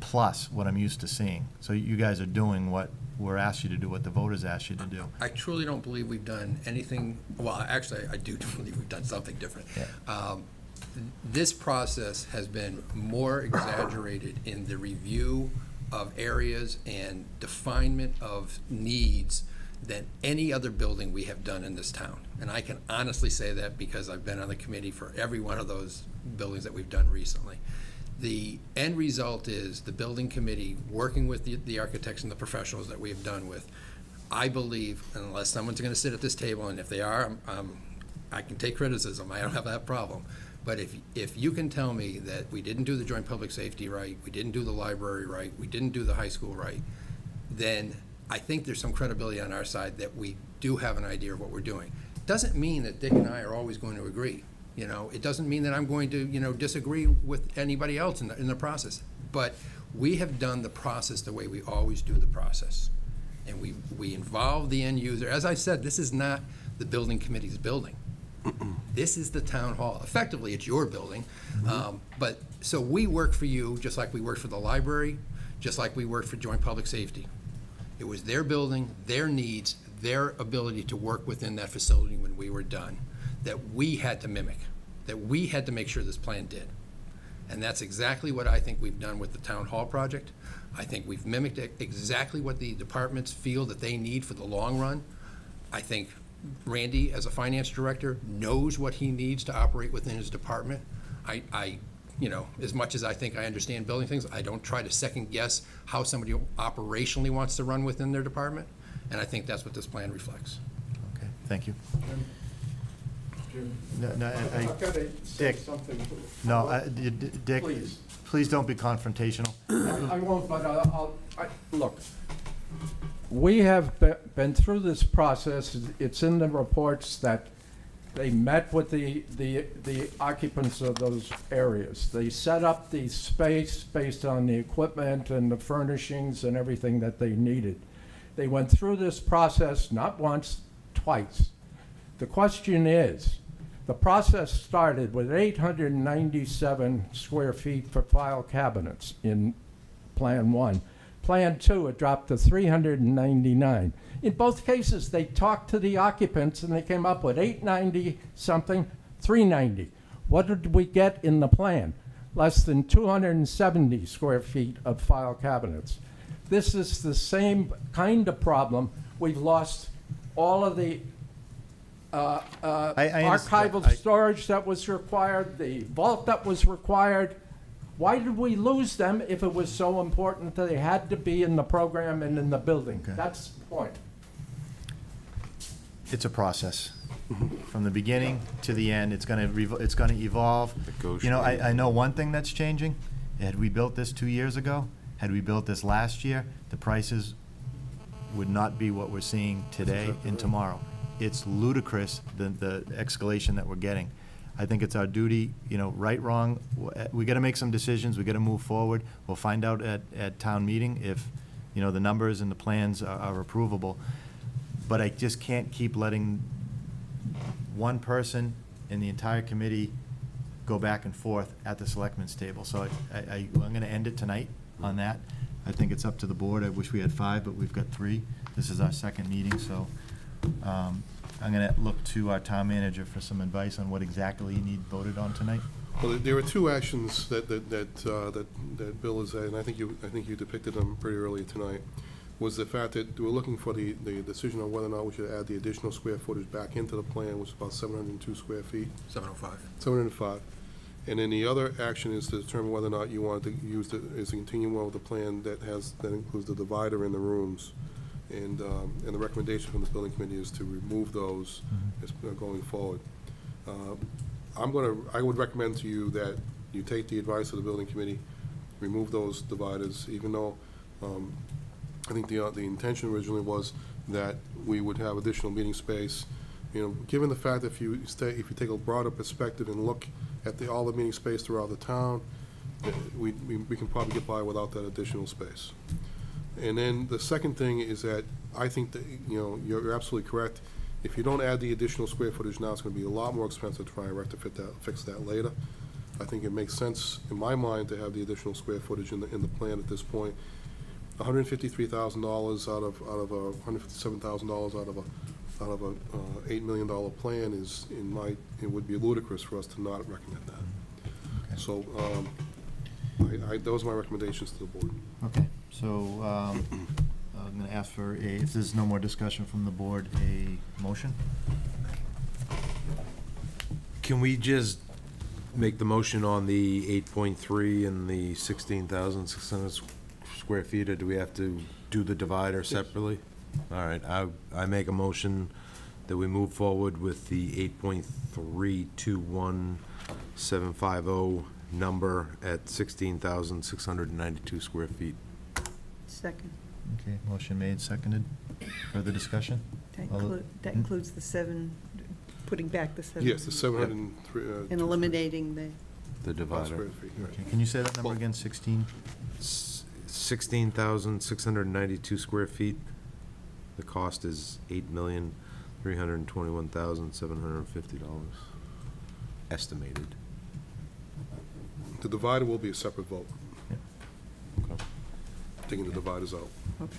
Speaker 1: plus what I'm used to seeing. So you guys are doing what we're asked you to do, what the voters asked you to do.
Speaker 15: I truly don't believe we've done anything, well, actually, I do believe we've done something different. Yeah. This process has been more exaggerated in the review of areas and definement of needs than any other building we have done in this town. And I can honestly say that because I've been on the committee for every one of those buildings that we've done recently. The end result is the building committee, working with the architects and the professionals that we have done with, I believe, unless someone's going to sit at this table, and if they are, I can take criticism. I don't have that problem. But if you can tell me that we didn't do the joint public safety right, we didn't do the library right, we didn't do the high school right, then I think there's some credibility on our side that we do have an idea of what we're doing. Doesn't mean that Dick and I are always going to agree. It doesn't mean that I'm going to, disagree with anybody else in the process. But we have done the process the way we always do the process. And we involve the end user. As I said, this is not the building committee's building. This is the town hall. Effectively, it's your building. But so we work for you just like we worked for the library, just like we worked for joint public safety. It was their building, their needs, their ability to work within that facility when we were done. that we had to mimic, that we had to make sure this plan did. And that's exactly what I think we've done with the town hall project. I think we've mimicked exactly what the departments feel that they need for the long run. I think Randy, as a finance director, knows what he needs to operate within his department. I you know, as much as I think I understand building things, I don't try to second guess how somebody operationally wants to run within their department, and I think that's what this plan reflects.
Speaker 1: Okay, thank you. No,
Speaker 16: I've got to say
Speaker 1: Dick,
Speaker 16: something.
Speaker 1: Dick,
Speaker 16: Please.
Speaker 1: please don't be confrontational.
Speaker 16: I won't, but look, we have been through this process. It's in the reports that they met with the occupants of those areas. They set up the space based on the equipment and the furnishings and everything that they needed. They went through this process not once, twice. The question is, the process started with 897 square feet for file cabinets in Plan 1. Plan 2, it dropped to 399. In both cases, they talked to the occupants and they came up with 890 something, 390. What did we get in the plan? Less than 270 square feet of file cabinets. This is the same kind of problem. We've lost all of the archival storage that was required, the vault that was required. Why did we lose them if it was so important that they had to be in the program and in the building?
Speaker 1: Okay.
Speaker 16: That's the point.
Speaker 1: It's a process. From the beginning to the end, it's gonna evolve. You know, I know one thing that's changing. Had we built this 2 years ago, had we built this last year, the prices would not be what we're seeing today and tomorrow. It's ludicrous, the escalation that we're getting. I think it's our duty, you know, right, wrong, we gotta make some decisions, we gotta move forward. We'll find out at town meeting if, you know, the numbers and the plans are approvable. But I just can't keep letting one person and the entire committee go back and forth at the selectmen's table. So I'm gonna end it tonight on that. I think it's up to the board. I wish we had 5, but we've got 3. This is our second meeting, so I'm gonna look to our town manager for some advice on what exactly you need voted on tonight.
Speaker 4: Well, there were 2 actions that Bill has had, and I think you depicted them pretty early tonight. Was the fact that we're looking for the decision on whether or not we should add the additional square footage back into the plan, which is about 702 square feet.
Speaker 15: 705.
Speaker 4: 705. And then the other action is to determine whether or not you want to use is to continue on with the plan that includes the divider in the rooms. And the recommendation from the building committee is to remove those as going forward. I would recommend to you that you take the advice of the building committee, remove those dividers, even though I think the intention originally was that we would have additional meeting space. You know, given the fact that if you take a broader perspective and look at all the meeting space throughout the town, we can probably get by without that additional space. And then the second thing is that I think that, you know, you're absolutely correct. If you don't add the additional square footage now, it's going to be a lot more expensive to try and fix that later. I think it makes sense, in my mind, to have the additional square footage in the plan at this point. $153,000 out of $157,000 out of a $8 million plan is, it would be ludicrous for us to not recommend that. Okay. So those are my recommendations to the board.
Speaker 1: Okay, so I'm going to ask for if there's no more discussion from the board, a motion.
Speaker 6: Can we just make the motion on the 8.3 and the 16,600 square feet, or do we have to do the divider separately? All right, I make a motion that we move forward with the 8.321750 number at 16,692 square feet.
Speaker 5: Second.
Speaker 1: Okay, motion made, seconded. Further discussion?
Speaker 5: That includes the 7, putting back the 7.
Speaker 4: Yes, the 703.
Speaker 5: And eliminating
Speaker 6: the divider.
Speaker 1: Okay, can you say that number again, 16?
Speaker 6: 16,692 square feet. The cost is $8,321,750 estimated.
Speaker 4: The divider will be a separate vote.
Speaker 1: Yep.
Speaker 6: Okay.
Speaker 4: Taking the dividers out.
Speaker 5: Okay.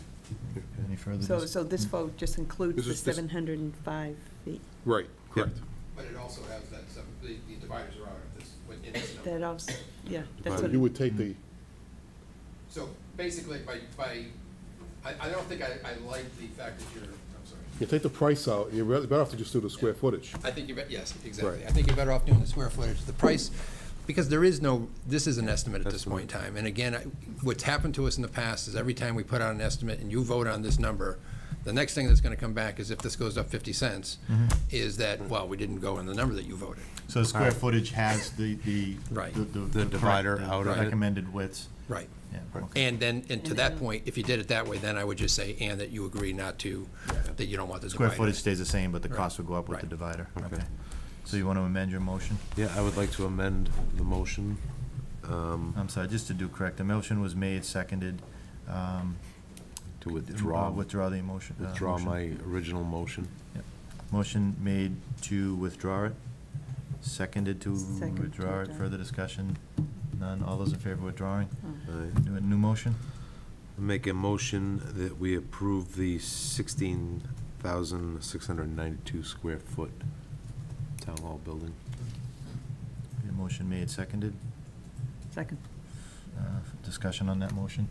Speaker 4: Yeah.
Speaker 1: Any further?
Speaker 5: So this vote just includes the 705 feet?
Speaker 4: Right, correct.
Speaker 15: But it also the dividers are out of this, in this number.
Speaker 5: That also, yeah, that's
Speaker 4: So
Speaker 5: what.
Speaker 4: you would take the,
Speaker 15: So basically, I don't think I like the fact that you're, I'm sorry.
Speaker 4: you take the price out, you're better off to just do the square footage.
Speaker 15: I think yes, exactly.
Speaker 4: Right.
Speaker 15: I think you're better off doing the square footage. The price, because this is an estimate at this point in time. And again, what's happened to us in the past is every time we put out an estimate and you vote on this number, the next thing that's gonna come back is if this goes up 50 cents, is that, well, we didn't go in the number that you voted.
Speaker 1: So the square footage has the
Speaker 15: Right.
Speaker 6: The divider
Speaker 1: correct,
Speaker 6: out of it.
Speaker 1: recommended widths.
Speaker 15: Right.
Speaker 1: Yeah, okay.
Speaker 15: And then, and to that point, if you did it that way, then I would just say, and that you agree not to, that you don't want the
Speaker 1: Square
Speaker 15: divider.
Speaker 1: footage stays the same, but the
Speaker 15: Right.
Speaker 1: cost will go up with the
Speaker 15: Right.
Speaker 1: divider.
Speaker 6: Okay.
Speaker 1: So you want to amend your motion?
Speaker 6: Yeah, I would like to amend the motion.
Speaker 1: I'm sorry, just to do correct, the motion was made, seconded.
Speaker 6: To withdraw.
Speaker 1: Withdraw the emotion.
Speaker 6: Withdraw
Speaker 1: motion.
Speaker 6: my original motion.
Speaker 1: Yep. Motion made to withdraw it, seconded to
Speaker 5: Second to
Speaker 1: withdraw it.
Speaker 5: withdraw.
Speaker 1: Further discussion? None. All those in favor of withdrawing?
Speaker 6: Aye.
Speaker 1: Do a new motion?
Speaker 6: Make a motion that we approve the 16,692 square foot town hall building.
Speaker 1: Motion made, seconded.
Speaker 5: Second.
Speaker 1: Discussion on that motion?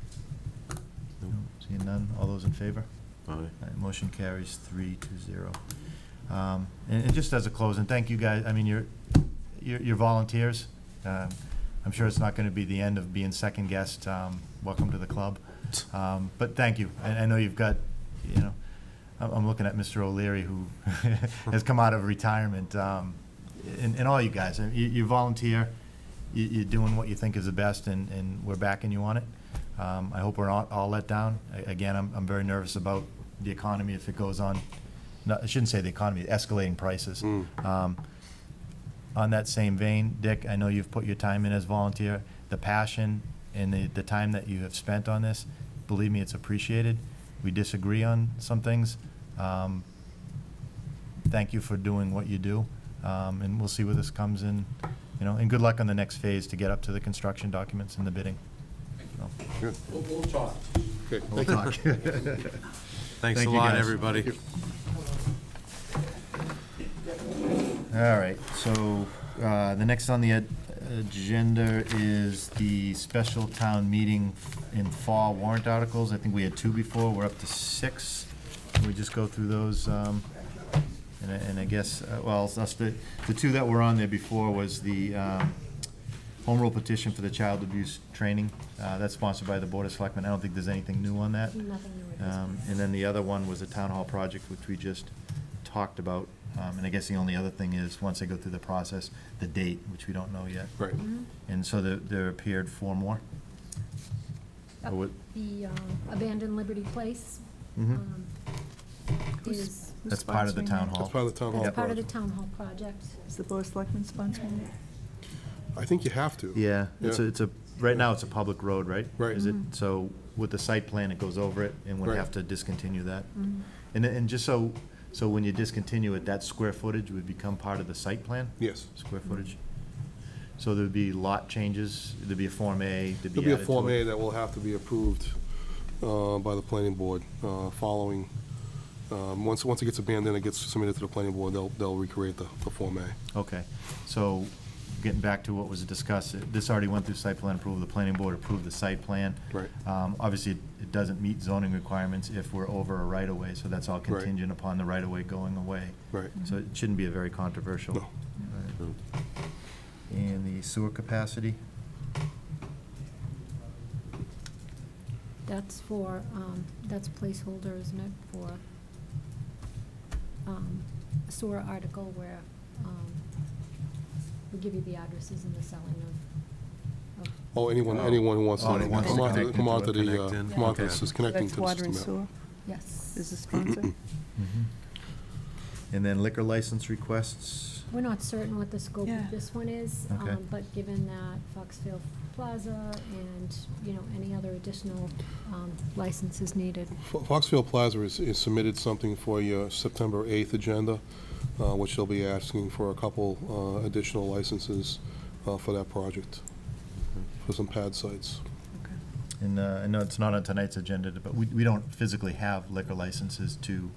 Speaker 1: No. Seeing none. All those in favor?
Speaker 6: Aye.
Speaker 1: Motion carries 3-0. And just as a closing, thank you guys. I mean, you're volunteers. I'm sure it's not going to be the end of being second guest. Welcome to the club. But thank you. I know you've got, you know, I'm looking at Mr. O'Leary, who has come out of retirement. And all you guys, you volunteer. You're doing what you think is the best, and we're backing you on it. I hope we're not all let down. Again, I'm very nervous about the economy if it goes on. No, I shouldn't say the economy, escalating prices. On that same vein, Dick, I know you've put your time in as volunteer. The passion and the time that you have spent on this, believe me, it's appreciated. We disagree on some things. Thank you for doing what you do, and we'll see where this comes in. You know, and good luck on the next phase to get up to the construction documents and the bidding. So.
Speaker 6: Good.
Speaker 15: We'll talk.
Speaker 4: Okay,
Speaker 1: We'll
Speaker 4: thank you.
Speaker 1: talk.
Speaker 6: Thanks
Speaker 1: Thank
Speaker 6: a
Speaker 1: you,
Speaker 6: lot,
Speaker 1: guys.
Speaker 6: everybody.
Speaker 1: All right, so the next on the agenda is the special town meeting in fall warrant articles. I think we had 2 before, we're up to 6. Can we just go through those? And I guess, well, that's the 2 that were on there before was the home rule petition for the child abuse training. That's sponsored by the Board of Selectmen. I don't think there's anything new on that.
Speaker 8: Nothing new at this point.
Speaker 1: And then the other one was the town hall project, which we just talked about. And I guess the only other thing is, once they go through the process, the date, which we don't know yet.
Speaker 4: Right.
Speaker 1: And so there appeared 4 more. Or what-
Speaker 17: The abandoned Liberty Place
Speaker 1: Mhm.
Speaker 17: is
Speaker 1: That's part of the town hall.
Speaker 4: That's part of the town hall
Speaker 17: part of the
Speaker 4: project.
Speaker 17: town hall project.
Speaker 5: Is the Board of Selectmen sponsoring it?
Speaker 4: I think you have to.
Speaker 1: Yeah, it's
Speaker 4: Yeah.
Speaker 1: a, right now it's a public road, right?
Speaker 4: Right.
Speaker 1: Is it, so with the site plan, it goes over it, and we'd
Speaker 4: Right.
Speaker 1: have to discontinue that. And just so when you discontinue it, that square footage would become part of the site plan?
Speaker 4: Yes.
Speaker 1: Square footage? So there'd be lot changes, there'd be a Form A to be
Speaker 4: There'll be a
Speaker 1: added to
Speaker 4: Form A
Speaker 1: it?
Speaker 4: that will have to be approved by the planning board following, once it gets abandoned, it gets submitted to the planning board, they'll recreate the Form A.
Speaker 1: Okay, so getting back to what was discussed, this already went through site plan approval, the planning board approved the site plan.
Speaker 4: Right.
Speaker 1: Obviously, it doesn't meet zoning requirements if we're over a right-of-way, so that's all
Speaker 4: Right.
Speaker 1: contingent upon the right-of-way going away.
Speaker 4: Right.
Speaker 1: So it shouldn't be a very controversial.
Speaker 4: No.
Speaker 1: Right. And the sewer capacity?
Speaker 17: That's for, that's placeholder, isn't it, for a sewer article where we give you the addresses and the selling of
Speaker 4: Oh, anyone who wants to
Speaker 1: Oh, anyone
Speaker 4: come
Speaker 1: wants to
Speaker 4: onto, come onto
Speaker 6: connect
Speaker 4: the,
Speaker 6: in.
Speaker 4: come onto
Speaker 6: Okay.
Speaker 4: this, is connecting
Speaker 5: That's
Speaker 4: to the
Speaker 5: water and
Speaker 4: system.
Speaker 5: sewer
Speaker 17: yes.
Speaker 5: is the sponsor?
Speaker 1: And then liquor license requests?
Speaker 17: We're not certain what the scope
Speaker 5: Yeah.
Speaker 17: of this one is,
Speaker 1: Okay.
Speaker 17: but given that Foxfield Plaza and, you know, any other additional licenses needed.
Speaker 4: Foxfield Plaza is submitted something for your September 8th agenda, which they'll be asking for a couple additional licenses for that project, for some pad sites.
Speaker 1: And I know it's not on tonight's agenda, but we don't physically have liquor licenses to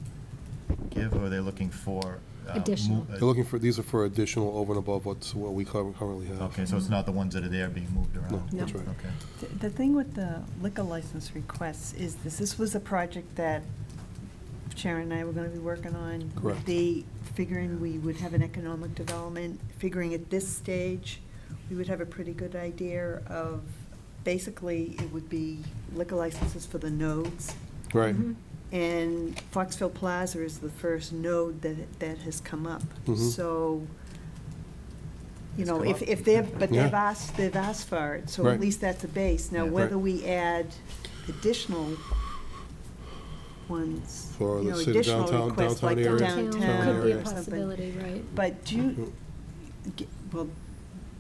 Speaker 1: give, or are they looking for?
Speaker 17: Additional.
Speaker 4: They're looking for, these are for additional over and above what we currently have.
Speaker 1: Okay, so it's not the ones that are there being moved around?
Speaker 4: No, that's right.
Speaker 1: Okay.
Speaker 5: The thing with the liquor license requests is this was a project that Sharon and I were gonna be working on.
Speaker 4: Correct.
Speaker 5: Figuring we would have an economic development, figuring at this stage, we would have a pretty good idea of, basically, it would be liquor licenses for the nodes.
Speaker 4: Right.
Speaker 5: And Foxville Plaza is the first node that has come up. So, you know,
Speaker 4: come
Speaker 5: if they've, but they've
Speaker 4: Yeah.
Speaker 5: asked for it, so
Speaker 4: Right.
Speaker 5: at least that's a base. Now,
Speaker 4: Yeah.
Speaker 5: whether
Speaker 4: Right.
Speaker 5: we add additional ones,
Speaker 4: For
Speaker 5: you
Speaker 4: the
Speaker 5: know,
Speaker 4: city
Speaker 5: additional
Speaker 4: downtown-
Speaker 5: requests like
Speaker 4: downtown
Speaker 17: area.
Speaker 5: downtown
Speaker 17: Could be a
Speaker 5: or something.
Speaker 17: possibility, right.
Speaker 5: But do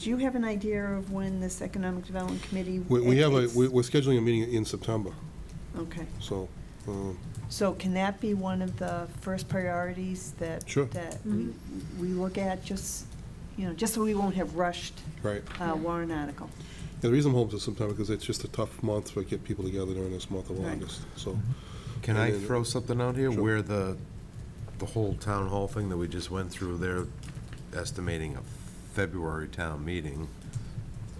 Speaker 5: you have an idea of when this Economic Development Committee?
Speaker 4: We have
Speaker 5: it's-
Speaker 4: we're scheduling a meeting in September,
Speaker 5: Okay.
Speaker 4: so,
Speaker 5: So can that be one of the first priorities that?
Speaker 4: Sure.
Speaker 5: That we look at, just, you know, just so we won't have rushed
Speaker 4: right.
Speaker 5: warrant article?
Speaker 4: Yeah, the reason I'm hoping to September, because it's just a tough month to get people together during this month of
Speaker 5: Right.
Speaker 4: August, so.
Speaker 6: Can
Speaker 4: And
Speaker 6: I
Speaker 4: then-
Speaker 6: throw something out here?
Speaker 4: Sure.
Speaker 6: Where the whole town hall thing that we just went through, they're estimating a February town meeting.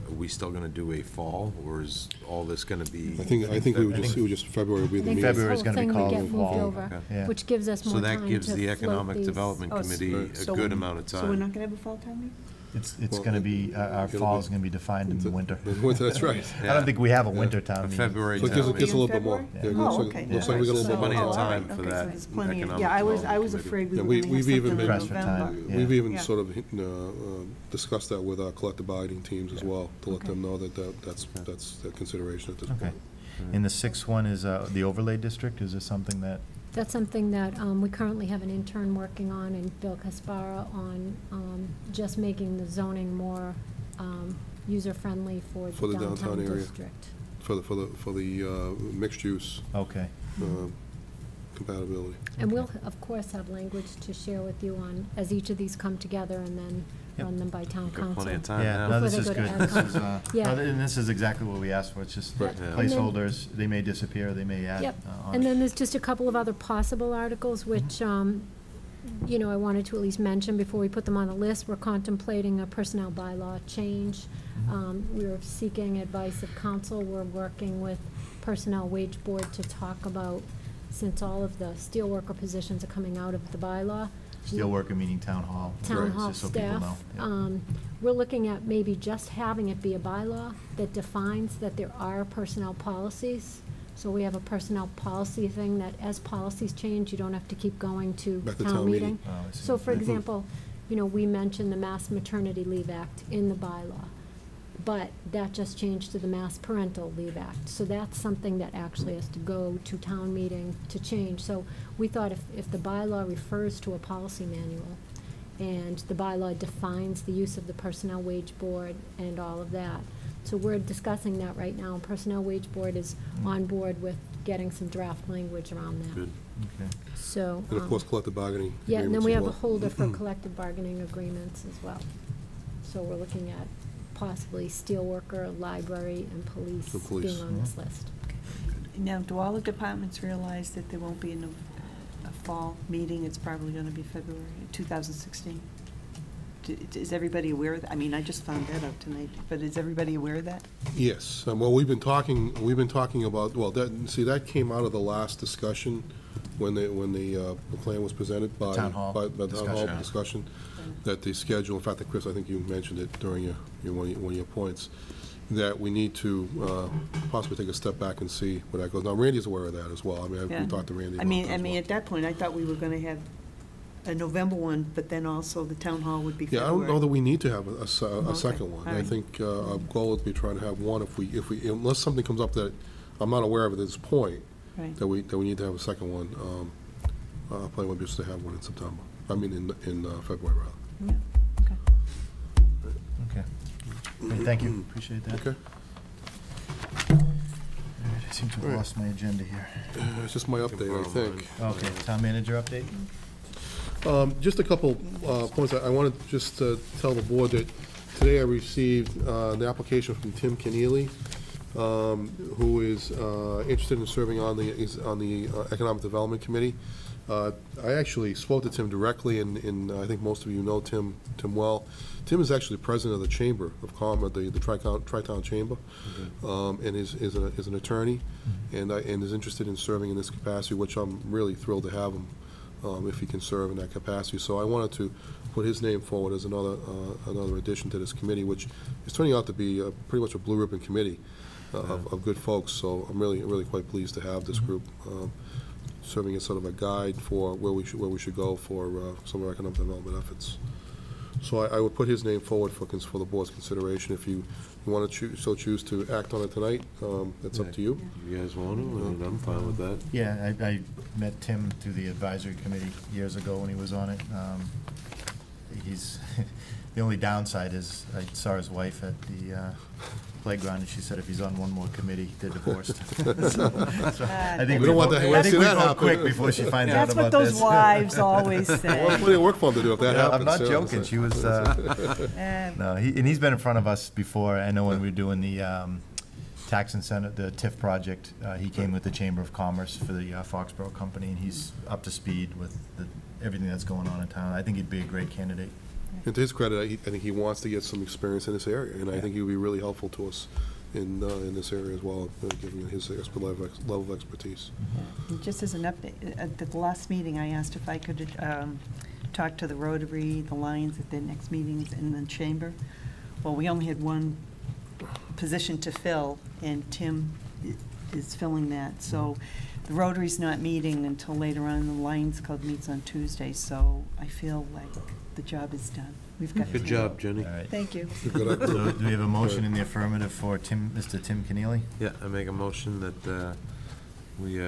Speaker 6: Are we still gonna do a fall, or is all this gonna be?
Speaker 4: I think we would just, February would be
Speaker 17: I
Speaker 4: the
Speaker 17: think
Speaker 4: meeting.
Speaker 17: this
Speaker 1: February's
Speaker 17: whole
Speaker 1: gonna be
Speaker 17: thing would
Speaker 1: called
Speaker 17: get moved
Speaker 1: fall.
Speaker 17: over,
Speaker 6: Okay.
Speaker 1: Yeah.
Speaker 17: which gives us more
Speaker 6: So
Speaker 17: time
Speaker 6: that
Speaker 17: to
Speaker 6: gives the
Speaker 17: float
Speaker 6: Economic
Speaker 17: these.
Speaker 6: Development
Speaker 5: Oh,
Speaker 6: Committee
Speaker 4: Right.
Speaker 6: a
Speaker 5: So
Speaker 6: good
Speaker 5: we-
Speaker 6: amount of
Speaker 5: So we're
Speaker 6: time.
Speaker 5: not gonna have a fall town meeting?
Speaker 1: It's
Speaker 4: Well,
Speaker 1: gonna be, our
Speaker 4: it'll
Speaker 1: fall
Speaker 4: be-
Speaker 1: is gonna be defined in the winter.
Speaker 4: The winter, that's right.
Speaker 1: I don't think we have a
Speaker 4: Yeah.
Speaker 1: winter town
Speaker 6: A
Speaker 1: meeting.
Speaker 6: February
Speaker 4: So it gives
Speaker 6: town
Speaker 4: us a
Speaker 6: meeting.
Speaker 4: little bit more.
Speaker 5: February?
Speaker 4: Yeah, it
Speaker 5: Oh,
Speaker 4: looks like-
Speaker 5: okay.
Speaker 4: looks like we got a little bit
Speaker 6: Plenty
Speaker 4: more.
Speaker 6: of
Speaker 5: Oh, all
Speaker 6: time
Speaker 5: right.
Speaker 6: for
Speaker 5: Okay, so
Speaker 6: that
Speaker 5: there's plenty of-
Speaker 6: Economic
Speaker 5: Yeah, I was
Speaker 6: Development
Speaker 5: afraid we
Speaker 4: Yeah,
Speaker 5: were
Speaker 4: we-
Speaker 5: gonna have
Speaker 4: we've even
Speaker 5: something in
Speaker 4: been-
Speaker 1: Pressed for time.
Speaker 5: November.
Speaker 1: Yeah.
Speaker 4: We've even
Speaker 5: Yeah.
Speaker 4: sort of discussed that with our collective bargaining teams as well, to let
Speaker 5: Okay.
Speaker 4: them know that's a consideration at this
Speaker 1: Okay.
Speaker 4: point.
Speaker 1: And the sixth one is the overlay district. Is this something that,
Speaker 17: That's something that we currently have an intern working on, and Bill Caspara, on just making the zoning more user-friendly for
Speaker 4: For
Speaker 17: the
Speaker 4: the downtown
Speaker 17: downtown
Speaker 4: area.
Speaker 17: district.
Speaker 4: For the mixed use
Speaker 1: okay.
Speaker 4: compatibility.
Speaker 17: And we'll, of course, have language to share with you on, as each of these come together, and then
Speaker 1: Yep.
Speaker 17: run them by town
Speaker 6: Got
Speaker 17: council.
Speaker 6: plenty of time
Speaker 1: Yeah,
Speaker 6: now.
Speaker 1: no,
Speaker 17: Before
Speaker 1: this
Speaker 17: they
Speaker 1: is
Speaker 17: go to
Speaker 1: good. This
Speaker 17: AdCom.
Speaker 1: is,
Speaker 17: Yeah.
Speaker 1: and this is exactly what we asked for. It's just
Speaker 4: Right.
Speaker 6: Yeah.
Speaker 17: And then-
Speaker 1: placeholders. They may disappear, they may add
Speaker 17: Yep,
Speaker 1: on.
Speaker 17: and then there's just a couple of other possible articles, which, you know, I wanted to at least mention before we put them on the list. We're contemplating a personnel bylaw change. We're seeking advice of council. We're working with Personnel Wage Board to talk about, since all of the steelworker positions are coming out of the bylaw.
Speaker 1: Steelworker meaning town hall.
Speaker 17: Town
Speaker 1: Right,
Speaker 17: hall
Speaker 1: just so people
Speaker 17: staff.
Speaker 1: know. Yeah.
Speaker 17: We're looking at maybe just having it be a bylaw that defines that there are personnel policies. So we have a personnel policy thing that as policies change, you don't have to keep going to
Speaker 4: Back to
Speaker 17: town
Speaker 4: town meeting.
Speaker 17: meeting.
Speaker 1: Oh, I see.
Speaker 17: So for
Speaker 1: Mhm.
Speaker 17: example, you know, we mentioned the Mass Maternity Leave Act in the bylaw, but that just changed to the Mass Parental Leave Act. So that's something that actually has to go to town meeting to change. So we thought if the bylaw refers to a policy manual, and the bylaw defines the use of the Personnel Wage Board and all of that. So we're discussing that right now. Personnel Wage Board is on board with getting some draft language around that.
Speaker 6: Good.
Speaker 1: Okay.
Speaker 17: So.
Speaker 4: And of course, collective bargaining
Speaker 17: Yeah, and then
Speaker 4: agreements
Speaker 17: we
Speaker 4: as
Speaker 17: have a
Speaker 4: well.
Speaker 17: holder for collective bargaining agreements as well. So we're looking at possibly steelworker, library, and police
Speaker 4: And police.
Speaker 17: being on this list.
Speaker 5: Now, do all the departments realize that there won't be a fall meeting? It's probably gonna be February 2016. Is everybody aware of that? I mean, I just found that out tonight, but is everybody aware of that?
Speaker 4: Yes, well, we've been talking about, well, that came out of the last discussion when the plan was presented by.
Speaker 1: Town hall
Speaker 4: by the town hall
Speaker 1: discussion.
Speaker 4: discussion, that the schedule, in fact, Chris, I think you mentioned it during one of your points, that we need to possibly take a step back and see where that goes. Now, Randy's aware of that as well. I mean,
Speaker 5: Yeah.
Speaker 4: we talked to Randy
Speaker 5: I
Speaker 4: about
Speaker 5: mean,
Speaker 4: that as well.
Speaker 5: at that point, I thought we were gonna have a November one, but then also the town hall would be
Speaker 4: Yeah,
Speaker 5: February.
Speaker 4: I don't know that we need to have a
Speaker 5: Okay,
Speaker 4: second one.
Speaker 5: all
Speaker 4: I
Speaker 5: right.
Speaker 4: think our goal would be trying to have one if we, unless something comes up that I'm not aware of at this point,
Speaker 5: Right.
Speaker 4: that we need to have a second one. Our plan would be just to have one in September, in February, rather.
Speaker 5: Yeah, okay.
Speaker 1: Okay. Great, thank you. Appreciate that.
Speaker 4: Okay.
Speaker 1: All right, I seem to have lost my agenda here.
Speaker 4: It's just my update, I think.
Speaker 1: Okay, town manager update?
Speaker 4: Just a couple points. I want to just tell the board that today I received the application from Tim Keneally, who is interested in serving on the Economic Development Committee. I actually spoke to Tim directly, and I think most of you know Tim well. Tim is actually the president of the Chamber of Commerce, the Tri-Town Chamber, and is an attorney, and is interested in serving in this capacity, which I'm really thrilled to have him if he can serve in that capacity. So I wanted to put his name forward as another addition to this committee, which is turning out to be pretty much a blue ribbon committee of good folks. So I'm really quite pleased to have this group serving as sort of a guide for where we should go for some of our economic development efforts. So I would put his name forward for the board's consideration. If you want to choose to act on it tonight, that's up to you.
Speaker 2: You guys want to? I mean, I'm fine with that.
Speaker 1: Yeah, I met Tim through the advisory committee years ago when he was on it. He's the only downside is I saw his wife at the playground, and she said if he's on one more committee, they're divorced. so I think we don't want that. I think we go quick before she finds out about this.
Speaker 5: That's what those wives always say.
Speaker 4: Well, plenty of work for him to do if that happens.
Speaker 1: I'm not joking. She was no, and he's been in front of us before. I know when we were doing the tax incentive, the TIF project, he came with the Chamber of Commerce for the Foxborough company, and he's up to speed with everything that's going on in town. I think he'd be a great candidate.
Speaker 4: And to his credit, I think he wants to get some experience in this area, and I think he would be really helpful to us in this area as well, given his level of expertise.
Speaker 5: And just as an update, at the last meeting, I asked if I could talk to the Rotary, the Lions at their next meetings in the Chamber. Well, we only had one position to fill, and Tim is filling that. So the Rotary's not meeting until later on. The Lions Club meets on Tuesday, so I feel like the job is done. We've got
Speaker 2: Good job, Jenny.
Speaker 1: All right.
Speaker 5: Thank you.
Speaker 1: So do we have a motion in the affirmative for Mr. Tim Keneally?
Speaker 2: Yeah, I make a motion that we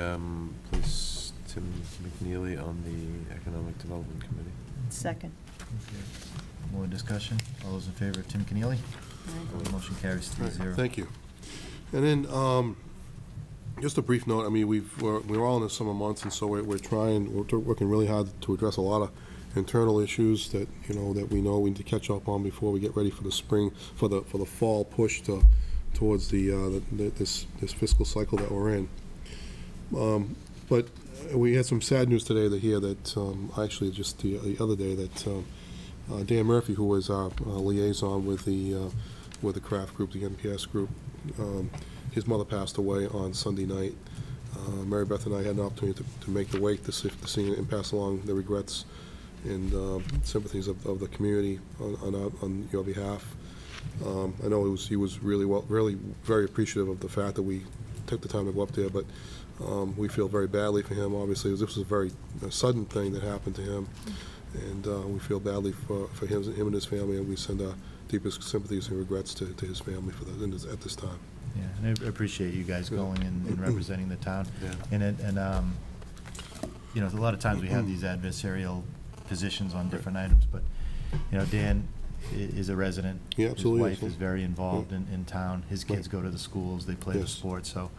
Speaker 2: place Tim McNeely on the Economic Development Committee.
Speaker 5: Second.
Speaker 1: Okay. More discussion? All those in favor of Tim Keneally? The motion carries 3-0.
Speaker 4: Thank you. And then just a brief note. I mean, we're all in the summer months, and so we're working really hard to address a lot of internal issues that that we know we need to catch up on before we get ready for the spring, for the fall push towards this fiscal cycle that we're in. But we had some sad news today to hear that actually just the other day that Dan Murphy, who was our liaison with the craft group, the NPS group, his mother passed away on Sunday night. Mary Beth and I had an opportunity to make the wake to see and pass along the regrets and sympathies of the community on your behalf. I know he was really very appreciative of the fact that we took the time to go up there, but we feel very badly for him. Obviously, this was a very sudden thing that happened to him, and we feel badly for him and his family, and we send our deepest sympathies and regrets to his family for that at this time.
Speaker 1: Yeah, and I appreciate you guys going and representing the town.
Speaker 2: Yeah.
Speaker 1: And a lot of times we have these adversarial positions on different items, but Dan is a resident.
Speaker 4: Yeah, absolutely.
Speaker 1: His wife is very involved in town. His kids go to the schools, they play the sports. So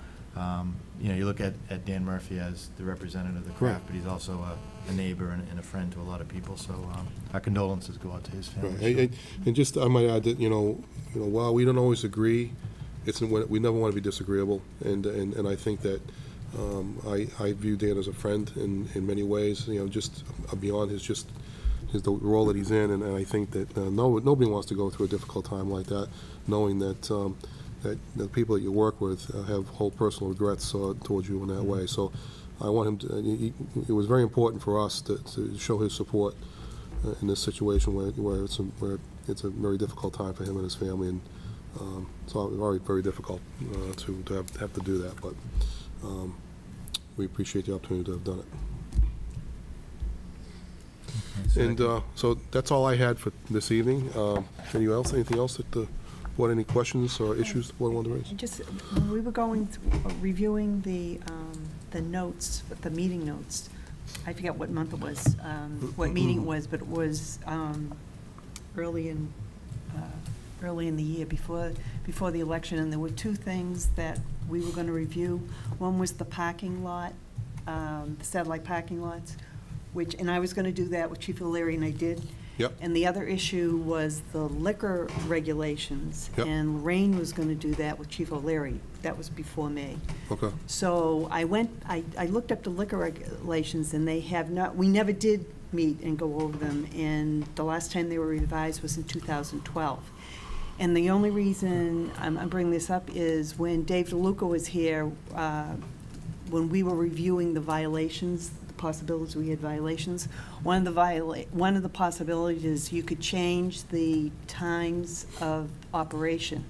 Speaker 1: you look at Dan Murphy as the representative of the craft, but he's also a neighbor and a friend to a lot of people. So our condolences go out to his family.
Speaker 4: Right. And just I might add that while we don't always agree, we never want to be disagreeable, and I think that I view Dan as a friend in many ways. Just beyond the role that he's in, and I think that nobody wants to go through a difficult time like that, knowing that that the people that you work with have whole personal regrets towards you in that way. So I want him to. It was very important for us to show his support in this situation where it's a very difficult time for him and his family, and so it's very, very difficult to have to do that, but we appreciate the opportunity to have done it. And so that's all I had for this evening. Anything else that the board, any questions or issues the board wanted to raise?
Speaker 5: Just when we were going through, reviewing the notes, the meeting notes, I forget what month it was, what meeting it was, but it was early in the year before the election, and there were two things that we were going to review. One was the parking lot, the satellite parking lots, and I was going to do that with Chief O'Leary, and I did.
Speaker 4: Yep.
Speaker 5: And the other issue was the liquor regulations.
Speaker 4: Yep.
Speaker 5: And Lorraine was going to do that with Chief O'Leary. That was before me.
Speaker 4: Okay.
Speaker 5: So I looked up the liquor regulations, and they have not, we never did meet and go over them, and the last time they were revised was in 2012. And the only reason I'm bringing this up is when Dave DeLuca was here, when we were reviewing the violations, the possibilities we had violations, one of the possibilities is you could change the times of operation.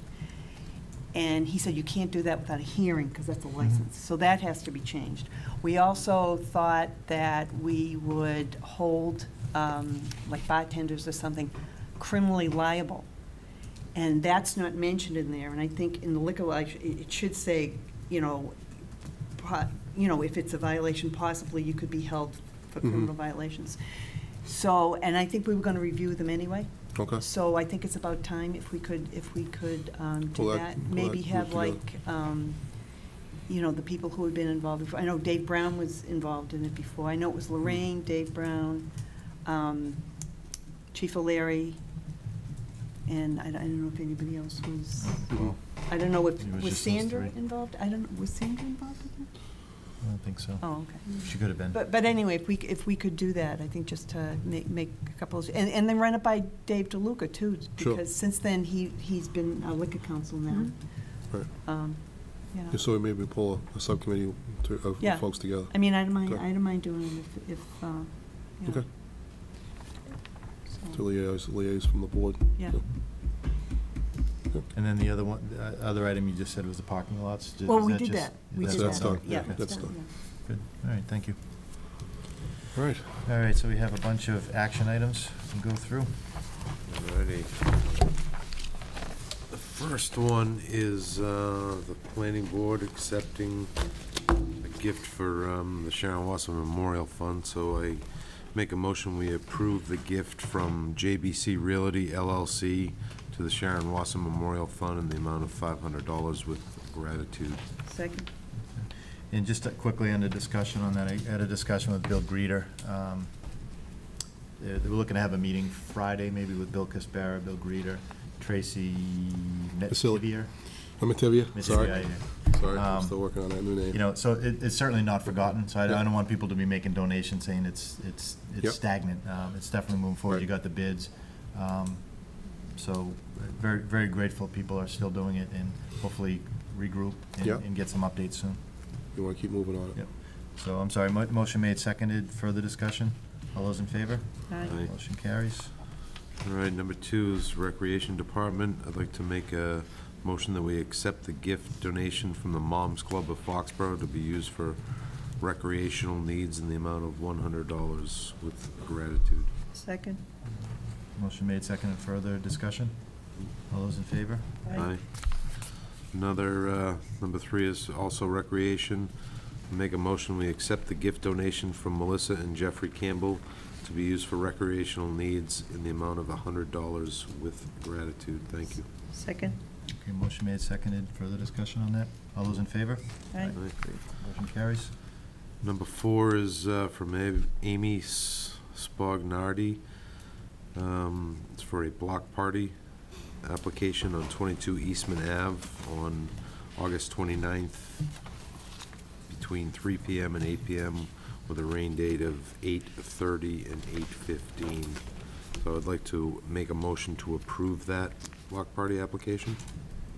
Speaker 5: And he said you can't do that without a hearing because that's a license. So that has to be changed. We also thought that we would hold, like bartenders or something, criminally liable. And that's not mentioned in there. And I think in the liquor law, it should say, you know, if it's a violation, possibly you could be held for criminal violations. So, and I think we were going to review them anyway.
Speaker 4: Okay.
Speaker 5: So I think it's about time if we could do
Speaker 4: Well,
Speaker 5: that. Maybe have like, you know, the people who had been involved before. I know Dave Brown was involved in it before. I know it was Lorraine, Dave Brown, Chief O'Leary, and I don't know if anybody else was. I don't know if, was Sandra involved? I don't know, was Sandra involved in that?
Speaker 1: I don't think so.
Speaker 5: Oh, okay.
Speaker 1: She could have been.
Speaker 5: But anyway, if we could do that, I think just to make a couple of, and then run it by Dave DeLuca too,
Speaker 4: Sure.
Speaker 5: because since then he's been our liquor council now.
Speaker 4: Right.
Speaker 5: You know.
Speaker 4: Just so we maybe pull a subcommittee of
Speaker 5: Yeah.
Speaker 4: folks together.
Speaker 5: I mean, I don't mind.
Speaker 4: Okay.
Speaker 5: I don't mind doing it if you know.
Speaker 4: Okay.
Speaker 5: So,
Speaker 4: To liaise from the board.
Speaker 5: Yeah.
Speaker 1: And then the other one, the other item you just said was the parking lots?
Speaker 5: Well,
Speaker 1: Is
Speaker 5: we
Speaker 1: that
Speaker 5: did
Speaker 1: just-
Speaker 5: that. We
Speaker 1: that's
Speaker 5: did
Speaker 4: That's
Speaker 5: that.
Speaker 4: done.
Speaker 5: Yeah,
Speaker 1: Okay.
Speaker 4: That's
Speaker 5: done,
Speaker 4: done.
Speaker 5: yeah.
Speaker 1: Good, all right, thank you.
Speaker 4: All right.
Speaker 1: All right, so we have a bunch of action items to go through.
Speaker 6: Alrighty. The first one is the planning board accepting a gift for the Sharon Watson Memorial Fund. So I make a motion, we approve the gift from JBC Realty LLC to the Sharon Watson Memorial Fund in the amount of $500 with gratitude.
Speaker 5: Second.
Speaker 1: And just quickly on the discussion on that, I had a discussion with Bill Greeter. They were looking to have a meeting Friday, maybe with Bill Caspara, Bill Greeter, Tracy Metivier.
Speaker 4: Metivier, sorry.
Speaker 1: Yeah.
Speaker 4: Sorry, I'm still working on that new name.
Speaker 1: You know, so it's certainly not forgotten, so I don't want people to be making donations saying it's
Speaker 4: Yep.
Speaker 1: stagnant. It's definitely moving forward.
Speaker 4: Right.
Speaker 1: You got the bids. So very, very grateful people are still doing it, and hopefully regroup
Speaker 4: Yep.
Speaker 1: and get some updates soon.
Speaker 4: You want to keep moving on it?
Speaker 1: Yep. So I'm sorry, motion made, seconded, further discussion? All those in favor?
Speaker 5: Aye.
Speaker 1: Motion carries.
Speaker 6: All right, number 2 is Recreation Department. I'd like to make a motion that we accept the gift donation from the Moms Club of Foxborough to be used for recreational needs in the amount of $100 with gratitude.
Speaker 5: Second.
Speaker 1: Motion made, seconded, further discussion? All those in favor?
Speaker 5: Aye.
Speaker 6: Another, number 3 is also recreation. Make a motion, we accept the gift donation from Melissa and Jeffrey Campbell to be used for recreational needs in the amount of $100 with gratitude. Thank you.
Speaker 5: Second.
Speaker 1: Okay, motion made, seconded, further discussion on that? All those in favor?
Speaker 5: Aye.
Speaker 1: Motion carries.
Speaker 6: Number 4 is from Amy Spognardi. It's for a block party application on 22 Eastman Ave on August 29th between 3 p.m. and 8 p.m. with a rain date of 8:30 and 8:15. So I'd like to make a motion to approve that block party application.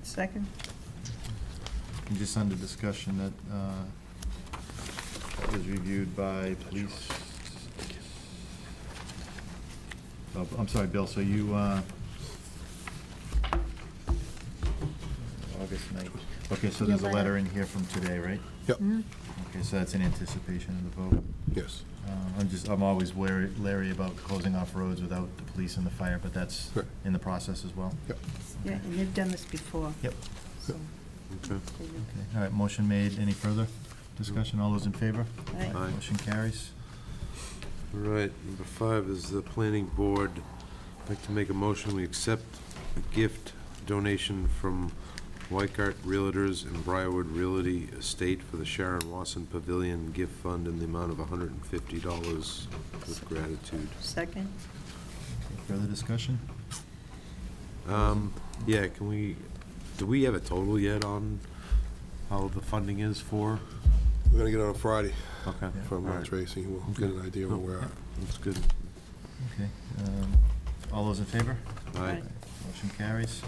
Speaker 5: Second.
Speaker 1: And just under discussion that was reviewed by police. Oh, I'm sorry, Bill, so you, August 9th. Okay, so there's a letter in here from today, right?
Speaker 4: Yep.
Speaker 1: Okay, so that's in anticipation of the vote.
Speaker 4: Yes.
Speaker 1: I'm always leery about closing off roads without the police and the fire, but that's
Speaker 4: Right.
Speaker 1: in the process as well.
Speaker 4: Yep.
Speaker 5: Yeah, and they've done this before.
Speaker 1: Yep.
Speaker 5: So,
Speaker 6: Okay.
Speaker 1: Okay, all right, motion made. Any further discussion? All those in favor?
Speaker 5: Aye.
Speaker 6: Aye.
Speaker 1: Motion carries.
Speaker 6: All right, number 5 is the planning board. I'd like to make a motion, we accept a gift donation from Wycart Realtors and Briarwood Realty Estate for the Sharon Wasson Pavilion Gift Fund in the amount of $150 with gratitude.
Speaker 5: Second.
Speaker 1: Further discussion?
Speaker 6: Yeah, do we have a total yet on how the funding is for?
Speaker 4: We're gonna get it on Friday.
Speaker 6: Okay.
Speaker 4: From
Speaker 6: All right.
Speaker 4: Tracy, we'll get an idea where we're at.
Speaker 6: That's good.
Speaker 1: Okay. All those in favor?
Speaker 6: Aye.
Speaker 1: Motion carries.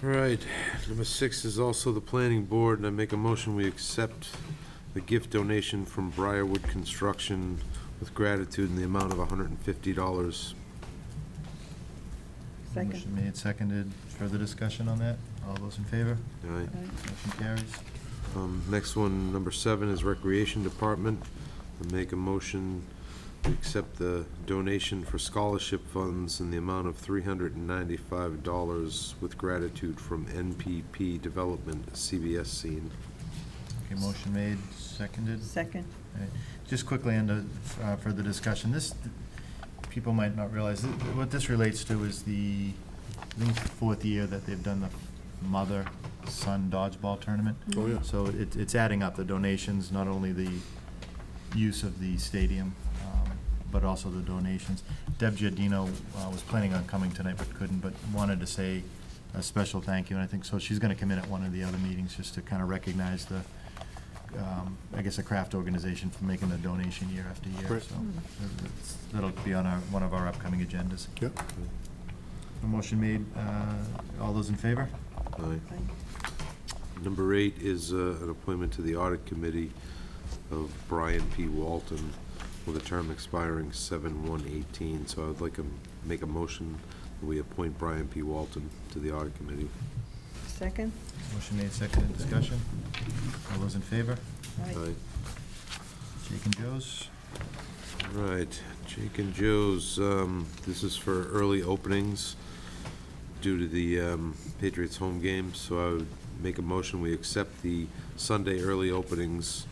Speaker 6: All right, number 6 is also the planning board, and I make a motion we accept the gift donation from Briarwood Construction with gratitude in the amount of $150.
Speaker 5: Second.
Speaker 1: Motion made, seconded. Further discussion on that? All those in favor?
Speaker 6: Aye.
Speaker 1: Motion carries.
Speaker 6: Next one, number 7, is Recreation Department. I make a motion to accept the donation for scholarship funds in the amount of $395 with gratitude from NPP Development, CBS Scene.
Speaker 1: Okay, motion made, seconded.
Speaker 5: Second.
Speaker 1: Okay. Just quickly under further discussion, this, people might not realize, what this relates to is the, I think it's the 4th year that they've done the mother-son dodgeball tournament.
Speaker 4: Oh, yeah.
Speaker 1: So it's adding up, the donations, not only the use of the stadium, but also the donations. Deb Giardino was planning on coming tonight but couldn't, but wanted to say a special thank you, and I think so she's gonna come in at one of the other meetings just to kind of recognize the, I guess, a craft organization for making the donation year after year.
Speaker 4: Great.
Speaker 1: So that'll be on one of our upcoming agendas.
Speaker 4: Yep.
Speaker 1: A motion made, all those in favor?
Speaker 6: Aye. Number 8 is an appointment to the Audit Committee of Brian P. Walton with a term expiring 7/1/18. So I would like to make a motion that we appoint Brian P. Walton to the Audit Committee.
Speaker 5: Second.
Speaker 1: Motion made, seconded, discussion. All those in favor?
Speaker 6: Aye.
Speaker 1: Jake and Joe's.
Speaker 6: Right, Jake and Joe's, this is for early openings due to the Patriots home game, so I would make a motion, we accept the Sunday early openings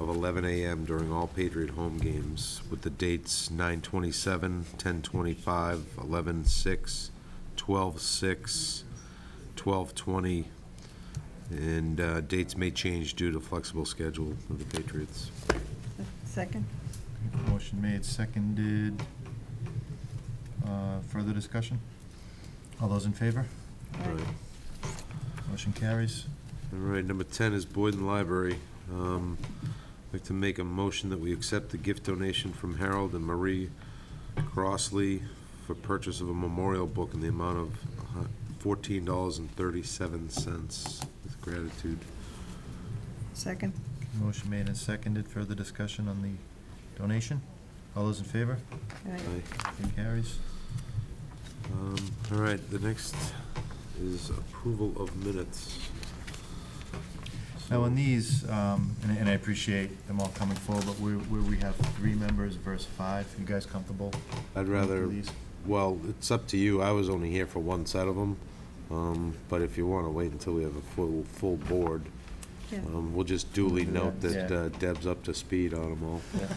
Speaker 6: of 11 a.m. during all Patriot home games with the dates 9/27, 10/25, 11/6, 12/6, 12/20, and dates may change due to flexible schedule of the Patriots.
Speaker 5: Second.
Speaker 1: Motion made, seconded. Further discussion? All those in favor?
Speaker 6: Right.
Speaker 1: Motion carries.
Speaker 6: All right, number 10 is Boyden Library. I'd like to make a motion that we accept the gift donation from Harold and Marie Crossley for purchase of a memorial book in the amount of $14.37 with gratitude.
Speaker 5: Second.
Speaker 1: Motion made and seconded. Further discussion on the donation? All those in favor?
Speaker 5: Aye.
Speaker 1: Motion carries.
Speaker 6: All right, the next is approval of minutes.
Speaker 1: Now, on these, and I appreciate them all coming forward, but where we have 3 members versus 5, you guys comfortable?
Speaker 6: I'd
Speaker 1: going
Speaker 6: rather,
Speaker 1: through these?
Speaker 6: well, it's up to you. I was only here for one set of them. But if you want to wait until we have a full board,
Speaker 5: Yeah.
Speaker 6: we'll just duly
Speaker 1: Yeah.
Speaker 6: note that
Speaker 1: Yeah.
Speaker 6: Deb's up to speed on them all.
Speaker 1: Yeah,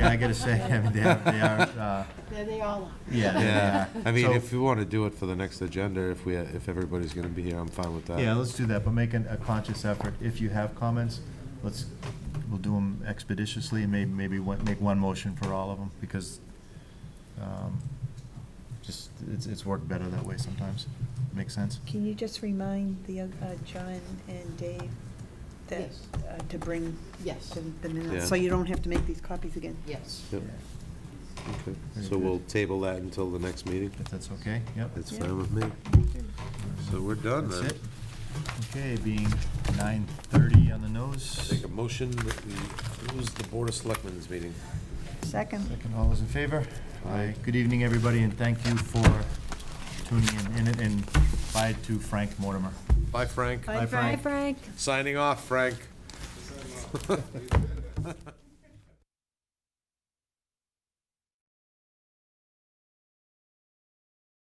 Speaker 1: I gotta say, I mean, they are,
Speaker 18: There they all are.
Speaker 1: yeah, they
Speaker 6: Yeah,
Speaker 1: are.
Speaker 6: I mean,
Speaker 1: So-
Speaker 6: if you want to do it for the next agenda, if everybody's going to be here, I'm fine with that.
Speaker 1: Yeah, let's do that, but make a conscious effort. If you have comments, we'll do them expeditiously, and maybe make one motion for all of them, because just, it's worked better that way sometimes. Makes sense?
Speaker 5: Can you just remind the John and Dave that
Speaker 18: Yes.
Speaker 5: to bring
Speaker 18: Yes.
Speaker 5: the
Speaker 6: Yeah.
Speaker 5: minutes, so you don't have to make these copies again?
Speaker 18: Yes.
Speaker 6: Yep. Okay,
Speaker 1: Very
Speaker 6: so
Speaker 1: good.
Speaker 6: we'll table that until the next meeting?
Speaker 1: If that's okay, yep.
Speaker 6: That's
Speaker 5: Yeah.
Speaker 6: fine with me. So we're done
Speaker 1: That's
Speaker 6: then.
Speaker 1: it. Okay, being 9:30 on the nose.
Speaker 6: Make a motion that we close the Board of Selectmen's meeting.
Speaker 5: Second.
Speaker 1: Second, all those in favor? Aye. Good evening, everybody, and thank you for tuning in, and bye to Frank Mortimer.
Speaker 6: Bye, Frank.
Speaker 5: Bye, Frank.
Speaker 17: Hi, Frank.
Speaker 6: Signing off, Frank.